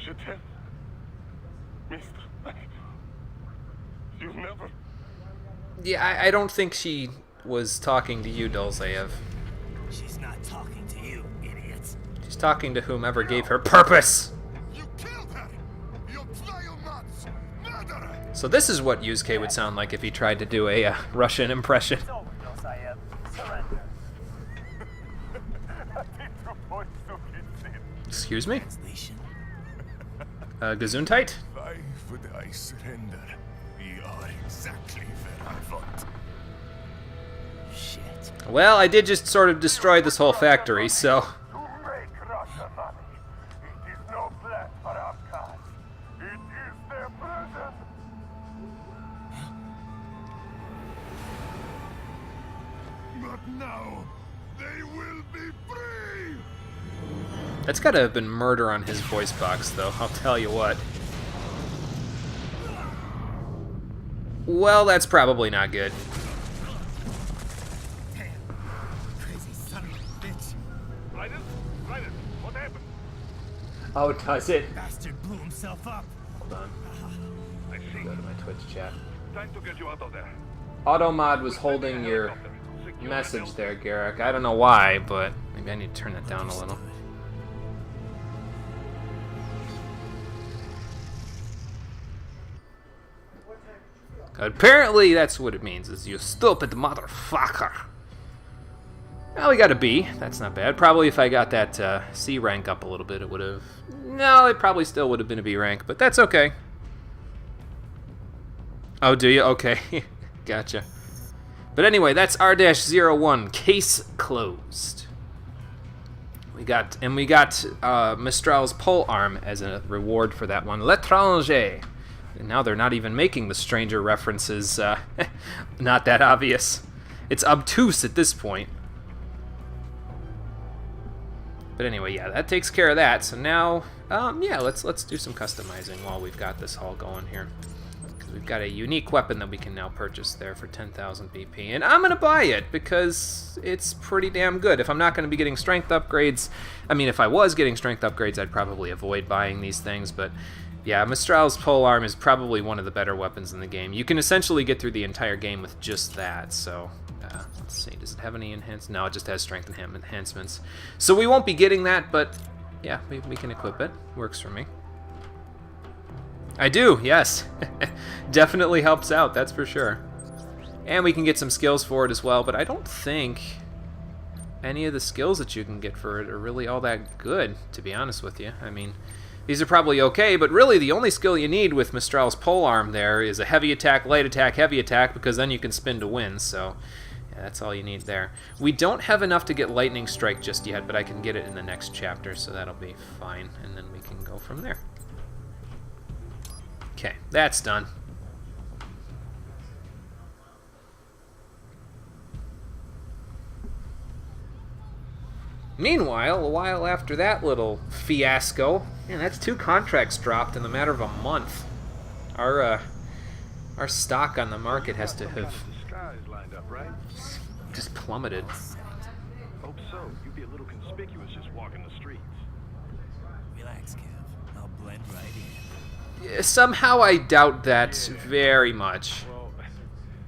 Je t'aime. Mister. You never... Yeah, I don't think she was talking to you, Dolzaev. She's not talking to you, idiot. She's talking to whomever gave her purpose. You killed her! You vile nuts! Murderer! So this is what Yusuke would sound like if he tried to do a Russian impression. Excuse me? Gesundheit? Why would I surrender? We are exactly where I want. Shit. Well, I did just sort of destroy this whole factory, so... To make Russia money. It is no plan for Afghans. It is their prison. But now, they will be free! That's gotta have been murder on his voice box, though, I'll tell you what. Well, that's probably not good. Damn. Crazy son of a bitch. Raiden? Raiden, what happened? Oh, does it? Bastard blew himself up. Hold on. I see. Go to my Twitch chat. Time to get you out of there. Automod was holding your message there, Garrick. I don't know why, but maybe I need to turn that down a little. Apparently, that's what it means, is you stupid motherfucker. Well, we got a B. That's not bad. Probably if I got that C rank up a little bit, it would have... No, it probably still would have been a B rank, but that's okay. Oh, do you? Okay. Gotcha. But anyway, that's R-01. Case closed. We got Mistral's pole arm as a reward for that one. L'étranger. And now they're not even making the stranger references not that obvious. It's obtuse at this point. But anyway, yeah, that takes care of that. So now, yeah, let's do some customizing while we've got this all going here. Because we've got a unique weapon that we can now purchase there for 10,000 BP. And I'm going to buy it because it's pretty damn good. If I'm not going to be getting strength upgrades, I mean, if I was getting strength upgrades, I'd probably avoid buying these things, but... Yeah, Mistral's polearm is probably one of the better weapons in the game. You can essentially get through the entire game with just that, so... let's see, does it have any enhancements? No, it just has strength enhancements. So we won't be getting that, but yeah, we can equip it. Works for me. I do, yes. Definitely helps out, that's for sure. And we can get some skills for it as well, but I don't think any of the skills that you can get for it are really all that good, to be honest with you. I mean... These are probably okay, but really the only skill you need with Mistral's polearm there is a heavy attack, light attack, heavy attack, because then you can spin to win, so yeah, that's all you need there. We don't have enough to get Lightning Strike just yet, but I can get it in the next chapter, so that'll be fine, and then we can go from there. Okay, that's done. Meanwhile, a while after that little fiasco, man, that's 2 contracts dropped in the matter of a month. Our stock on the market has to have just plummeted. Hope so. You'd be a little conspicuous just walking the streets. Relax, Kev. I'll blend right in. Somehow I doubt that very much. Well,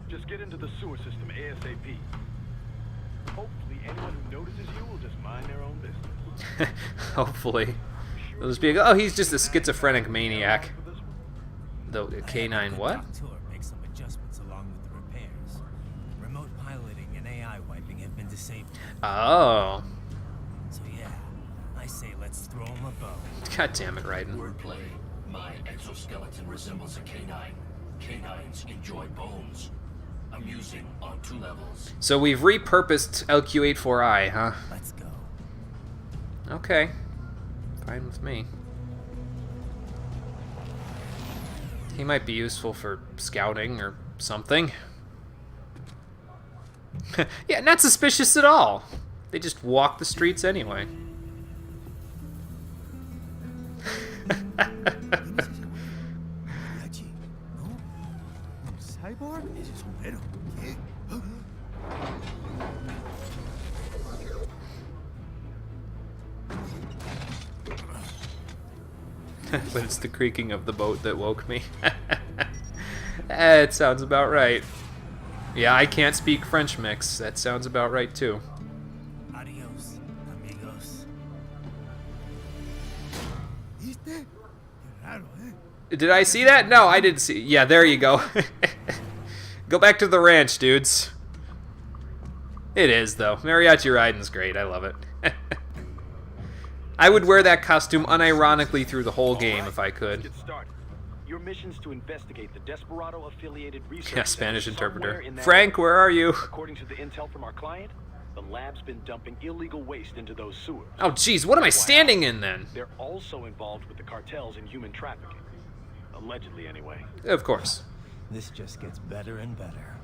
just get into the sewer system ASAP. Hopefully anyone who notices you will just mind their own business. Hopefully. They'll just be like, oh, he's just a schizophrenic maniac. The K9 what? Make some adjustments along with the repairs. Remote piloting and AI wiping have been disabled. Oh. So yeah, I say let's throw him a bone. God damn it, Raiden. Wordplay. My exoskeleton resembles a canine. Canines enjoy bones. Amusing on 2 levels. So we've repurposed LQ-84I, huh? Let's go. Okay. Fine with me. He might be useful for scouting or something. Yeah, not suspicious at all. They just walk the streets anyway. But it's the creaking of the boat that woke me. It sounds about right. Yeah, I can't speak French mix. That sounds about right too. Adios, amigos. Did I see that? No, I didn't see. Yeah, there you go. Go back to the ranch, dudes. It is, though. Mariachi riding's great. I love it. I would wear that costume unironically through the whole game if I could. Get started. Your mission's to investigate the Desperado-affiliated research. Yeah, Spanish interpreter. In Frank, where are you? According to the intel from our client, the lab's been dumping illegal waste into those sewers. Oh, jeez, what am I standing in then? They're also involved with the cartels in human trafficking. Allegedly, anyway. Of course. This just gets better and better.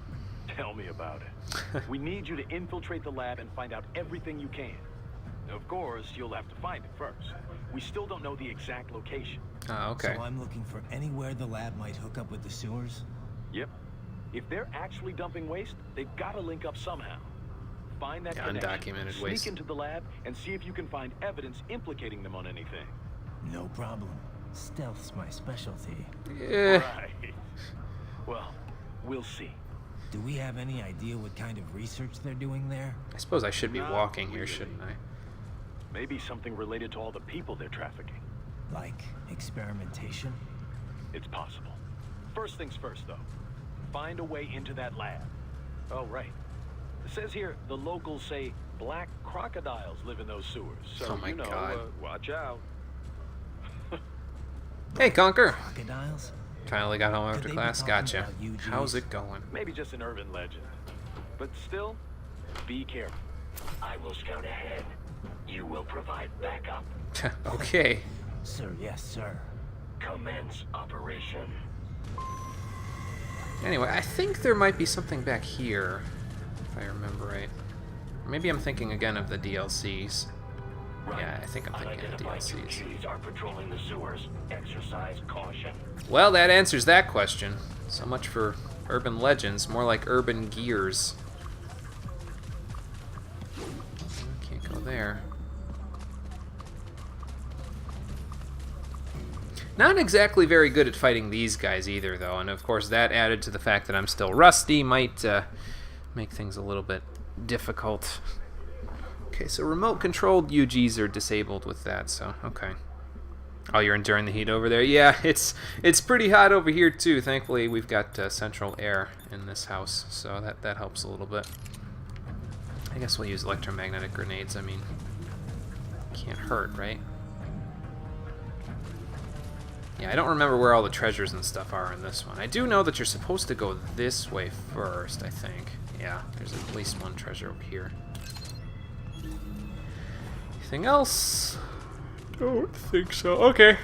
Tell me about it. We need you to infiltrate the lab and find out everything you can. Of course, you'll have to find it first. We still don't know the exact location. Oh, okay. So I'm looking for anywhere the lab might hook up with the sewers? Yep. If they're actually dumping waste, they've got to link up somehow. Find that connection, undocumented waste. sneak into the lab, and see if you can find evidence implicating them on anything. No problem. Stealth's my specialty. Yeah. Right. Well, we'll see. Do we have any idea what kind of research they're doing there? I suppose I should be walking here, shouldn't I? Maybe something related to all the people they're trafficking. Like experimentation? It's possible. First things first, though. Find a way into that lab. Oh, right. It says here the locals say black crocodiles live in those sewers. So, Oh my you know, God. Watch out. Hey, Conker. Crocodiles? Finally got home Could after they be class. talking Gotcha. about UGs? How's it going? Maybe just an urban legend. But still, be careful. I will scout ahead. You will provide backup. Okay. Sir, yes, sir. Commence operation. Anyway, I think there might be something back here, if I remember right. Or maybe I'm thinking again of the DLCs. Right. Yeah, I think I'm thinking of the Unidentified DLCs. UGs are patrolling the sewers. Exercise caution. Well, that answers that question. So much for urban legends, more like urban gears. Can't go there. Not exactly very good at fighting these guys either, though, and of course that added to the fact that I'm still rusty might make things a little bit difficult. Okay, so remote-controlled UGs are disabled with that, so okay. Oh, you're enduring the heat over there? Yeah, it's pretty hot over here too. Thankfully, we've got central air in this house, so that helps a little bit. I guess we'll use electromagnetic grenades. I mean, can't hurt, right? Yeah, I don't remember where all the treasures and stuff are in this one. I do know that you're supposed to go this way first, I think. Yeah, there's at least one treasure over here. Anything else? Don't think so. Okay.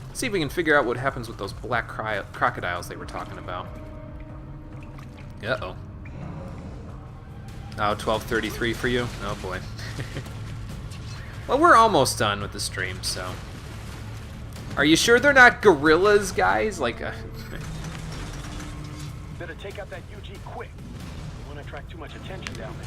Let's see if we can figure out what happens with those black crocodiles they were talking about. Uh-oh. Oh, 12:33 for you? Oh, boy. Well, we're almost done with the stream, so... Are you sure they're not gorillas, guys? Like a... Better take out that UG quick. You won't attract too much attention down there.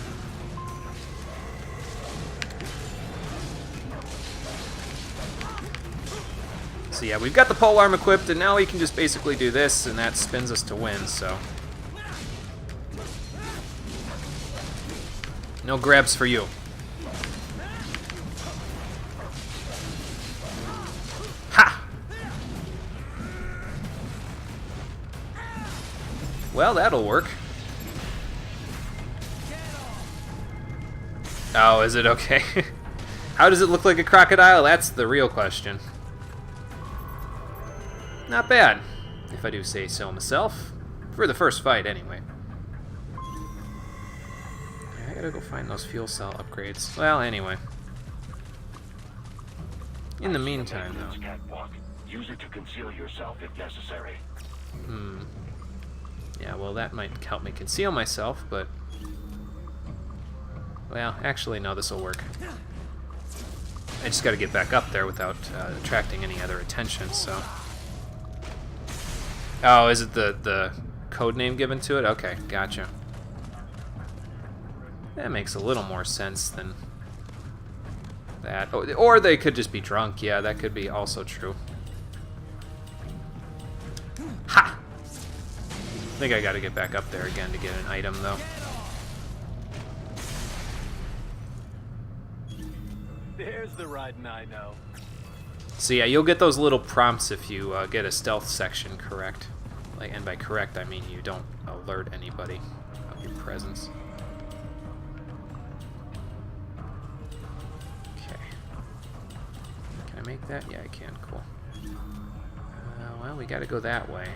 So yeah, we've got the pole arm equipped, and now we can just basically do this, and that spins us to win, so... No grabs for you. Ha! Well, that'll work. Oh, is it okay? How does it look like a crocodile? That's the real question. Not bad, if I do say so myself. For the first fight, anyway. I gotta go find those fuel cell upgrades. Well, anyway. In the meantime, though. Catwalk. Use it to conceal yourself if necessary. Yeah, well, that might help me conceal myself, but... Well, actually, no, this will work. I just gotta get back up there without attracting any other attention, so... Oh, is it the code name given to it? Okay, gotcha. That makes a little more sense than that. Oh, or they could just be drunk. Yeah, that could be also true. Ha! I think I gotta get back up there again to get an item, though. There's the riding I know. So yeah, you'll get those little prompts if you get a stealth section correct. Like, and by correct, I mean you don't alert anybody of your presence. Okay. Can I make that? Yeah, I can. Cool. Well, we gotta go that way.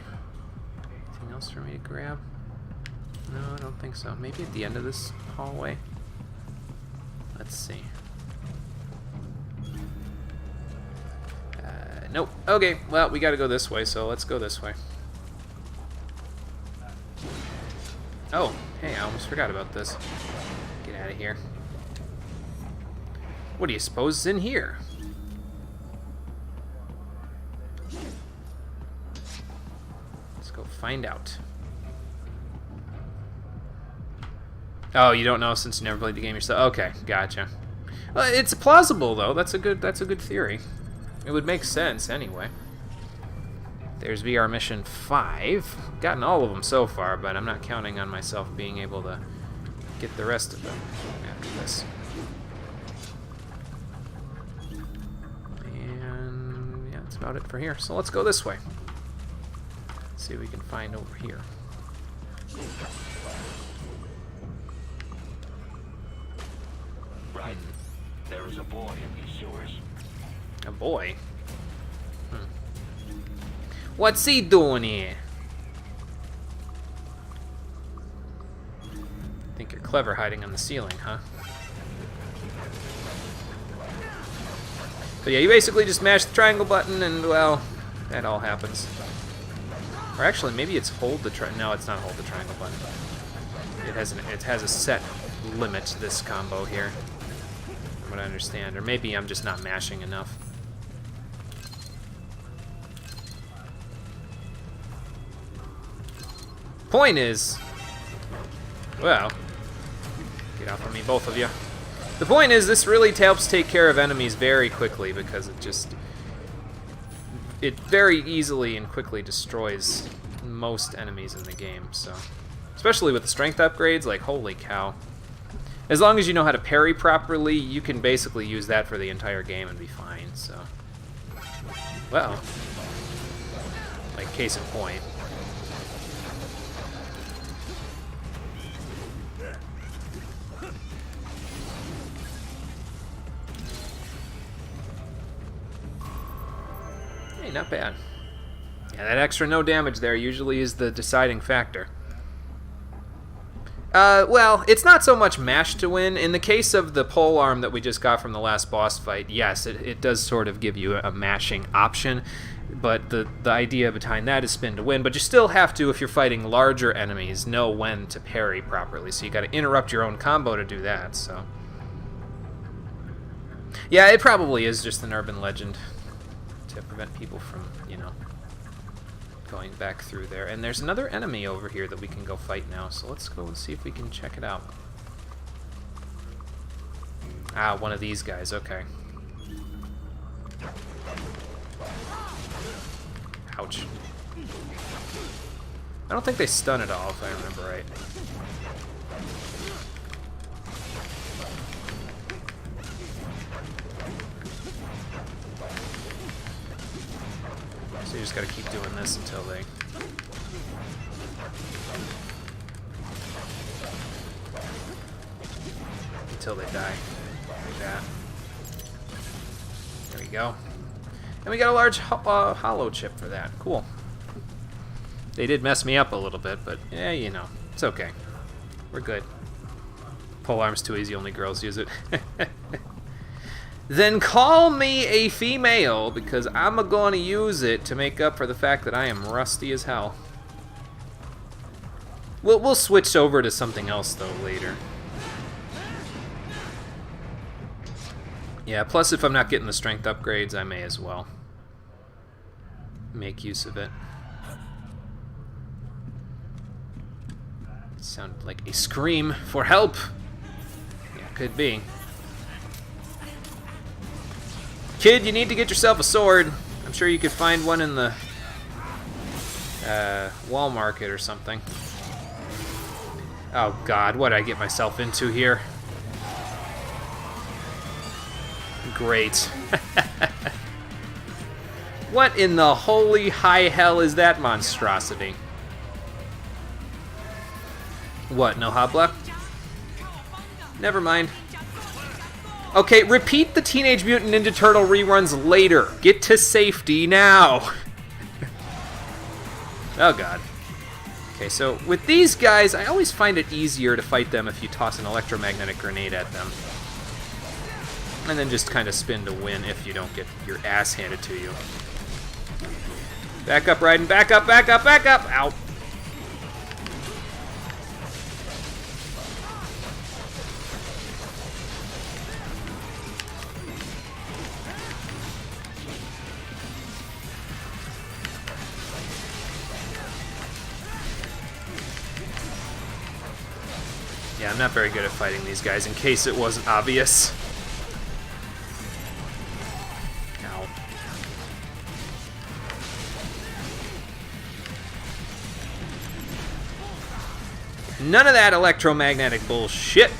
Anything else for me to grab? No, I don't think so. Maybe at the end of this hallway? Let's see. Nope. Okay, well, we gotta go this way, so let's go this way. Oh, hey, I almost forgot about this. Get out of here. What do you suppose is in here? Let's go find out. Oh, you don't know since you never played the game yourself? Okay, gotcha. Well, it's plausible, though. That's a good theory. It would make sense, anyway. There's VR Mission 5. Gotten all of them so far, but I'm not counting on myself being able to get the rest of them after this. And yeah, that's about it for here. So let's go this way. See what we can find over here. Right. There is a boy in these sewers. A boy? What's he doing here? Think you're clever hiding on the ceiling, huh? So yeah, you basically just mash the triangle button and, well, that all happens. Or actually, maybe it's hold the triangle. No, it's not hold the triangle button. It has a set limit to this combo here, from what I understand. Or maybe I'm just not mashing enough. Point is, well, get off of me, both of you. The point is, this really helps take care of enemies very quickly because it very easily and quickly destroys most enemies in the game. So, especially with the strength upgrades, like holy cow! As long as you know how to parry properly, you can basically use that for the entire game and be fine. So, well, like case in point. Hey, not bad. Yeah, that extra no damage there usually is the deciding factor. Well, it's not so much mash to win. In the case of the pole arm that we just got from the last boss fight, yes, it does sort of give you a mashing option, but the idea behind that is spin to win. But you still have to, if you're fighting larger enemies, know when to parry properly. So you got to interrupt your own combo to do that. So yeah, it probably is just an urban legend to prevent people from, you know, going back through there. And there's another enemy over here that we can go fight now, so let's go and see if we can check it out. Ah, one of these guys, okay. Ouch. I don't think they stun at all, if I remember right. So you just gotta keep doing this until they... die. Like that. There we go. And we got a large hollow chip for that. Cool. They did mess me up a little bit, but yeah, you know, it's okay. We're good. Polearm's too easy, only girls use it. Then call me a female, because I'm gonna use it to make up for the fact that I am rusty as hell. We'll switch over to something else, though, later. Yeah, plus if I'm not getting the strength upgrades, I may as well make use of it. It sounded like a scream for help. Yeah, could be. Kid, you need to get yourself a sword. I'm sure you could find one in the wall market or something. Oh god, what did I get myself into here? Great. What in the holy high hell is that monstrosity? What, no habla? Never mind. Okay, repeat the Teenage Mutant Ninja Turtle reruns later. Get to safety now. Oh god. Okay, so with these guys, I always find it easier to fight them if you toss an electromagnetic grenade at them. And then just kind of spin to win if you don't get your ass handed to you. Back up, Raiden. Back up, back up, back up! Ow. Yeah, I'm not very good at fighting these guys, in case it wasn't obvious. Ow. None of that electromagnetic bullshit.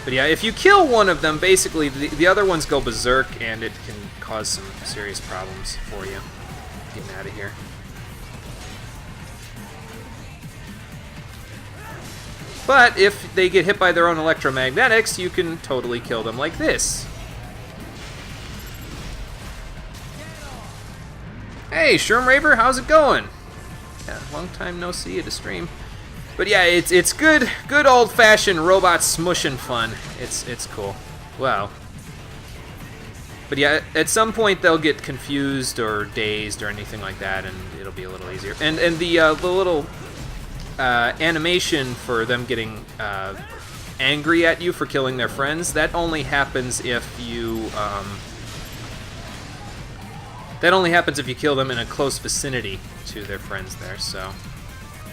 But yeah, if you kill one of them, basically the other ones go berserk, and it can cause some serious problems for you. Getting out of here. But if they get hit by their own electromagnetics, you can totally kill them like this. Hey, Shroom how's it going? Yeah, long time no see at a stream. But yeah, it's good old-fashioned robot smushing fun. It's cool. Wow. But yeah, at some point they'll get confused or dazed or anything like that, and it'll be a little easier. And the little animation for them getting angry at you for killing their friends, that only happens if you kill them in a close vicinity to their friends there, so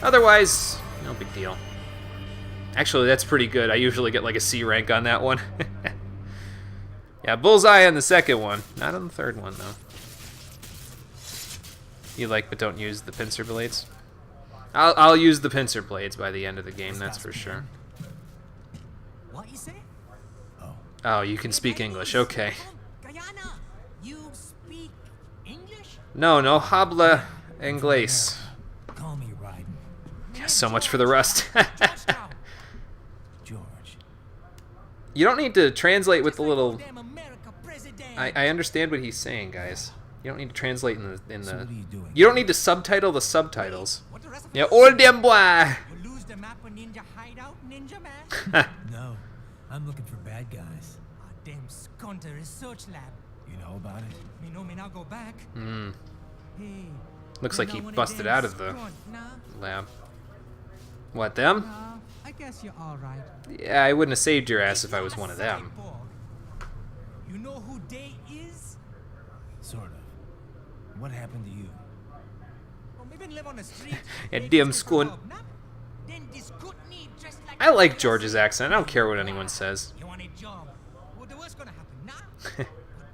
otherwise no big deal. Actually, that's pretty good. I usually get like a C rank on that one. Yeah, bullseye on the second one, not on the third one though. You like but don't use the pincer blades? I'll use the pincer blades by the end of the game, that's for sure. What you say? Oh, you can speak English, okay. Guyana, you speak English? No habla inglés. Call me Raiden. Yeah, so much for the rust. George. You don't need to translate with the little... I understand what he's saying, guys. You don't need to translate in the... So what are you doing? You don't need to subtitle the subtitles. Yeah, all them boy. You lose the map of Ninja Hideout, Ninja Man? No, I'm looking for bad guys. Damn Skunter research lab. You know about it? Me know me now go back. Hey, Looks like he busted out of the lab. What, them? I guess you're all right. Yeah, I wouldn't have saved your ass if I was one of them. You know who they is? Sort of. What happened to you? Live on the street. Yeah, damn Skunt. I like George's accent. I don't care what anyone says. You want a job? Well, the worst gonna happen now.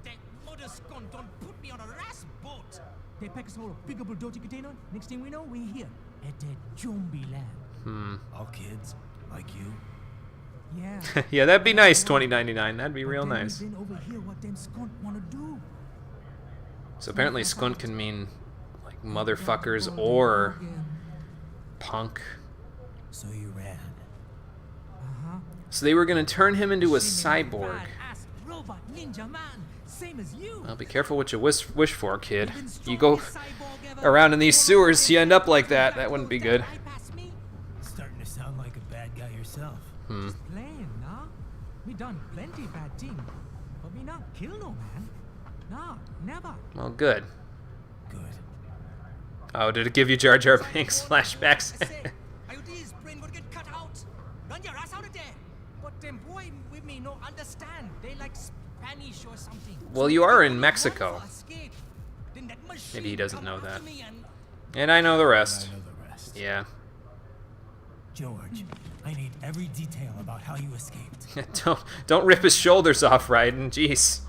That mother Skunt don't put me on a ras boat. They pack us all a big dirty container. Next thing we know, we're here at that zombie lab. All kids like you. Yeah. Yeah, that'd be nice. $20.99. That'd be real nice. Then overhear what them Skunt wanna do. So apparently, Skunt can mean motherfuckers or punk. So you ran. So they were gonna turn him into a cyborg. Robot ninja man, same as you. Well, be careful what you wish for, kid. You go around in these sewers, you end up like that. That wouldn't be good. Starting to sound like a bad guy yourself. Just playing, nah? Me done plenty bad thing, but me not kill no man. Nah, never. Well, good. Oh, did it give you Jar Jar Binks flashbacks? Well, you are in Mexico. Maybe he doesn't know that. And I know the rest. Yeah. George, I need every detail about how you escaped. don't rip his shoulders off, Raiden. Jeez.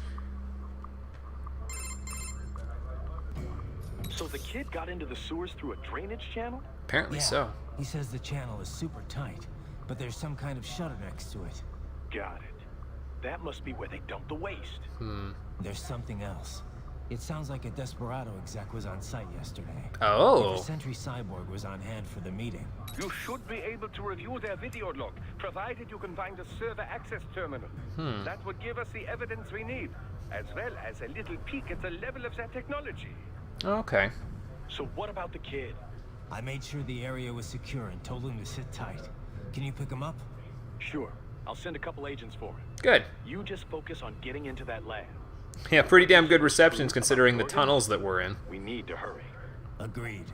So the kid got into the sewers through a drainage channel? Apparently so. He says the channel is super tight, but there's some kind of shutter next to it. Got it. That must be where they dump the waste. There's something else. It sounds like a Desperado exec was on site yesterday. Oh. If a Sentry Cyborg was on hand for the meeting. You should be able to review their video log, provided you can find a server access terminal. That would give us the evidence we need, as well as a little peek at the level of their technology. Okay. So what about the kid? I made sure the area was secure and told him to sit tight. Can you pick him up? Sure. I'll send a couple agents for him. Good. You just focus on getting into that lab. Yeah, pretty damn good receptions considering the tunnels that we're in. We need to hurry. Agreed.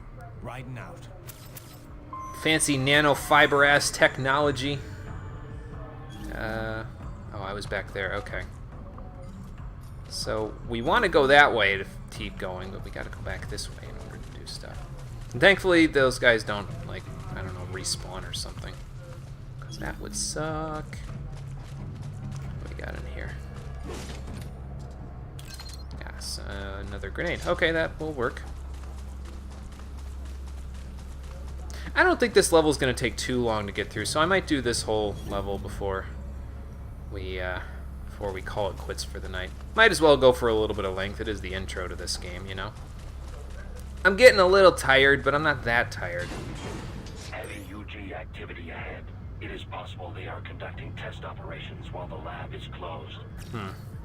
Riding out. Fancy nanofiber ass technology. Oh, I was back there. Okay. So we want to go that way to keep going, but we got to go back this way in order to do stuff. And thankfully, those guys don't, like, I don't know, respawn or something. Because that would suck. What do we got in here? Yes, another grenade. Okay, that will work. I don't think this level is going to take too long to get through, so I might do this whole level before we call it quits for the night. Might as well go for a little bit of length. It is the intro to this game, you know? I'm getting a little tired, but I'm not that tired. Heavy UG activity ahead. It is possible they are conducting test operations while the lab is closed.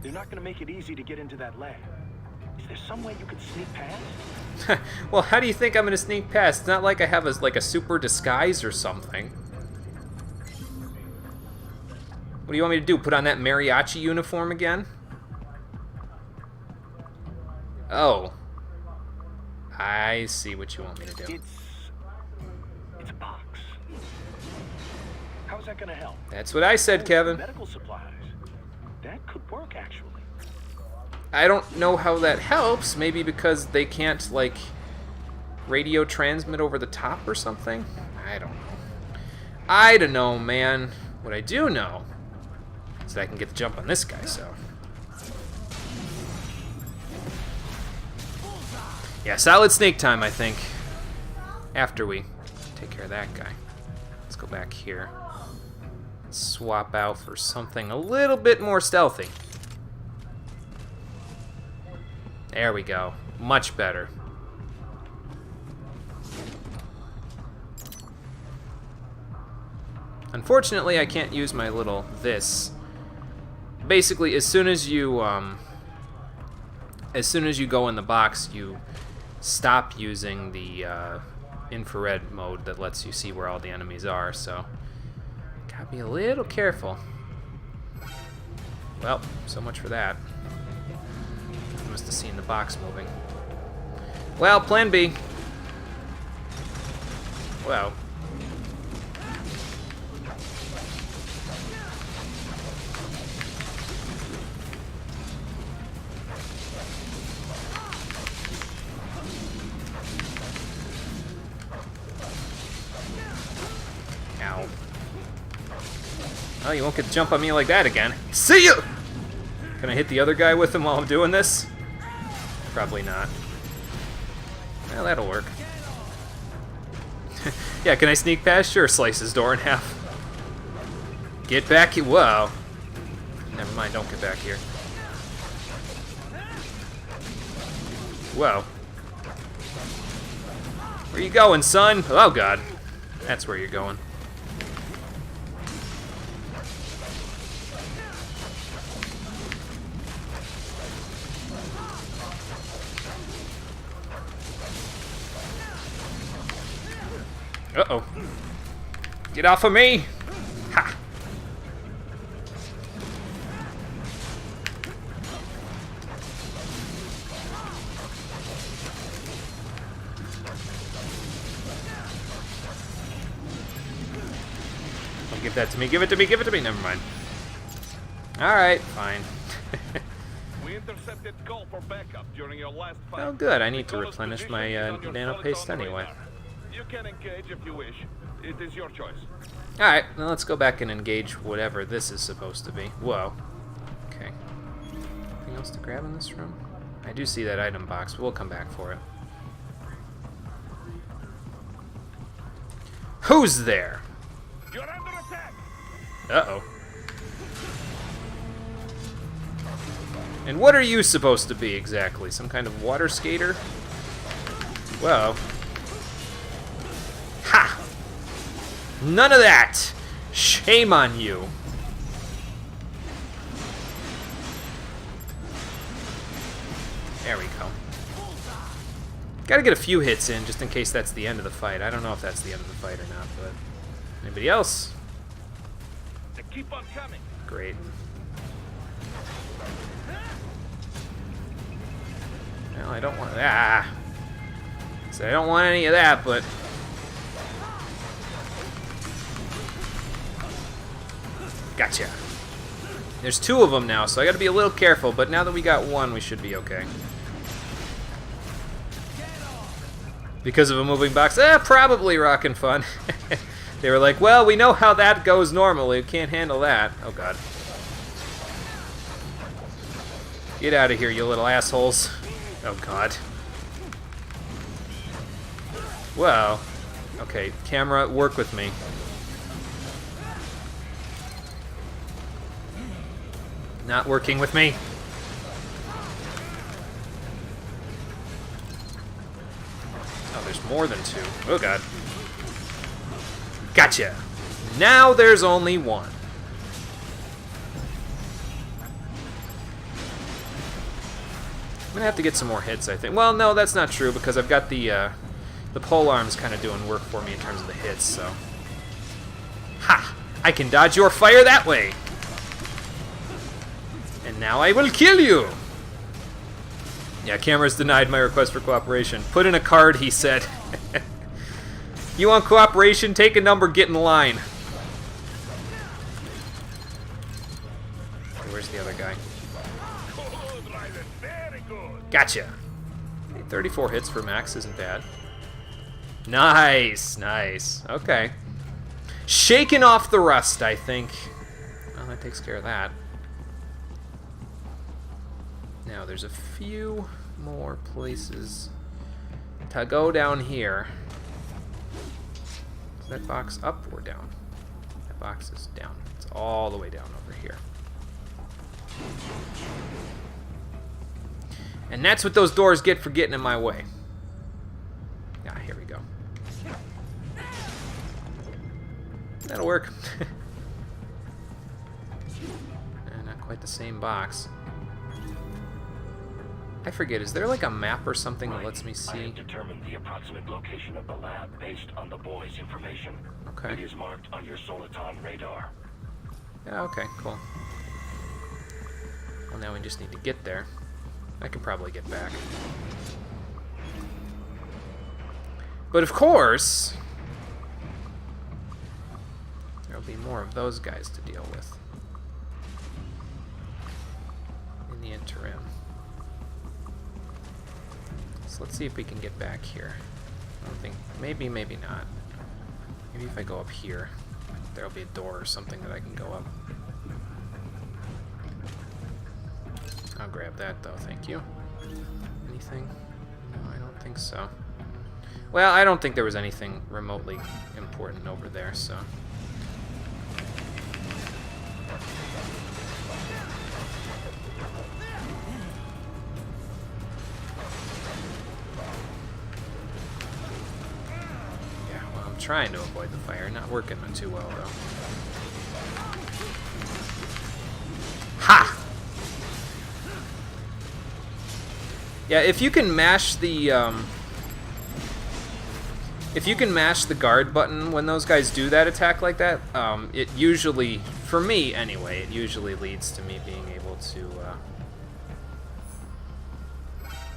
They're not going to make it easy to get into that lab. Is there some way you could sneak past? Well, how do you think I'm going to sneak past? It's not like I have a super disguise or something. What do you want me to do? Put on that mariachi uniform again? Oh. I see what you want me to do. It's a box. How's that going to help? That's what I said, Kevin. Medical supplies. That could work, actually. I don't know how that helps. Maybe because they can't, like, radio transmit over the top or something? I don't know. I don't know, man. What I do know is that I can get the jump on this guy, so. Yeah, solid snake time, I think. After we take care of that guy. Let's go back here. Swap out for something a little bit more stealthy. There we go. Much better. Unfortunately, I can't use my little this. Basically, as soon as you go in the box, you stop using the infrared mode that lets you see where all the enemies are, so gotta be a little careful. Well, so much for that. I must have seen the box moving. Well, plan B. Well. Ow. Oh, you won't get to jump on me like that again. See you! Can I hit the other guy with him while I'm doing this? Probably not. Well, that'll work. Yeah, can I sneak past? Sure, slice his door in half. Get back here. Whoa. Never mind, don't get back here. Whoa. Where you going, son? Oh, God. That's where you're going. Uh-oh. Get off of me! Ha! Don't give that to me. Give it to me. Give it to me. Never mind. Alright, fine. We intercepted call for backup during your last fight. Oh, good. I need to replenish my nano paste anyway. You can engage if you wish. It is your choice. Alright, now let's go back and engage whatever this is supposed to be. Whoa. Okay. Anything else to grab in this room? I do see that item box, but we'll come back for it. Who's there? You're under attack! Uh-oh. And what are you supposed to be, exactly? Some kind of water skater? Well. Ha! None of that! Shame on you! There we go. Gotta get a few hits in, just in case that's the end of the fight. I don't know if that's the end of the fight or not, but... Anybody else? They keep on coming. Great. Well, I don't want... So I don't want any of that, but... Gotcha. There's two of them now, so I gotta be a little careful, but now that we got one, we should be okay. Because of a moving box? Probably rockin' fun. They were like, well, we know how that goes normally. We can't handle that. Oh, God. Get out of here, you little assholes. Oh, God. Well, okay, camera, work with me. Not working with me. Oh, there's more than two. Oh, God. Gotcha. Now there's only one. I'm gonna have to get some more hits, I think. Well, no, that's not true, because I've got the pole arms kind of doing work for me in terms of the hits, so... Ha! I can dodge your fire that way! And now I will kill you! Yeah, camera's denied my request for cooperation. Put in a card, he said. You want cooperation? Take a number, get in line. Okay, where's the other guy? Gotcha. Hey, 34 hits for max isn't bad. Nice, nice. Okay. Shaking off the rust, I think. Well, that takes care of that. Now, there's a few more places to go down here. Is that box up or down? That box is down. It's all the way down over here. And that's what those doors get for getting in my way. Ah, here we go. That'll work. Not quite the same box. I forget, is there like a map or something that lets me see? I have determined the approximate location of the lab based on the boy's information. Okay. It is marked on your Soliton radar. Yeah, okay, cool. Well, now we just need to get there. I can probably get back. But of course, there'll be more of those guys to deal with in the interim. So let's see if we can get back here. I don't think, maybe not. Maybe if I go up here, there'll be a door or something that I can go up. I'll grab that though, thank you. Anything? No, I don't think so. Well, I don't think there was anything remotely important over there, so... Yeah, well, I'm trying to avoid the fire. Not working too well, though. Ha! Yeah, if you can mash the guard button when those guys do that attack like that, it usually, for me anyway, it usually leads to me being able to,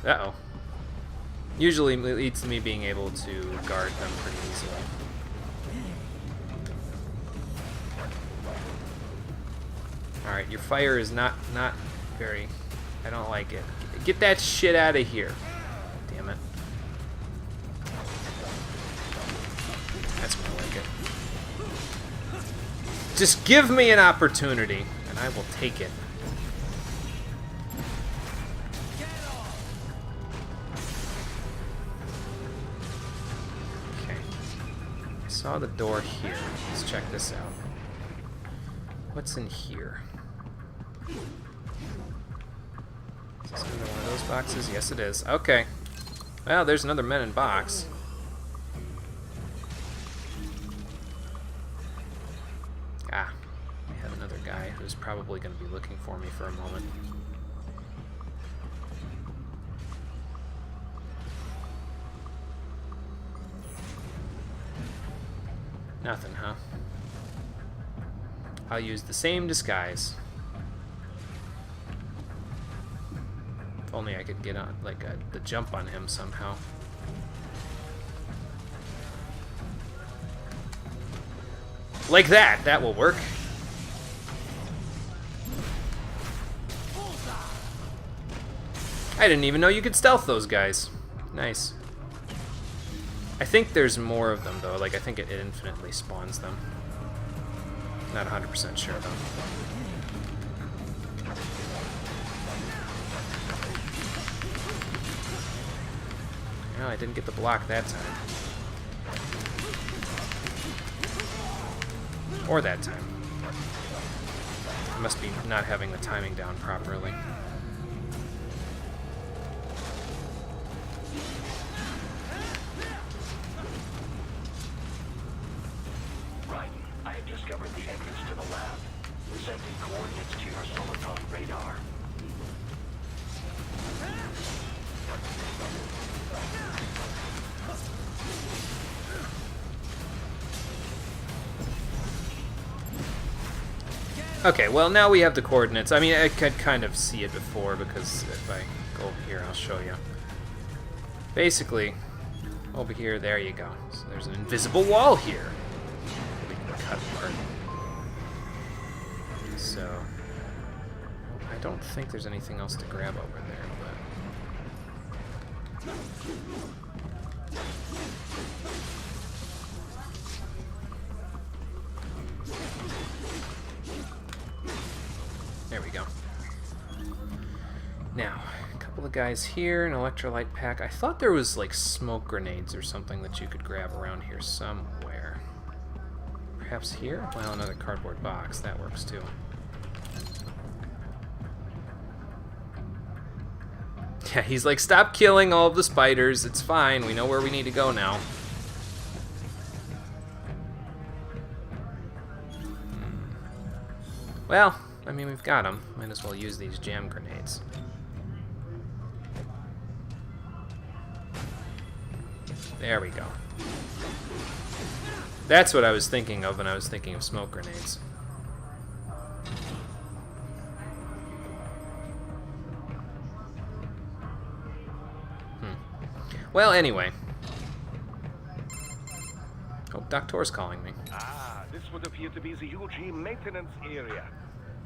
uh-oh. Usually leads to me being able to guard them pretty easily. Alright, your fire is not very... I don't like it. Get that shit out of here. Damn it. That's more like it. Just give me an opportunity, and I will take it. Okay. I saw the door here. Let's check this out. What's in here? Is this another one of those boxes? Yes, it is. Okay. Well, there's another men in box. Ah, we have another guy who's probably going to be looking for me for a moment. Nothing, huh? I'll use the same disguise. If only I could get on, like, the jump on him somehow. Like that! That will work. I didn't even know you could stealth those guys. Nice. I think there's more of them, though. Like, I think it infinitely spawns them. Not 100% sure, though. No, I didn't get the block that time. Or that time. I must be not having the timing down properly. Right. I have discovered the entrance to the lab. Sending coordinates to your soliton radar. Okay, well, now we have the coordinates. I mean, I could kind of see it before, because if I go over here, I'll show you. Basically, over here, there you go. So there's an invisible wall here. We can cut apart. So, I don't think there's anything else to grab over there, but... There we go. Now, a couple of guys here, an electrolyte pack. I thought there was like smoke grenades or something that you could grab around here somewhere. Perhaps here? Well, another cardboard box. That works too. Yeah, he's like, stop killing all of the spiders. It's fine. We know where we need to go now. Well, I mean, we've got them. Might as well use these jam grenades. There we go. That's what I was thinking of when I was thinking of smoke grenades. Well, anyway. Oh, Doctor's calling me. Ah, this would appear to be the UG maintenance area.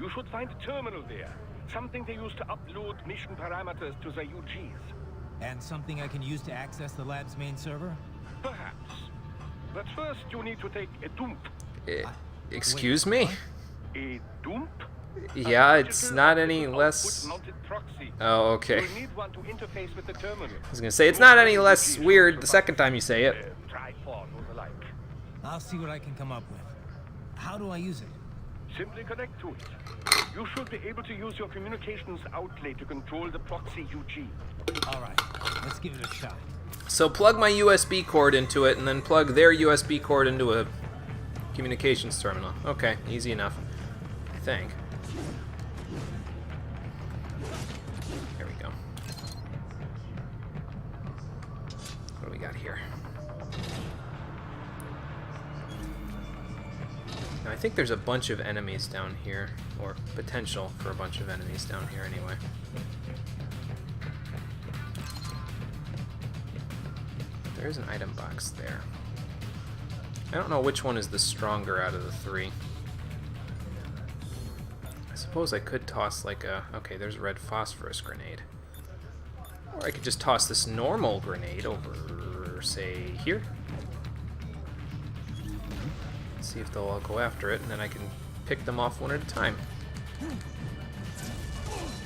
You should find a terminal there. Something they use to upload mission parameters to the UGs. And something I can use to access the lab's main server? Perhaps. But first you need to take a dump. Excuse me? A dump? Yeah, it's not any less... Oh, okay. You need one to interface with the terminal. I was gonna say, it's not any less weird the second time you say it. I'll see what I can come up with. How do I use it? Simply connect to it. You should be able to use your communications outlet to control the proxy UG. Alright, let's give it a shot. So plug my USB cord into it, and then plug their USB cord into a communications terminal. Okay, easy enough. I think. There we go. What do we got here? Now, I think there's a bunch of enemies down here, or potential for a bunch of enemies down here anyway. There's an item box there. I don't know which one is the stronger out of the three. I suppose I could toss like a... Okay, there's a red phosphorus grenade. Or I could just toss this normal grenade over, say, here. See if they'll all go after it, and then I can pick them off one at a time.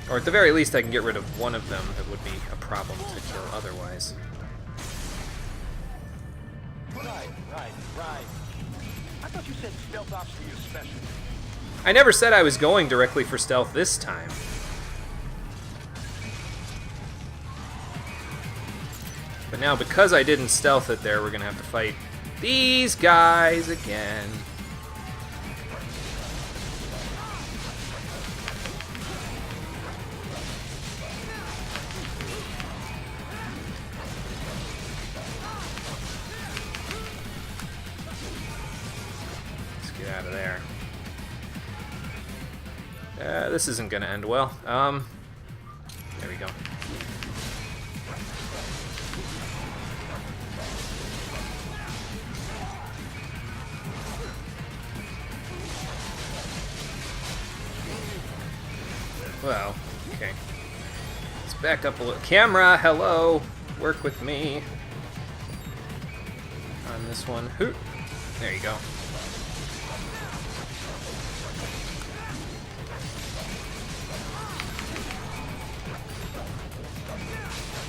Or at the very least, I can get rid of one of them that would be a problem to kill otherwise. Right. I thought you said stealth ops were your specialty. I never said I was going directly for stealth this time. But now, because I didn't stealth it there, we're gonna have to fight these guys again. Let's get out of there. This isn't gonna end well. There we go. Well, okay. Let's back up a little. Camera, hello! Work with me. On this one. Hoot! There you go.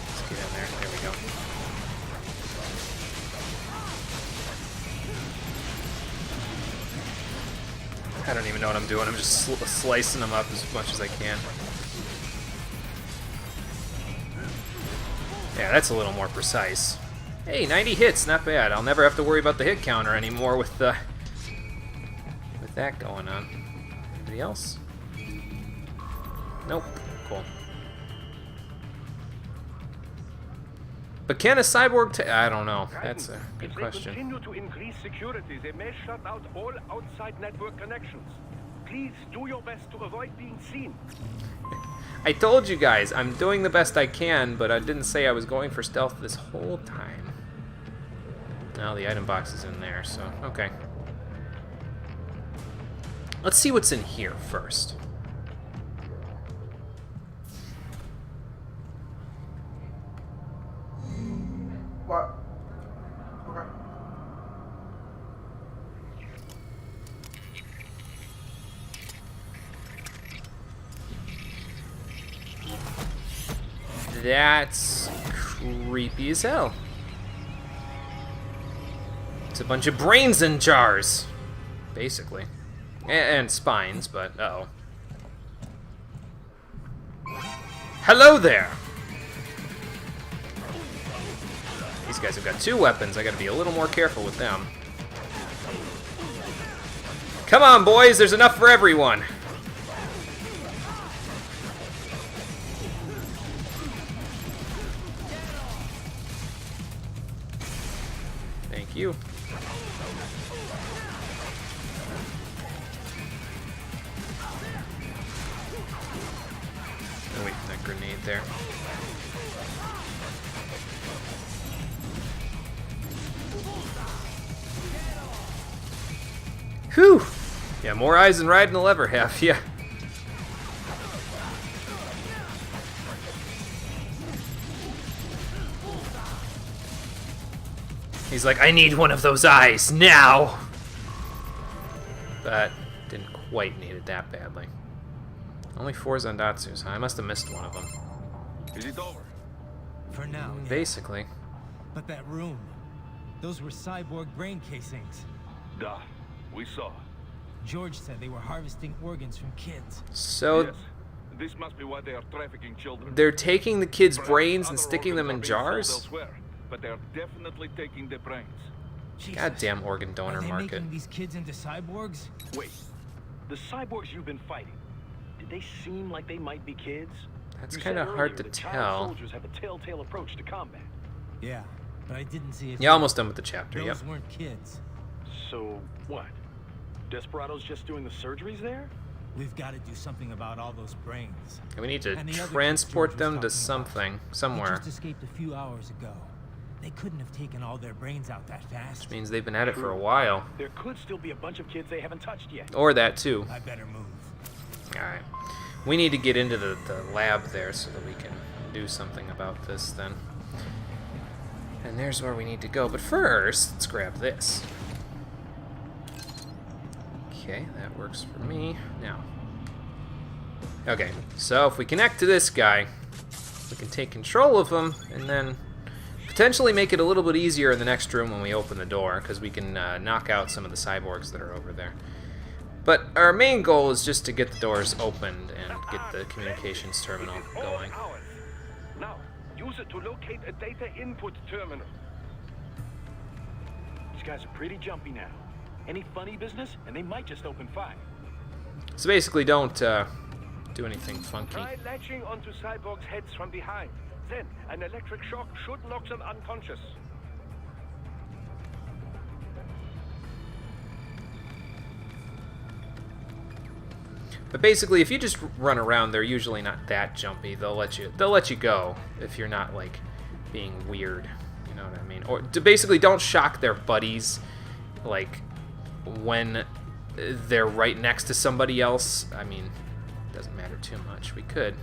Let's get in there. There we go. I don't even know what I'm doing. I'm just slicing them up as much as I can. Yeah, that's a little more precise. Hey, 90 hits, not bad. I'll never have to worry about the hit counter anymore with that going on. Anybody else? Nope. Cool. But can a cyborg I don't know. That's a good question. If they continue to increase security, they may shut out all outside network connections. Please do your best to avoid being seen. I told you guys, I'm doing the best I can, but I didn't say I was going for stealth this whole time. Now the item box is in there, so okay. Let's see what's in here first. What? Okay. That's creepy as hell. It's a bunch of brains in jars, basically. And spines, but uh-oh. Hello there! These guys have got 2 weapons. I gotta be a little more careful with them. Come on, boys! There's enough for everyone! Thank you. Oh wait, that grenade there. Whew! Yeah, more eyes than riding will ever have, yeah. He's like, I need one of those eyes, now! But didn't quite need it that badly. Only 4 Zandatsus, huh? I must have missed one of them. Is it over? For now, yeah. Basically. But that room, those were cyborg brain casings. Duh, we saw. George said they were harvesting organs from kids. So yes. This must be why they are trafficking children. They're taking the kids' Perhaps brains and other sticking them in organs are being jars? sold elsewhere, but they are definitely taking the brains. Jesus. Goddamn organ donor Are they market. making these kids into cyborgs? Wait, the cyborgs you've been fighting, did they seem like they might be kids? That's You kind of said hard earlier to that child tell. soldiers have a telltale approach to combat. Yeah, but I didn't see if Yeah, almost done with the chapter, those yep. weren't kids. So, what? Desperados just doing the surgeries there? We've got to do something about all those brains. And we need to And the other transport kids George them to was talking something, about. They somewhere. just escaped a few hours ago. They couldn't have taken all their brains out that fast. Which means they've been at it for a while. There could still be a bunch of kids they haven't touched yet. Or that, too. I better move. Alright. We need to get into the lab there so that we can do something about this, then. And there's where we need to go. But first, let's grab this. Okay, that works for me. Now. Okay, so if we connect to this guy, we can take control of him, and then potentially make it a little bit easier in the next room when we open the door, because we can knock out some of the cyborgs that are over there. But our main goal is just to get the doors opened and get the communications terminal going. Now, use it to locate a data input terminal. These guys are pretty jumpy now. Any funny business, and they might just open fire. So basically, don't do anything funky. Try latching onto cyborgs' heads from behind. Then, an electric shock should knock them unconscious. But basically, if you just run around, they're usually not that jumpy. They'll let you go if you're not like being weird. You know what I mean? Or basically, don't shock their buddies, like when they're right next to somebody else. I mean, it doesn't matter too much. We could,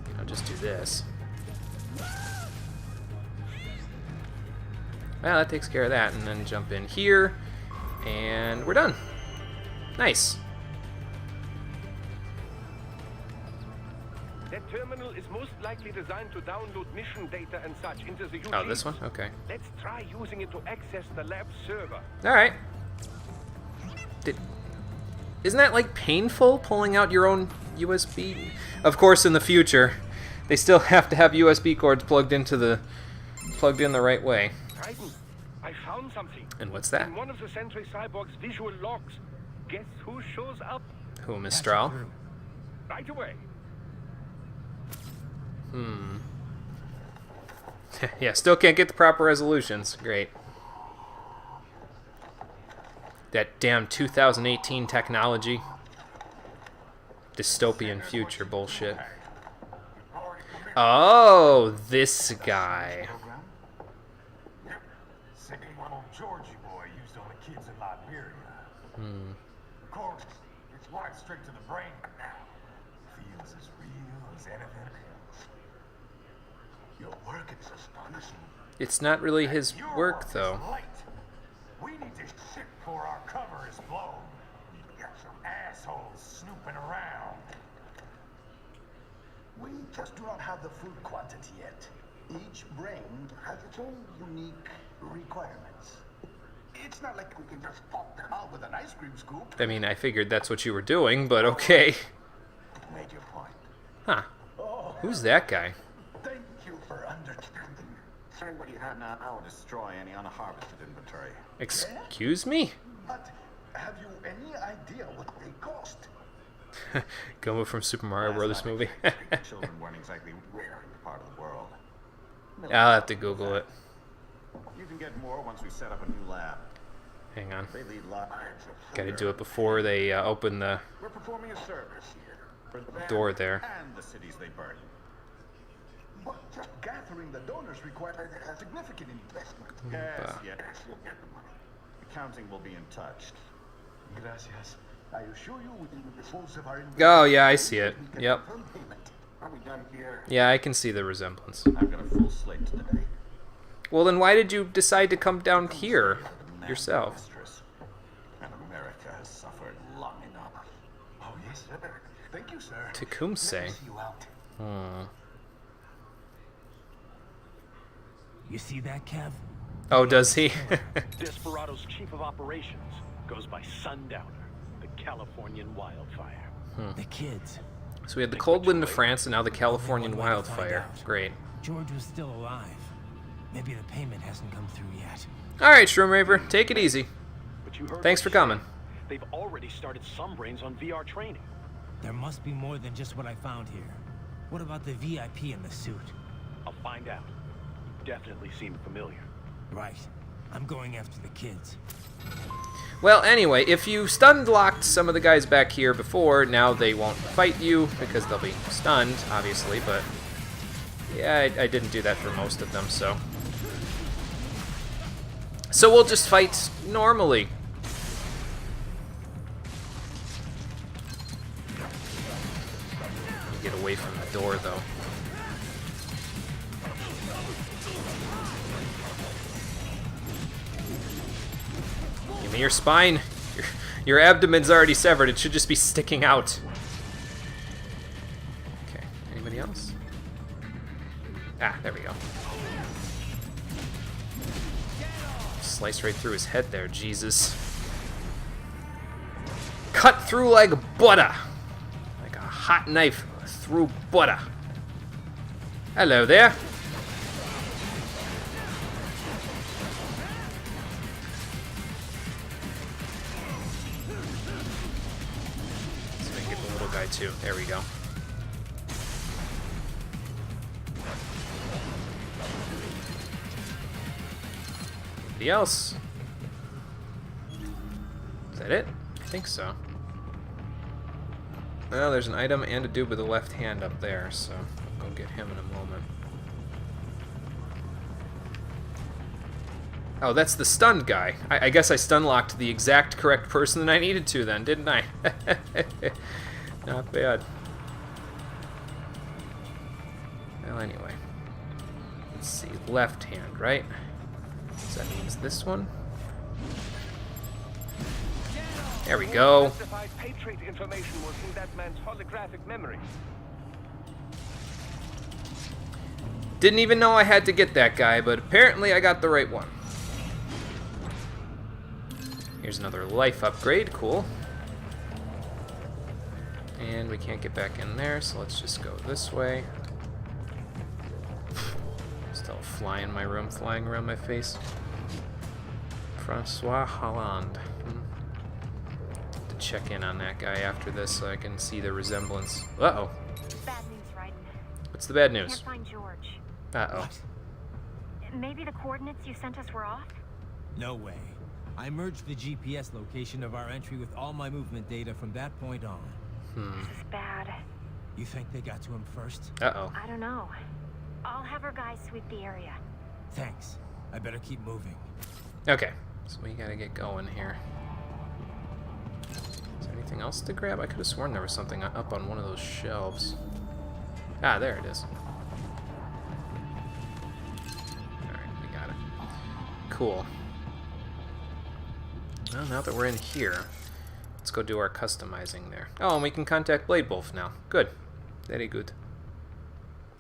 you know, just do this. Well, that takes care of that, and then jump in here, and we're done. Nice. That terminal is most likely designed to download mission data and such into the UG. Oh, this one? Okay. Let's try using it to access the lab server. Alright. Isn't that, like, painful, pulling out your own USB? Of course, in the future, they still have to have USB cords plugged in the right way. Titan, I found something. And what's that? In one of the Sentry Cyborg's visual logs. Guess who shows up? Who, Mistral? Right away. Yeah, still can't get the proper resolutions. Great. That damn 2018 technology. Dystopian future bullshit. Oh, this guy. Same one old Georgie boy used on the kids in Liberia. Of course, it's wide straight to the brain now. Feels as real as anything else. Your work is astonishing. It's not really his work, though. We need to ship before our cover is blown. You got some assholes snooping around. We just do not have the full quantity yet. Each brain has its own unique requirements. It's not like we can just pop them out with an ice cream scoop. I mean, I figured that's what you were doing, but okay. Made your point. Huh. Who's that guy? Thank you for understanding. Sir, what do you have now? I will destroy any unharvested inventory. Excuse me? But have you any idea what they cost? Gumbo from Super Mario Brothers movie. Children weren't exactly rare in the part of the world. I'll have to Google it. You can get more once we set up a new lab. Hang on. They lead lives of Gotta do it before they open the We're performing a service here for them door there. and the cities they burn. But just gathering the donors requires a significant investment. Yes, yes. We'll get the money. Accounting will be in touch. Gracias. I assure you, within the force of our Oh, yeah, I see it. Yep. Are we done here? Yeah, I can see the resemblance. I've got a full slate today. Well, then why did you decide to come down here yourself? And America has suffered long enough. Oh, yes, sir. Thank you, sir. Tecumseh. You see that, Kev? Oh, does he? Desperado's chief of operations goes by Sundowner, the Californian wildfire. The kids. So we had the cold wind of France and now the Californian wildfire. Great. George was still alive. Maybe the payment hasn't come through yet. Alright, Shroom Raver, take it easy. But you heard Thanks for coming. They've already started some brains on VR training. There must be more than just what I found here. What about the VIP in the suit? I'll find out. You definitely seem familiar. Right. I'm going after the kids. Well, anyway, if you stunned locked some of the guys back here before, now they won't fight you because they'll be stunned, obviously, but yeah, I didn't do that for most of them, so. So we'll just fight normally. Get away from the door, though. Give me your spine. Your abdomen's already severed. It should just be sticking out. Okay, anybody else? Ah, there we go. Slice right through his head there, Jesus. Cut through like butter. Like a hot knife through butter. Hello there. So we can get the little guy too. There we go. Anybody else? Is that it? I think so. Well, there's an item and a dude with a left hand up there, so I'll go get him in a moment. Oh, that's the stunned guy. I guess I stun-locked the exact correct person that I needed to then, didn't I? Not bad. Well, anyway. Let's see. Left hand, right? So that means this one. There we go. Patriot information was in that man's holographic memory. Didn't even know I had to get that guy, but apparently I got the right one. Here's another life upgrade, cool. And we can't get back in there, so let's just go this way. Still a fly in my room, flying around my face. Francois Hollande. To check in on that guy after this so I can see the resemblance. Uh-oh. Bad news, Raiden. What's the bad news? Can't find George. Uh-oh. Maybe the coordinates you sent us were off? No way. I merged the GPS location of our entry with all my movement data from that point on. This is bad. You think they got to him first? Uh-oh. I don't know. I'll have our guys sweep the area. Thanks. I better keep moving. Okay, so we gotta get going here. Is there anything else to grab? I could have sworn there was something up on one of those shelves. Ah, there it is. Alright, we got it. Cool. Well, now that we're in here, let's go do our customizing there. Oh, and we can contact Blade Wolf now. Good. Very good.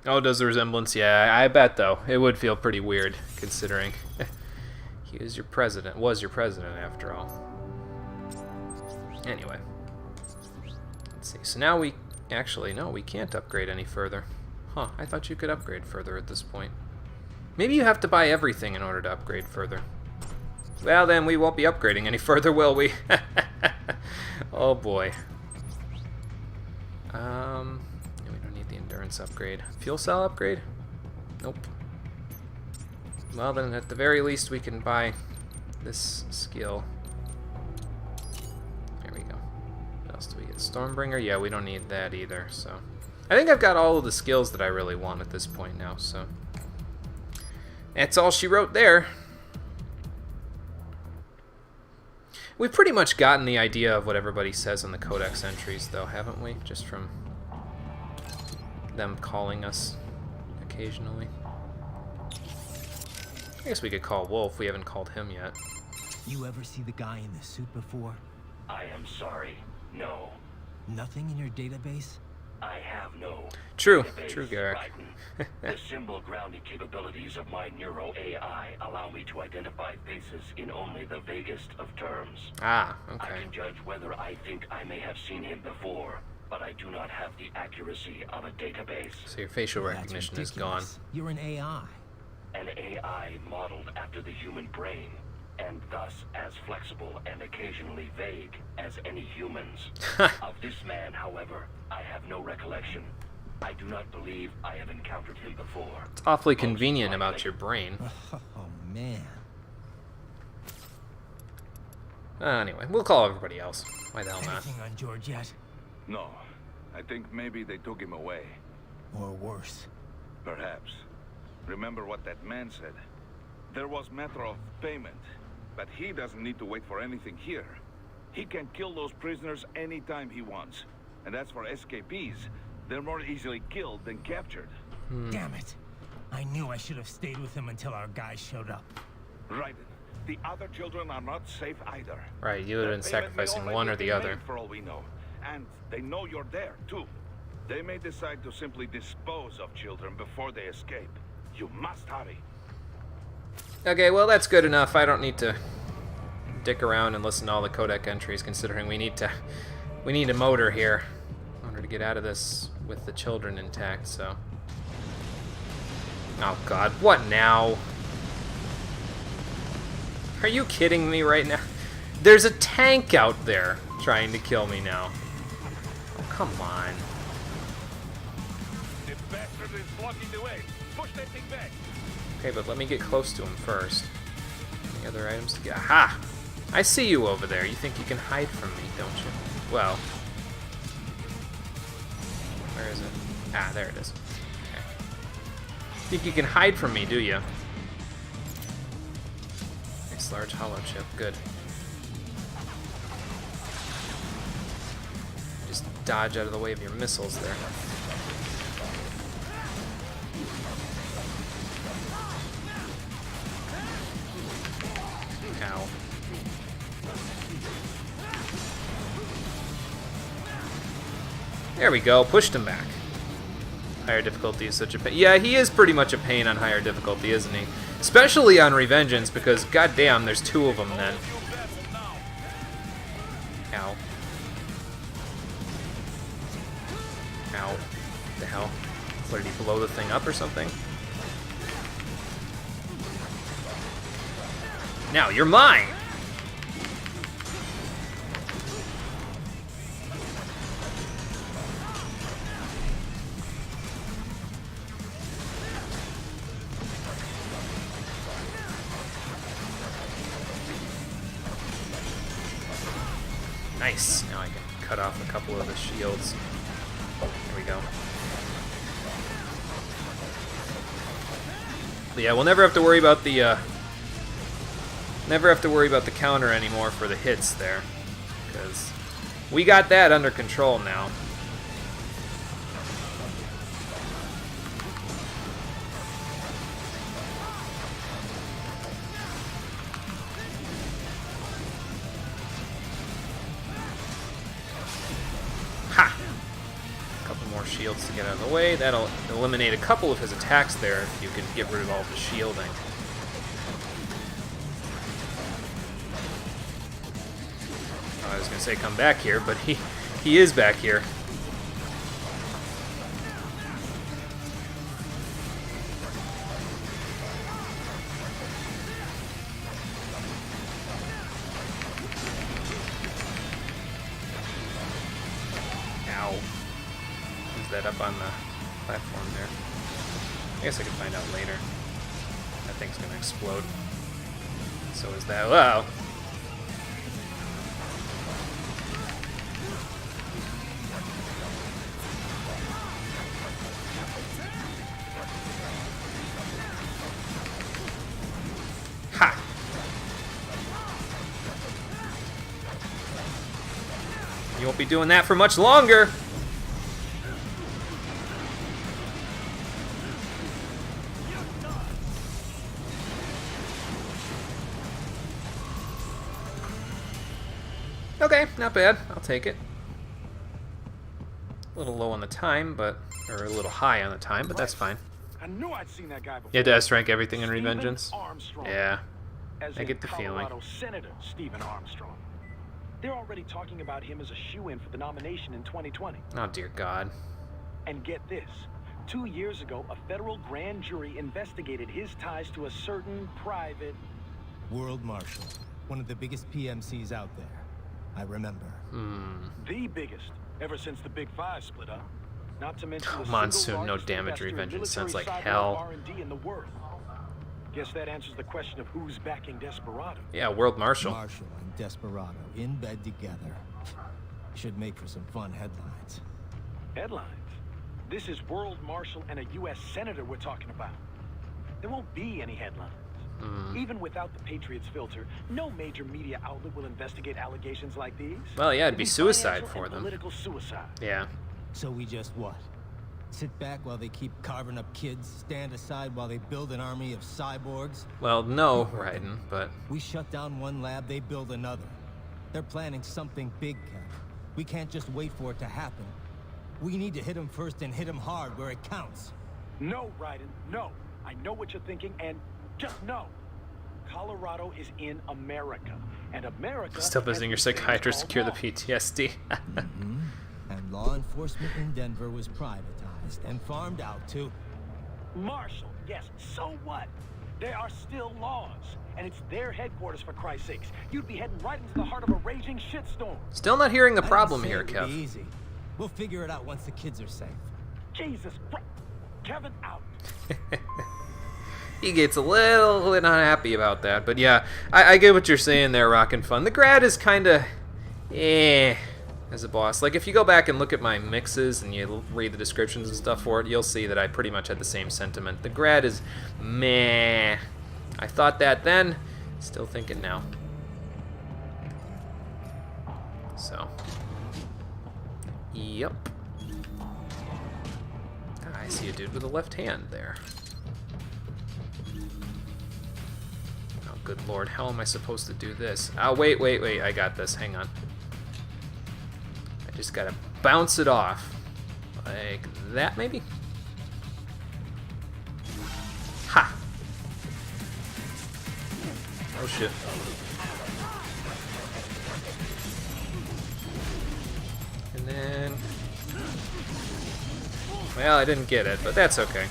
Oh, does the resemblance? Yeah, I bet, though. It would feel pretty weird, considering he was your president after all. Anyway. Let's see. So now we... Actually, no, we can't upgrade any further. Huh, I thought you could upgrade further at this point. Maybe you have to buy everything in order to upgrade further. Well, then we won't be upgrading any further, will we? Oh, boy. Yeah, we don't need the endurance upgrade. Fuel cell upgrade? Nope. Well, then at the very least we can buy this skill. There we go. What else do we get? Stormbringer? Yeah, we don't need that either, so... I think I've got all of the skills that I really want at this point now, so... That's all she wrote there. We've pretty much gotten the idea of what everybody says in the Codex entries, though, haven't we? Just from them calling us occasionally. I guess we could call Wolf. We haven't called him yet. You ever see the guy in the suit before? I am sorry. No. Nothing in your database? I have no. True. database, True, Garrick. The symbol grounded capabilities of my Neuro AI allow me to identify faces in only the vaguest of terms. Ah, okay. I can judge whether I think I may have seen him before, but I do not have the accuracy of a database. So your facial recognition is gone. You're an AI. An AI modeled after the human brain, and thus as flexible and occasionally vague as any humans. Of this man, however, I have no recollection. I do not believe I have encountered him before. It's awfully convenient about your brain. Oh, man. Anyway, we'll call everybody else. Why the hell not? Anything on George yet? No. I think maybe they took him away. Or worse. Perhaps. Remember what that man said. There was matter of payment, but he doesn't need to wait for anything here. He can kill those prisoners anytime he wants. And as for escapees, they're more easily killed than captured. Damn it. I knew I should have stayed with him until our guys showed up. Right. The other children are not safe either. Right, you would have been sacrificing one or the other. For all we know. And they know you're there, too. They may decide to simply dispose of children before they escape. You must hurry. Okay, well, that's good enough. I don't need to dick around and listen to all the codec entries, considering we need a motor here in order to get out of this with the children intact, so. Oh god, what now? Are you kidding me right now? There's a tank out there trying to kill me now. Oh, come on. The bastard is blocking the way. Push that thing back. Okay, but let me get close to him first. Any other items to get? Aha! I see you over there. You think you can hide from me, don't you? Well. Where is it? Ah, there it is. Okay. Think you can hide from me, do you? Nice large hollow chip. Good. Just dodge out of the way of your missiles there. Ow. There we go, pushed him back. Higher difficulty is such a pain. Yeah, he is pretty much a pain on higher difficulty, isn't he? Especially on Revengeance, because goddamn, there's two of them then. Ow. Ow. What the hell? What, did he blow the thing up or something? Now, you're mine! Nice. Now I can cut off a couple of the shields. There we go. But yeah, we'll never have to worry about the counter anymore for the hits there, because we got that under control now. Shields to get out of the way. That'll eliminate a couple of his attacks there if you can get rid of all the shielding. I was gonna say come back here, but he is back here. That up on the platform there. I guess I could find out later. That thing's gonna explode. So is that. Wow. Ha! You won't be doing that for much longer! Okay, not bad. I'll take it. A little low on the time, but... or a little high on the time, but that's fine. I knew I'd seen that guy before. You had to S-rank everything in Revengeance? Yeah. I get the feeling. Senator Stephen Armstrong. They're already talking about him as a shoo-in for the nomination in 2020. Oh, dear God. And get this. 2 years ago, a federal grand jury investigated his ties to a certain private... World Marshal. One of the biggest PMCs out there. I remember. The biggest, ever since the Big Five split up. Not to mention the Monsoon, no damage, Revengeance sounds like hell. R&D in the world. Guess that answers the question of who's backing Desperado. Yeah, World Marshal. Marshal and Desperado in bed together. Should make for some fun headlines. Headlines? This is World Marshal and a U.S. Senator we're talking about. There won't be any headlines. Even without the Patriots filter, no major media outlet will investigate allegations like these. Well, yeah, it'd be suicide for them. Political suicide. Yeah. So we just what? Sit back while they keep carving up kids, stand aside while they build an army of cyborgs. Well, no, Raiden, but... We shut down one lab, they build another. They're planning something big, Cap. We can't just wait for it to happen. We need to hit them first and hit them hard where it counts. No, Raiden, no. I know what you're thinking, and just no. Colorado is in America, and America... Still visiting your psychiatrist to cure the PTSD. And law enforcement in Denver was privatized and farmed out to... Marshall, yes, so what? There are still laws, and it's their headquarters, for Christ's sakes. You'd be heading right into the heart of a raging shitstorm. Still not hearing the problem here, Kev. Easy. We'll figure it out once the kids are safe. Jesus Christ. Kevin out. He gets a little unhappy about that, but yeah, I get what you're saying there, Rockin' Fun. The Grad is kind of as a boss. Like, if you go back and look at my mixes and you read the descriptions and stuff for it, you'll see that I pretty much had the same sentiment. The Grad is meh. I thought that then, still thinking now. So, yep. I see a dude with a left hand there. Oh, good lord, how am I supposed to do this? Oh, wait, I got this, hang on. I just gotta bounce it off. Like that, maybe? Ha! Oh, shit. And then... Well, I didn't get it, but that's okay.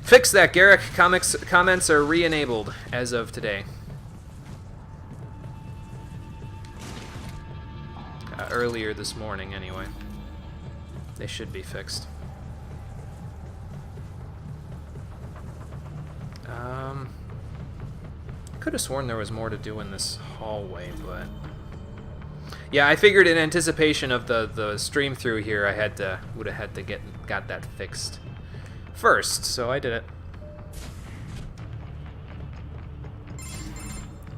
Fix that, Garrick. Comments are re-enabled as of today. Earlier this morning, anyway. They should be fixed. Could have sworn there was more to do in this hallway, but... Yeah, I figured in anticipation of the stream through here, I would have had to got that fixed first, so I did it.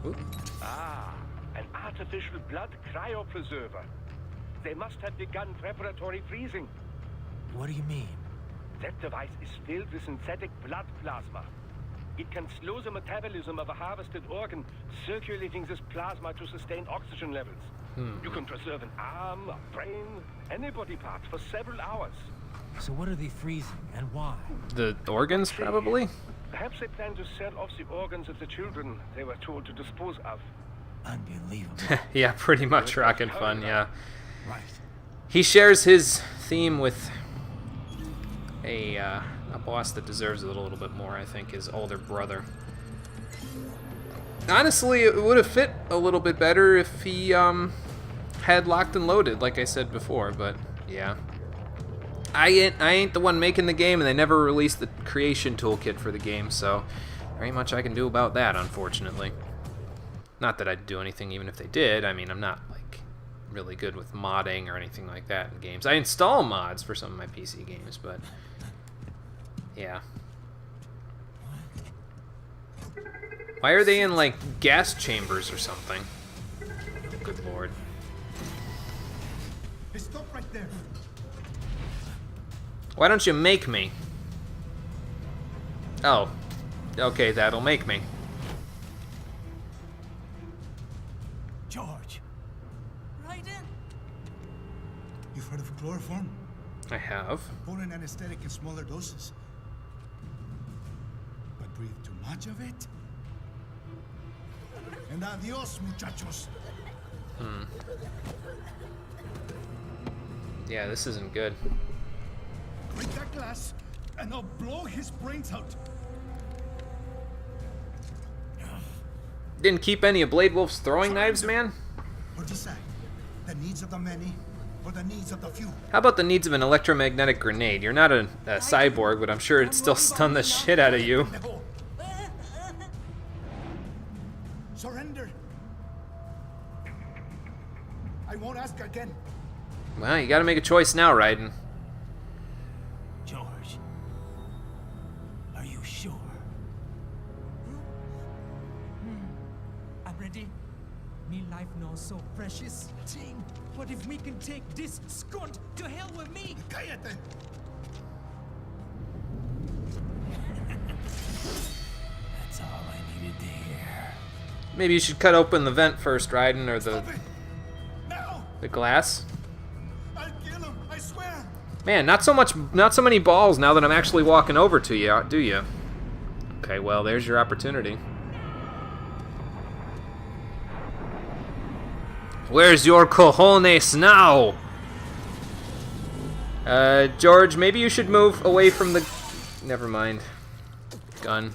Oop. Ah, an artificial blood cryopreserver. They must have begun preparatory freezing. What do you mean? That device is filled with synthetic blood plasma. It can slow the metabolism of a harvested organ, circulating this plasma to sustain oxygen levels. You can preserve an arm, a brain, any body part for several hours. So what are they freezing, and why? The organs, probably? Perhaps they plan to sell off the organs of the children they were told to dispose of. Unbelievable. Yeah, pretty much Rockin' Fun, yeah. Right. He shares his theme with a boss that deserves it a little bit more, I think, his older brother. Honestly, it would have fit a little bit better if he had locked and loaded, like I said before, but yeah. I ain't the one making the game, and they never released the creation toolkit for the game, so very much I can do about that, unfortunately. Not that I'd do anything even if they did. I mean, I'm not, like, really good with modding or anything like that in games. I install mods for some of my PC games, but yeah. Why are they in, like, gas chambers or something? Oh, good lord. Hey, stop right there. Why don't you make me? Oh. Okay, that'll make me. George. Right in. You've heard of chloroform? I have. Potent anesthetic in smaller doses. But breathe too much of it, and adios, muchachos. Yeah, this isn't good. Break that glass, and I'll blow his brains out. Didn't keep any of Blade Wolf's throwing knives, man? What'd you say? The needs of the many, or the needs of the few? How about the needs of an electromagnetic grenade? You're not a cyborg, but I'm sure it'd still stun the shit out of you. Surrender. I won't ask again. Well, you gotta make a choice now, Raiden. George, are you sure? I'm ready. Me life now so precious. Ting, what if we can take this skunt to hell with me? Cállate. That's all I needed to hear. Maybe you should cut open the vent first, Raiden, or the glass. I'll kill him, I swear. Man, not so many balls now that I'm actually walking over to you, do you? Okay, well, there's your opportunity. Where's your cojones now? George, maybe you should move away from the... Never mind. Gun.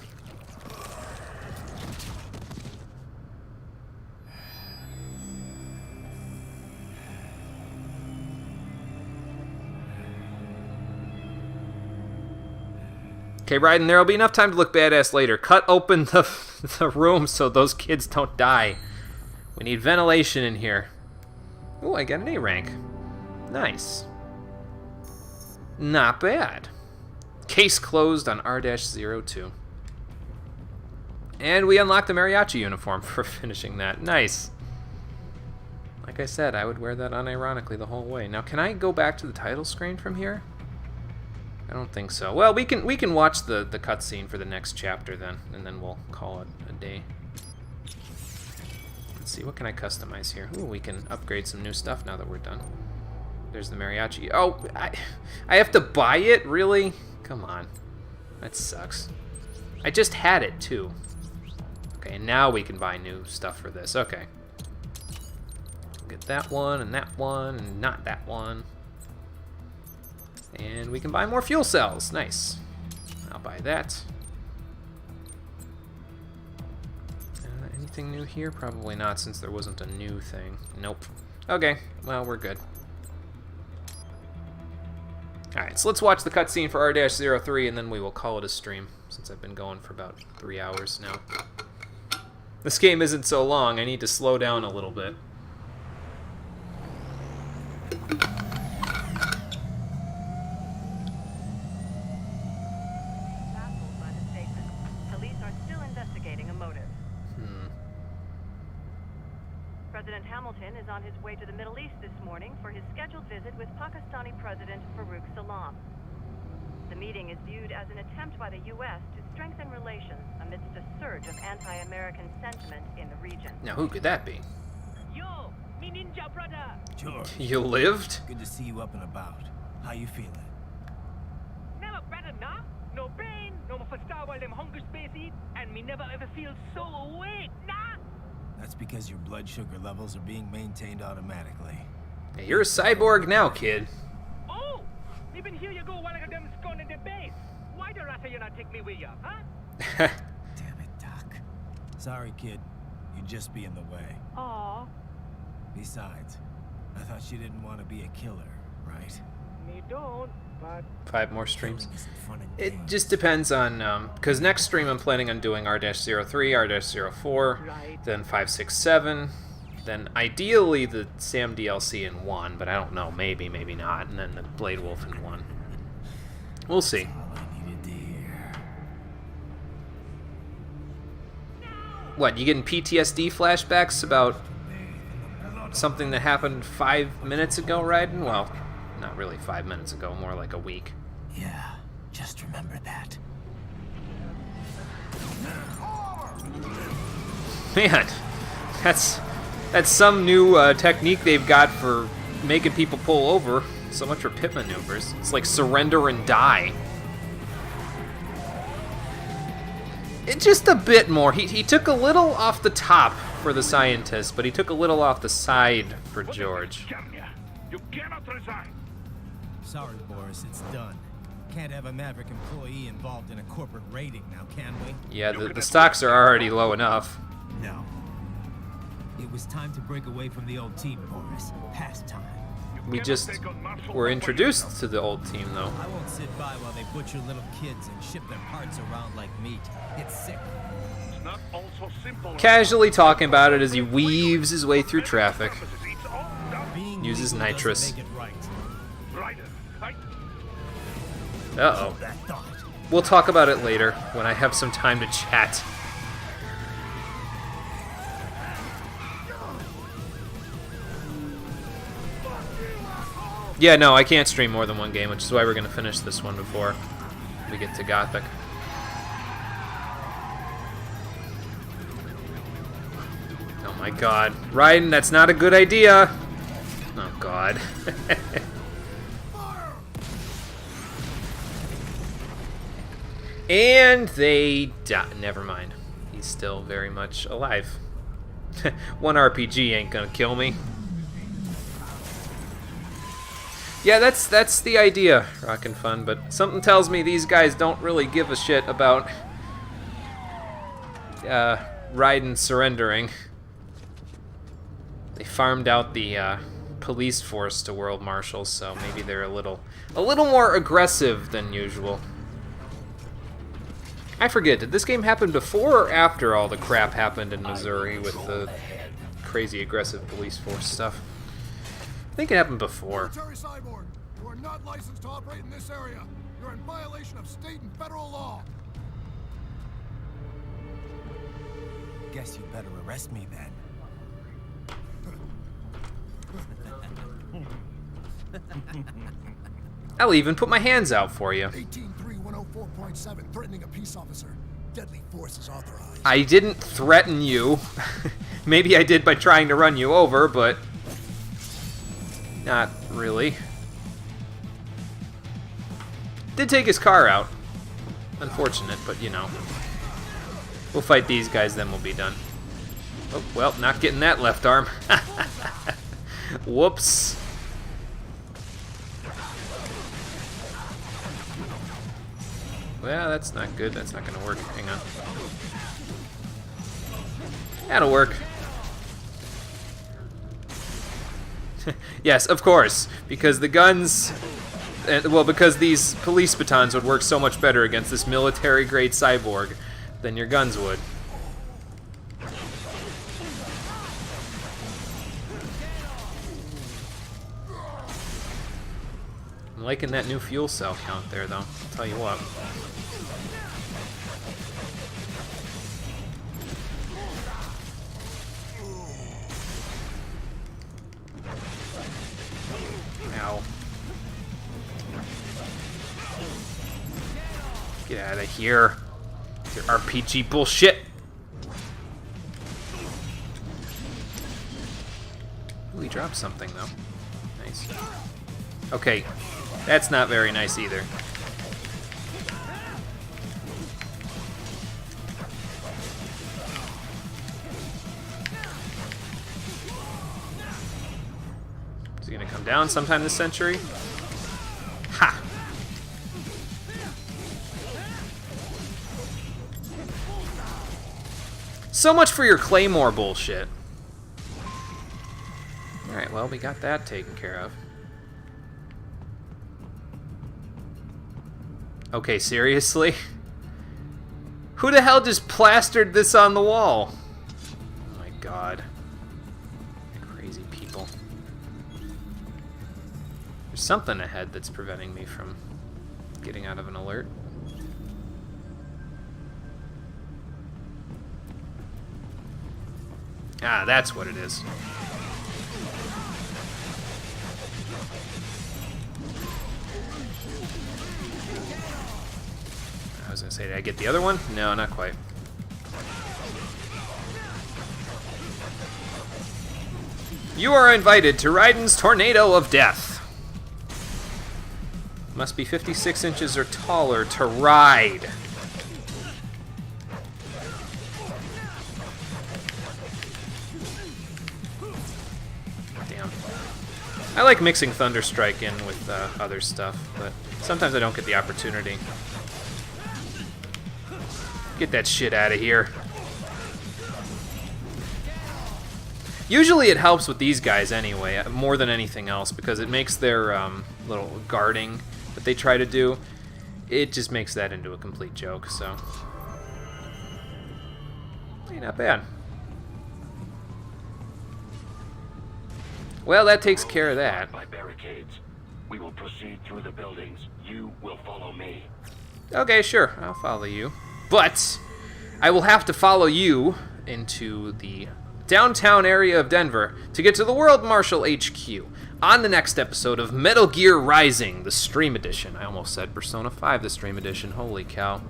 Okay, Raiden, there'll be enough time to look badass later. Cut open the room so those kids don't die. We need ventilation in here. Ooh, I got an A rank. Nice. Not bad. Case closed on R-02. And we unlocked the mariachi uniform for finishing that. Nice. Like I said, I would wear that unironically the whole way. Now, can I go back to the title screen from here? I don't think so. Well, we can watch the cutscene for the next chapter then, and then we'll call it a day. Let's see, what can I customize here? Ooh, we can upgrade some new stuff now that we're done. There's the mariachi. Oh, I have to buy it? Really? Come on. That sucks. I just had it, too. Okay, now we can buy new stuff for this. Okay. Get that one, and not that one. And we can buy more fuel cells. Nice. I'll buy that. Anything new here? Probably not, since there wasn't a new thing. Nope. Okay, well, we're good. Alright, so let's watch the cutscene for R-03, and then we will call it a stream, since I've been going for about 3 hours now. This game isn't so long, I need to slow down a little bit. President Hamilton is on his way to the Middle East this morning for his scheduled visit with Pakistani President Farouk Salam. The meeting is viewed as an attempt by the U.S. to strengthen relations amidst a surge of anti-American sentiment in the region. Now, who could that be? Yo, me ninja brother. George. You lived? Good to see you up and about. How you feeling? Never better, nah? No pain, no more star while them hunger space eat, and me never ever feel so awake, nah? That's because your blood sugar levels are being maintained automatically. Hey, you're a cyborg now, kid. Oh! Even here you go while I got them scone in the base. Why the rata you not take me with you, huh? Damn it, Doc. Sorry, kid. You'd just be in the way. Aw. Besides, I thought you didn't want to be a killer, right? Me don't, but... 5 more streams. It just depends on, because next stream I'm planning on doing R-03, R-04, then 5, 6, 7, then ideally the Sam DLC in 1, but I don't know, maybe not, and then the Blade Wolf in 1. We'll see. What, you getting PTSD flashbacks about something that happened 5 minutes ago, Raiden? Well, not really 5 minutes ago, more like a week. Yeah, just remember that. Man, that's some new technique they've got for making people pull over. So much for pit maneuvers. It's like surrender and die. It's just a bit more. He took a little off the top for the scientist, but he took a little off the side for George. You cannot resign. Sorry, Boris, it's done. Can't have a Maverick employee involved in a corporate raiding now, can we? Yeah, the stocks are already low enough. No. It was time to break away from the old team, Boris. Past time. We just were introduced to the old team, though. I won't sit by while they butcher little kids and ship their parts around like meat. It's sick. It's not also simple. Casually talking about it as he weaves his way through traffic. Uses nitrous. Uh-oh. We'll talk about it later, when I have some time to chat. Yeah, no, I can't stream more than one game, which is why we're going to finish this one before we get to Gothic. Oh my god. Raiden, that's not a good idea! Oh god. And they die. Never mind. He's still very much alive. One RPG ain't gonna kill me. Yeah, that's the idea, Rockin' Fun, but something tells me these guys don't really give a shit about Raiden surrendering. They farmed out the police force to world marshals, so maybe they're a little more aggressive than usual. I forget, did this game happen before or after all the crap happened in Missouri with the crazy aggressive police force stuff? I think it happened before. Military cyborg, you are not licensed to operate in this area. You're in violation of state and federal law. Guess you better arrest me then. I'll even put my hands out for you. 183-104.7, threatening a peace officer. Deadly force is authorized. I didn't threaten you. Maybe I did by trying to run you over, but not really. Did take his car out. Unfortunate, but you know. We'll fight these guys, then we'll be done. Oh, well, not getting that left arm. Whoops. Well, that's not good. That's not going to work. Hang on. That'll work. Yes, of course. Because the guns... well, because these police batons would work so much better against this military-grade cyborg than your guns would. I'm liking that new fuel cell count there, though. I'll tell you what. Ow. Get out of here. Your RPG bullshit. Ooh, he dropped something, though. Nice. Okay. That's not very nice either. Is he gonna come down sometime this century? Ha! So much for your Claymore bullshit. Alright, well, we got that taken care of. Okay, seriously? Who the hell just plastered this on the wall? Oh my god. Crazy people. There's something ahead that's preventing me from getting out of an alert. Ah, that's what it is. I was gonna say, did I get the other one? No, not quite. You are invited to Raiden's Tornado of Death. Must be 56 inches or taller to ride. Damn. I like mixing Thunderstrike in with other stuff, but sometimes I don't get the opportunity. Get that shit out of here. Usually it helps with these guys anyway, more than anything else, because it makes their little guarding that they try to do, it just makes that into a complete joke, so. Hey, not bad. Well, that takes care of that. By barricades. We will proceed through the buildings. You will follow me. Okay, sure. I'll follow you. But I will have to follow you into the downtown area of Denver to get to the World Marshal HQ. on the next episode of Metal Gear Rising, the Stream Edition. I almost said Persona 5, the Stream Edition. Holy cow.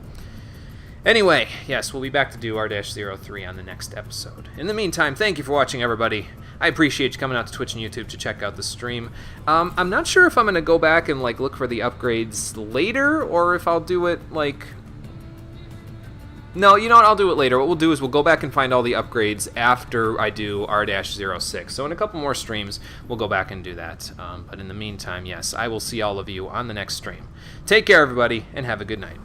Anyway, yes, we'll be back to do R-03 on the next episode. In the meantime, thank you for watching, everybody. I appreciate you coming out to Twitch and YouTube to check out the stream. I'm not sure if I'm going to go back and like look for the upgrades later, or if I'll do it like... No, you know what? I'll do it later. What we'll do is we'll go back and find all the upgrades after I do R-06. So in a couple more streams, we'll go back and do that. But in the meantime, yes, I will see all of you on the next stream. Take care, everybody, and have a good night.